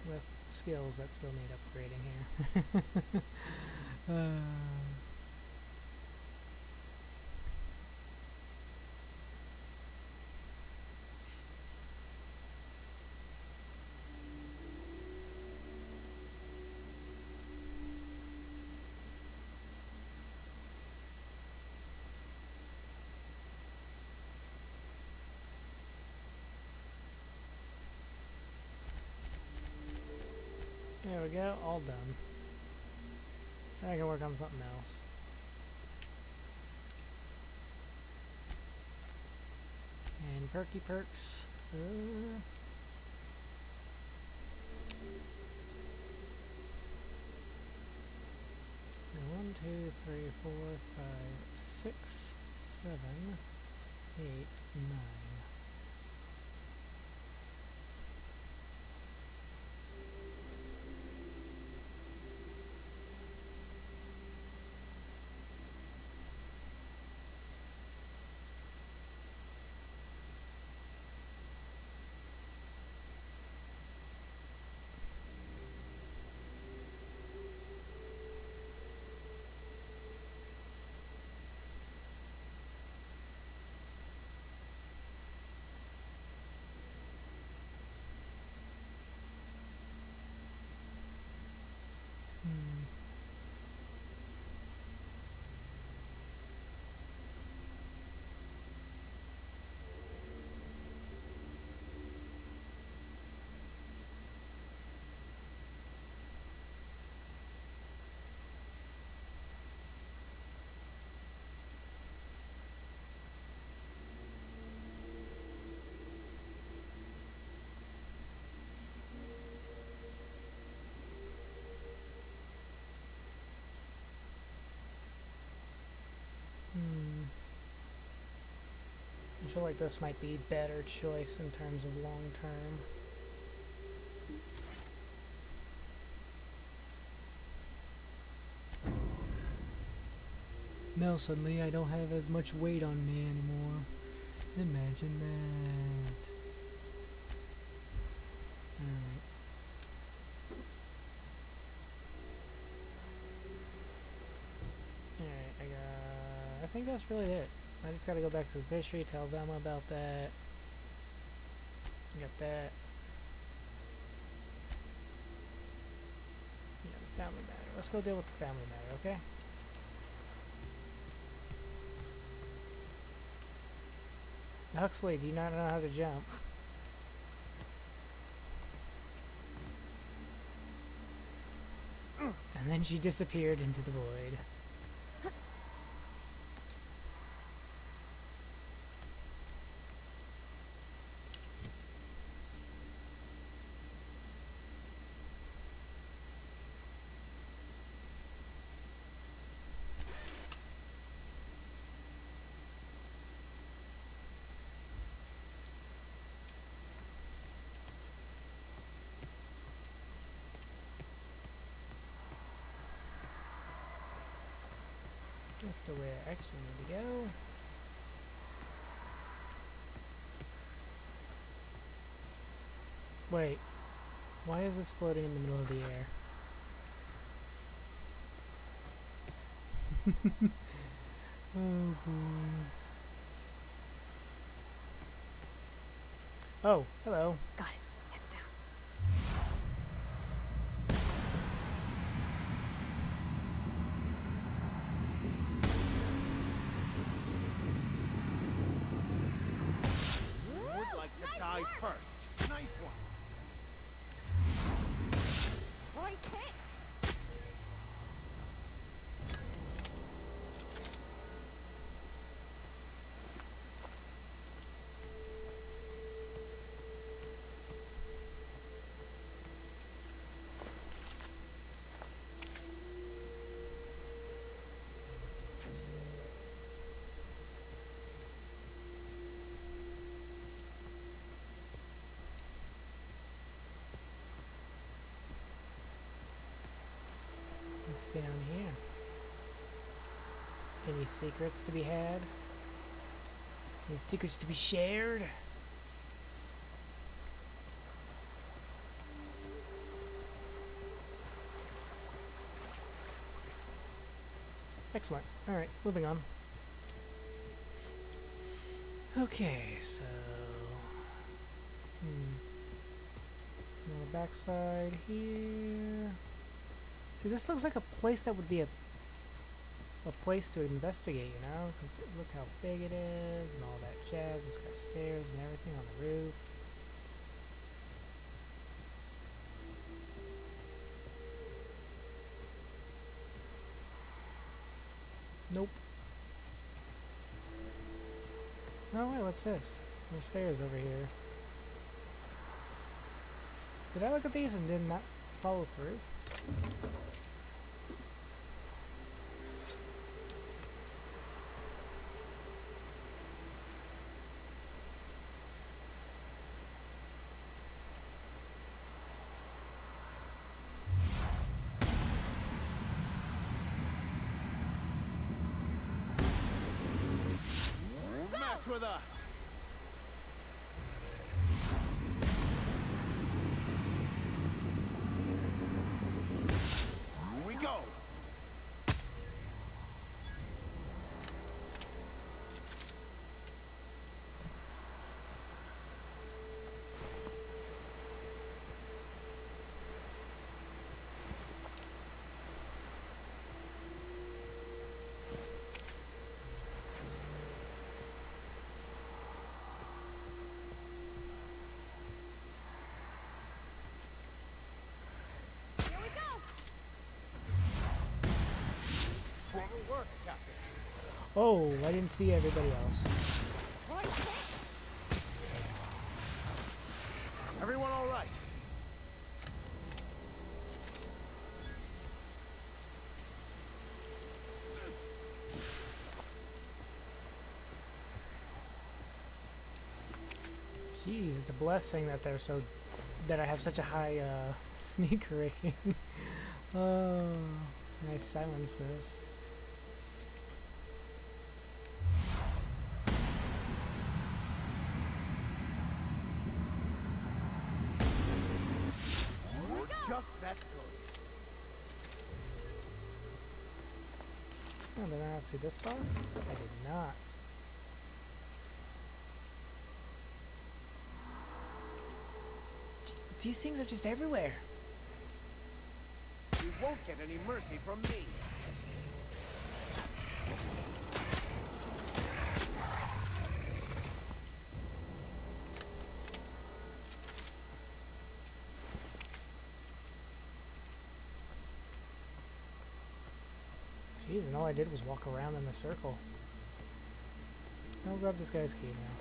with skills that still need upgrading here. There we go, all done. Now I can work on something else. And perky perks. So 1, 2, 3, 4, 5, 6, 7, 8, 9. I feel like this might be better choice in terms of long term. Now suddenly I don't have as much weight on me anymore. Imagine that. Alright. Alright, I think that's really it. I just gotta go back to the fishery, tell them about that. Got that. Yeah, the family matter. Let's go deal with the family matter, okay? Huxley, do you not know how to jump? And then she disappeared into the void. That's the way I actually need to go. Wait, why is this floating in the middle of the air? Oh boy. Oh, hello. Got it. Heads down. Would like to die first. Nice one. Roy's hit. What's down here? Any secrets to be had? Any secrets to be shared? Excellent. Alright, moving on. Okay, so... On the backside here... See, this looks like a place that would be a place to investigate, you know? Look how big it is and all that jazz. It's got stairs and everything on the roof. Nope. Oh wait, what's this? There's stairs over here. Did I look at these and did not follow through? Mess with us. Here we go. Here we go. Work, Captain. Oh, I didn't see everybody else. Everyone all right? Jeez, it's a blessing that that I have such a high sneak rating. Oh, nice silence this. Just that good. Oh, did I not see this box? I did not. These things are just everywhere. You won't get any mercy from me. Jeez, and all I did was walk around in a circle. I'll grab this guy's key now.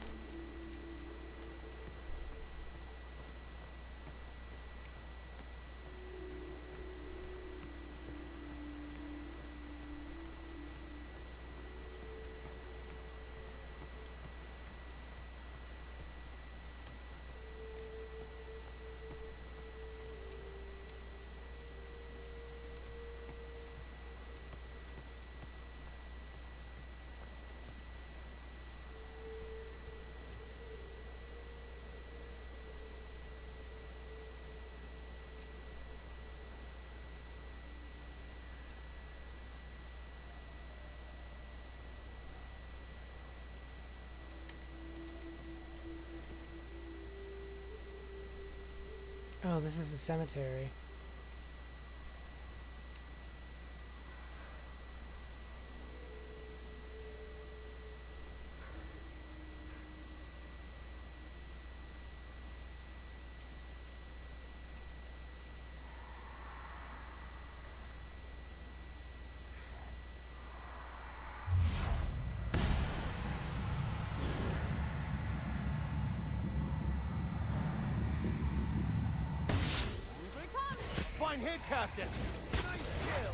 Oh, this is the cemetery. Fine hit, Captain. Nice kill.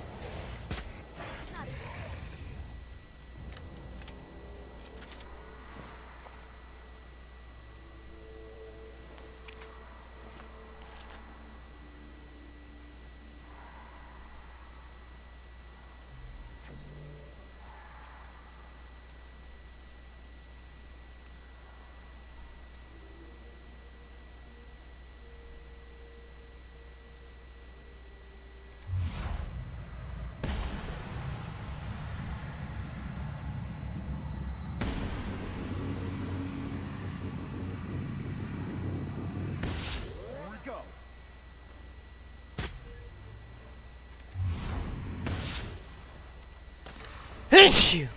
Issue.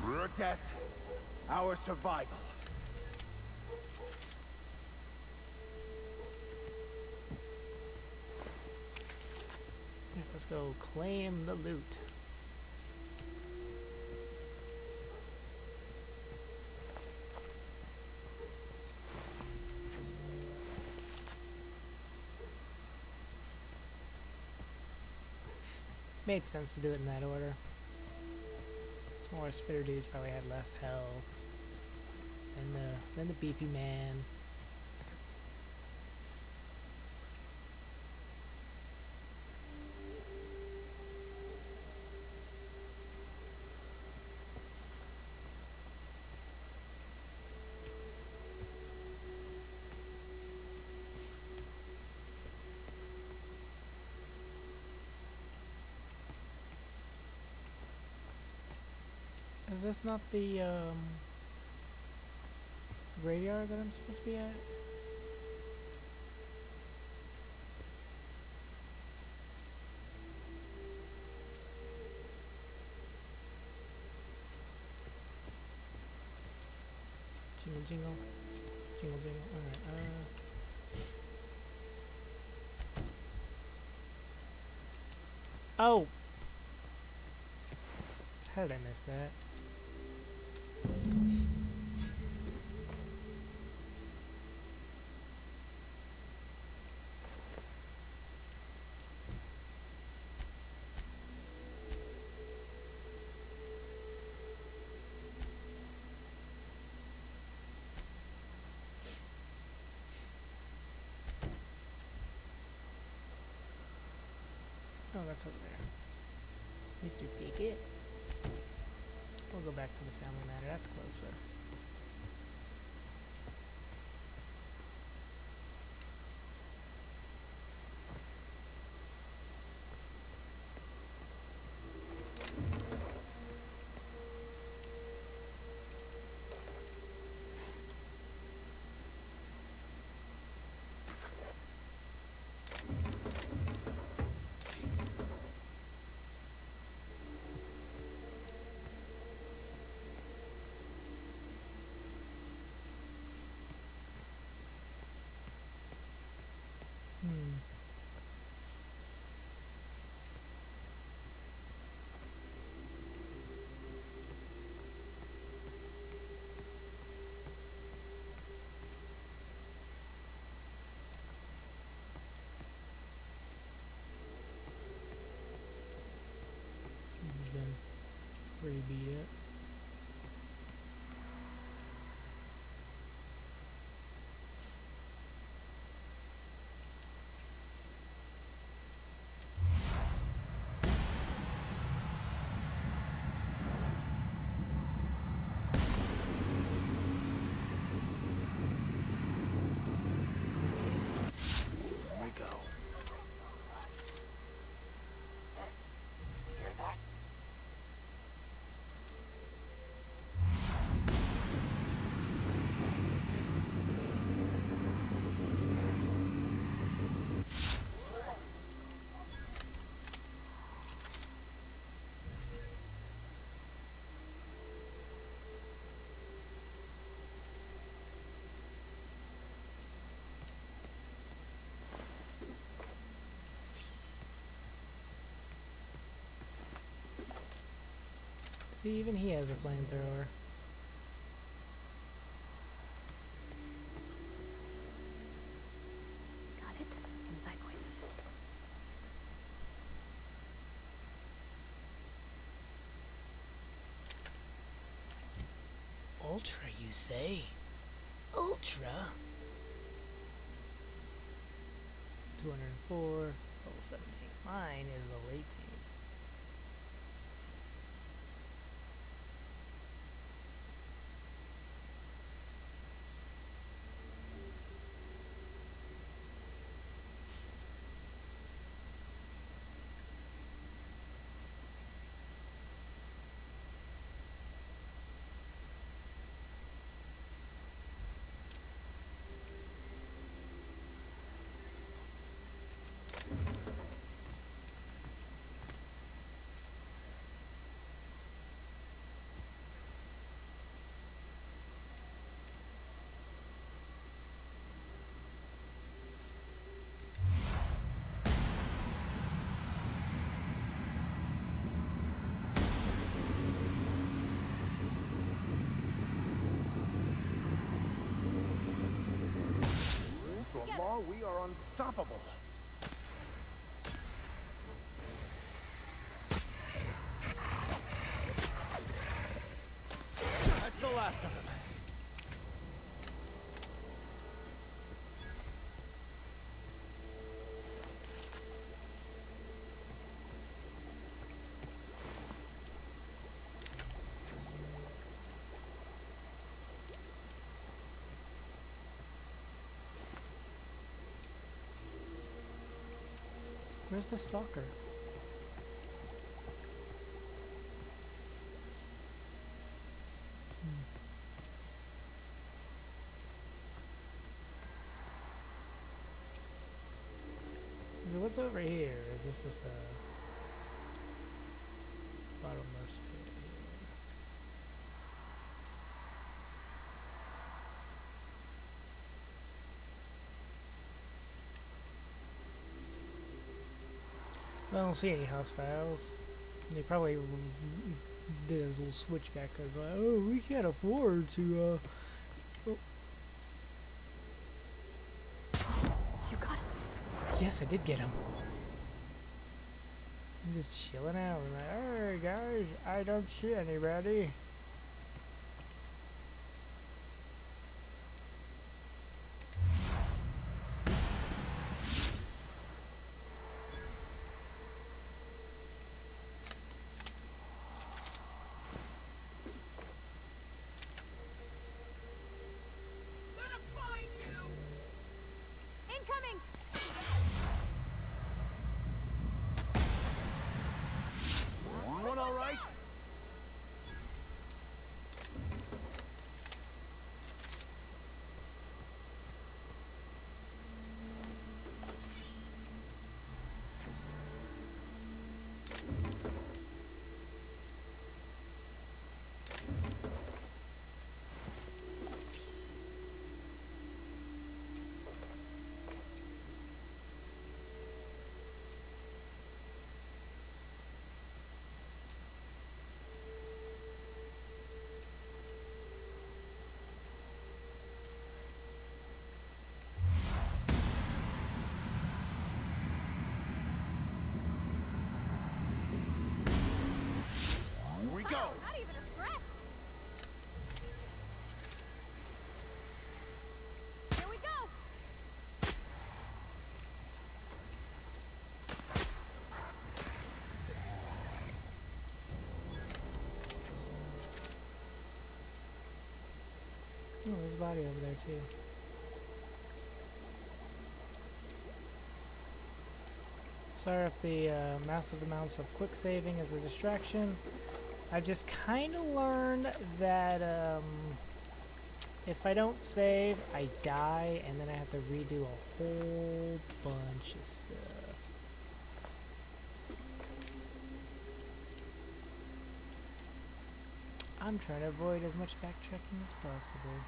Your death, our survival. Yeah, let's go claim the loot. made sense to do it in that order. Smaller spitter dudes probably had less health than the beefy man. Is this not the graveyard that I'm supposed to be at? Jingle jingle. Jingle jingle. Alright, Oh! How did I miss that? Oh, that's over there. Mr. Pickett. We'll go back to the family matter. That's closer. This has been pretty beat up. Here we go. See, even he has a flamethrower. Got it? Inside voices. Ultra, you say? Ultra? 204, level 17. Mine is level 18. From law, we are unstoppable. last of them. Where's the stalker? What's over here? Is this just the bottomless pit here? I don't see any hostiles. They probably did his little switchback because, oh, we can't afford to, oh. You got him. Yes, I did get him. I'm just chilling out. I'm like, alright, guys, I don't see anybody. Incoming! One all right? Here we go. Not even a scratch. Here we go. Oh, there's a body over there too. Sorry if the massive amounts of quick saving is a distraction. I've just kind of learned that if I don't save, I die, and then I have to redo a whole bunch of stuff. I'm trying to avoid as much backtracking as possible.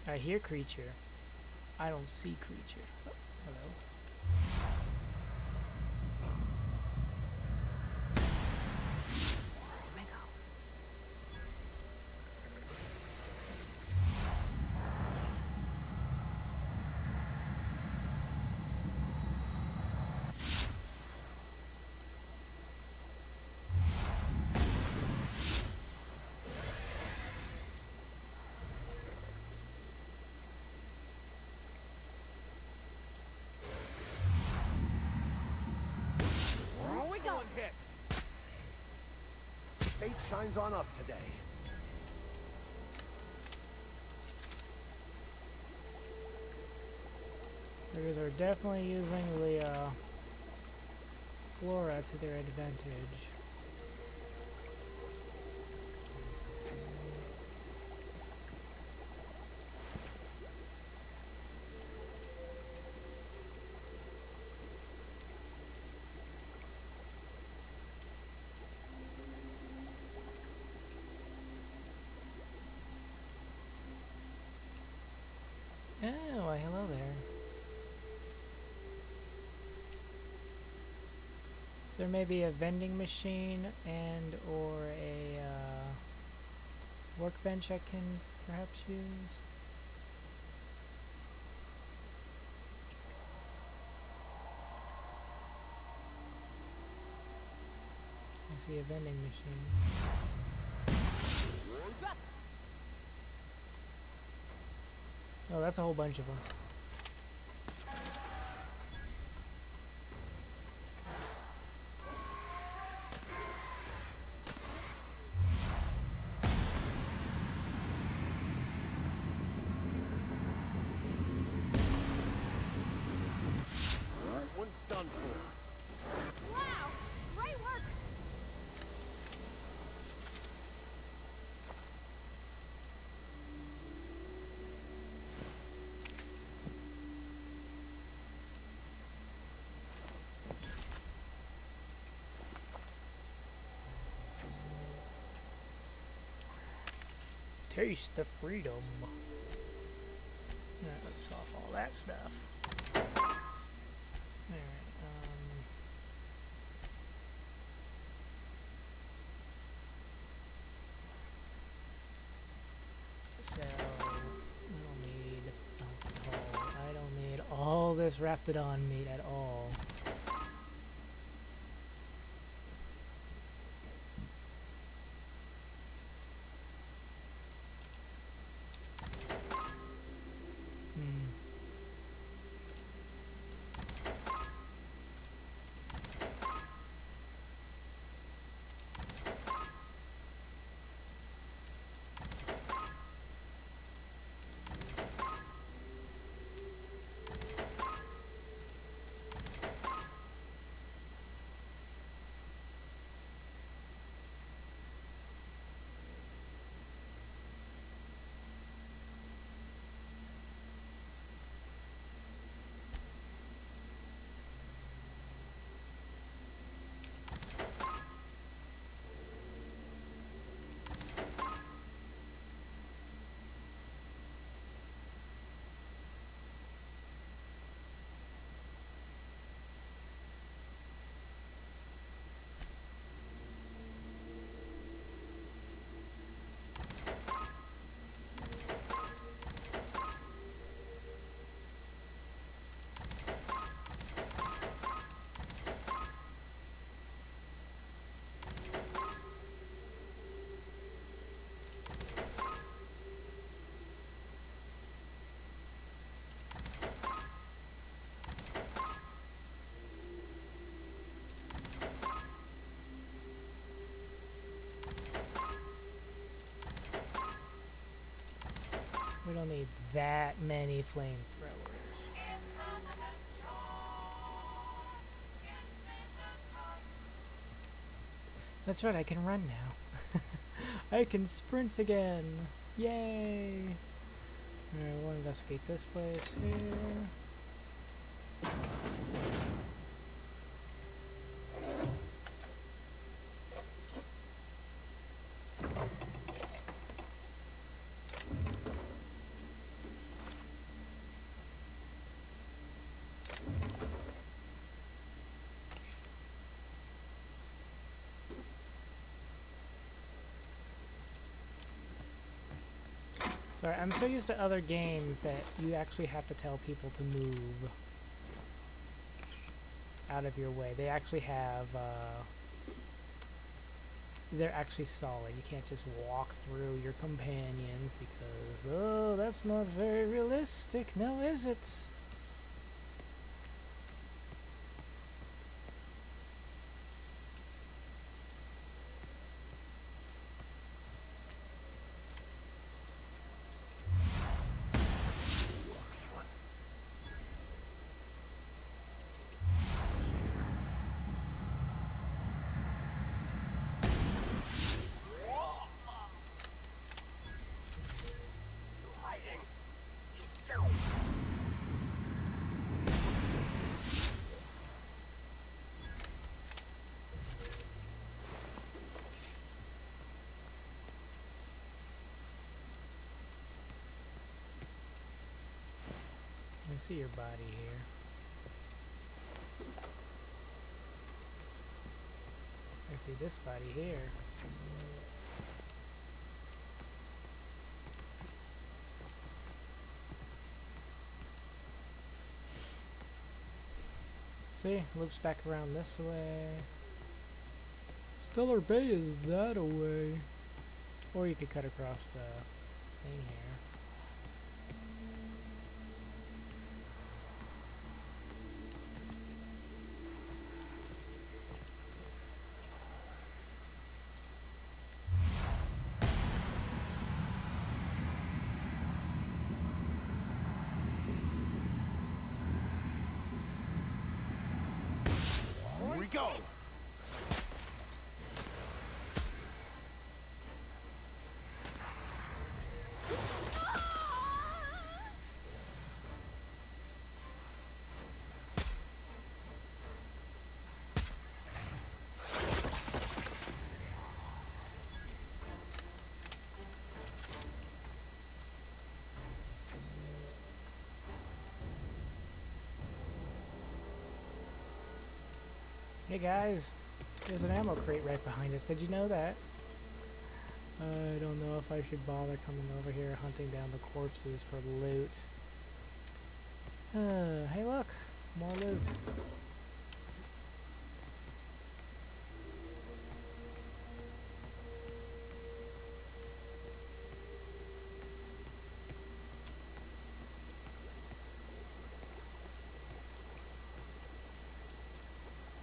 I hear creature. I don't see creature. Oh, hello. Excellent hit. Fate shines on us today. Because they're definitely using the flora to their advantage. Oh, well, hello there. So there may be a vending machine and or a workbench I can perhaps use. I see a vending machine. Oh, that's a whole bunch of them. One's done for. Wow! Great work! Taste the freedom. Alright, let's solve all that stuff. Alright, so I don't need all this Raptidon meat at all. We don't need that many flamethrowers. That's right, I can run now. I can sprint again. Yay! Alright, we'll investigate this place here. Sorry, I'm so used to other games that you actually have to tell people to move out of your way. They actually have, they're actually solid. You can't just walk through your companions because, oh, that's not very realistic, now is it? I see your body here. I see this body here. See, loops back around this way. Stellar Bay is that away. Or you could cut across the thing here. Here we go! Hey guys, there's an ammo crate right behind us. Did you know that? I don't know if I should bother coming over here hunting down the corpses for loot. Hey look, more loot.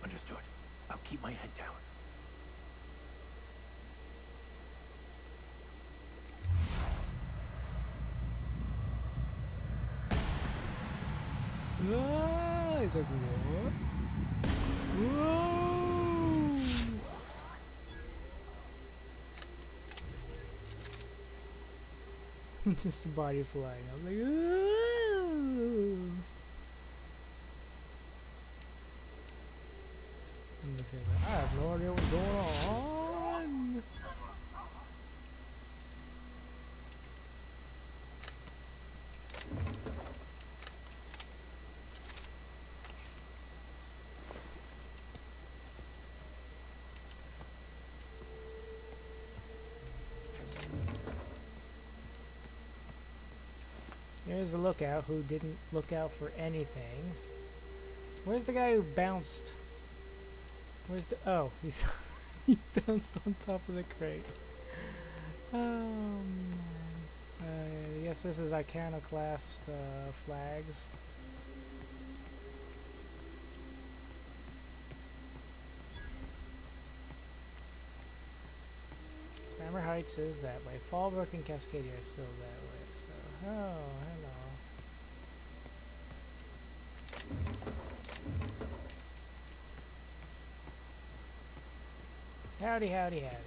Understood. I'll keep my head down. Ah, he's like, what? Whoa! Just the body flying. I'm like, ooh. I'm just gonna, I have no idea what's going on. Here's the lookout who didn't look out for anything. Where's the guy who bounced? Where's the... Oh, he's... he bounced on top of the crate. I guess this is iconoclast flags. Hammer Heights is that way. Fallbrook and Cascadia are still that way. So, oh, hello. Howdy, howdy, howdy.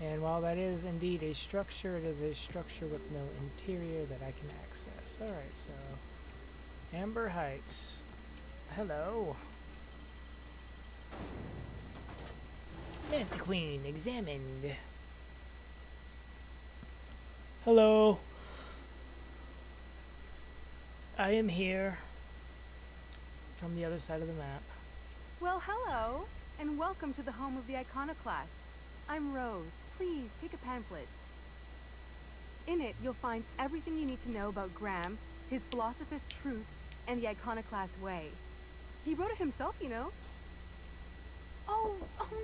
And while that is indeed a structure, it is a structure with no interior that I can access. Alright, so... Amber Heights. Hello. Mantiqueen examined. Hello. I am here. From the other side of the map. Well, hello, and welcome to the home of the iconoclasts. I'm Rose. Please, take a pamphlet. In it, you'll find everything you need to know about Graham, his philosopher's truths, and the iconoclast way. He wrote it himself, you know. Oh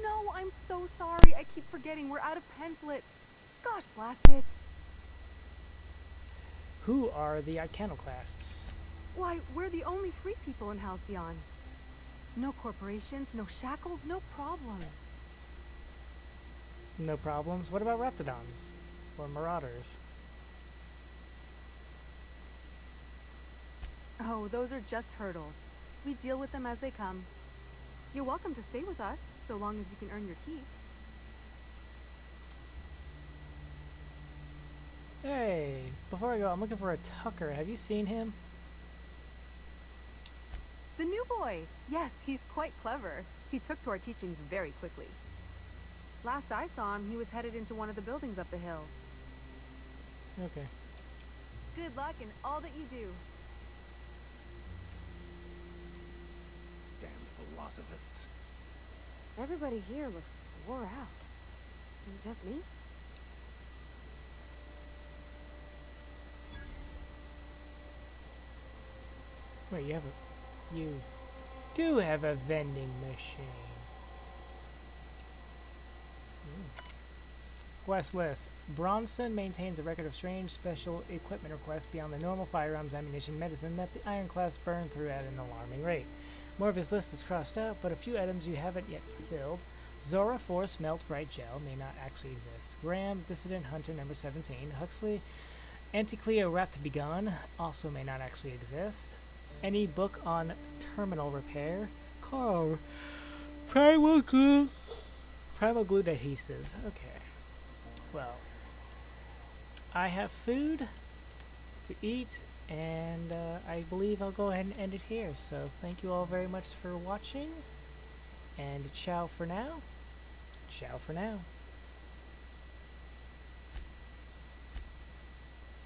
no, I'm so sorry. I keep forgetting. We're out of pamphlets. Gosh, blast it. Who are the iconoclasts? Why, we're the only free people in Halcyon. No corporations, no shackles, no problems. No problems? What about Raptidons? Or Marauders? Oh, those are just hurdles. We deal with them as they come. You're welcome to stay with us, so long as you can earn your keep. Hey, before I go, I'm looking for a Tucker. Have you seen him? The new boy! Yes, he's quite clever. He took to our teachings very quickly. Last I saw him, he was headed into one of the buildings up the hill. Okay. Good luck in all that you do. Damn philosophists. Everybody here looks wore out. Is it just me? Wait, you do have a vending machine. Quest list. Bronson maintains a record of strange special equipment requests beyond the normal firearms, ammunition, medicine that the ironclads burn through at an alarming rate. More of his list is crossed out, but a few items you haven't yet fulfilled. Zora Force Melt Bright Gel may not actually exist. Graham Dissident Hunter number 17. Huxley Anti-Cleo Wrapped Begone also may not actually exist. Any book on terminal repair. Carl. Primal glue adhesives. Okay. Well, I have food to eat, and I believe I'll go ahead and end it here. So thank you all very much for watching, and ciao for now. Ciao for now.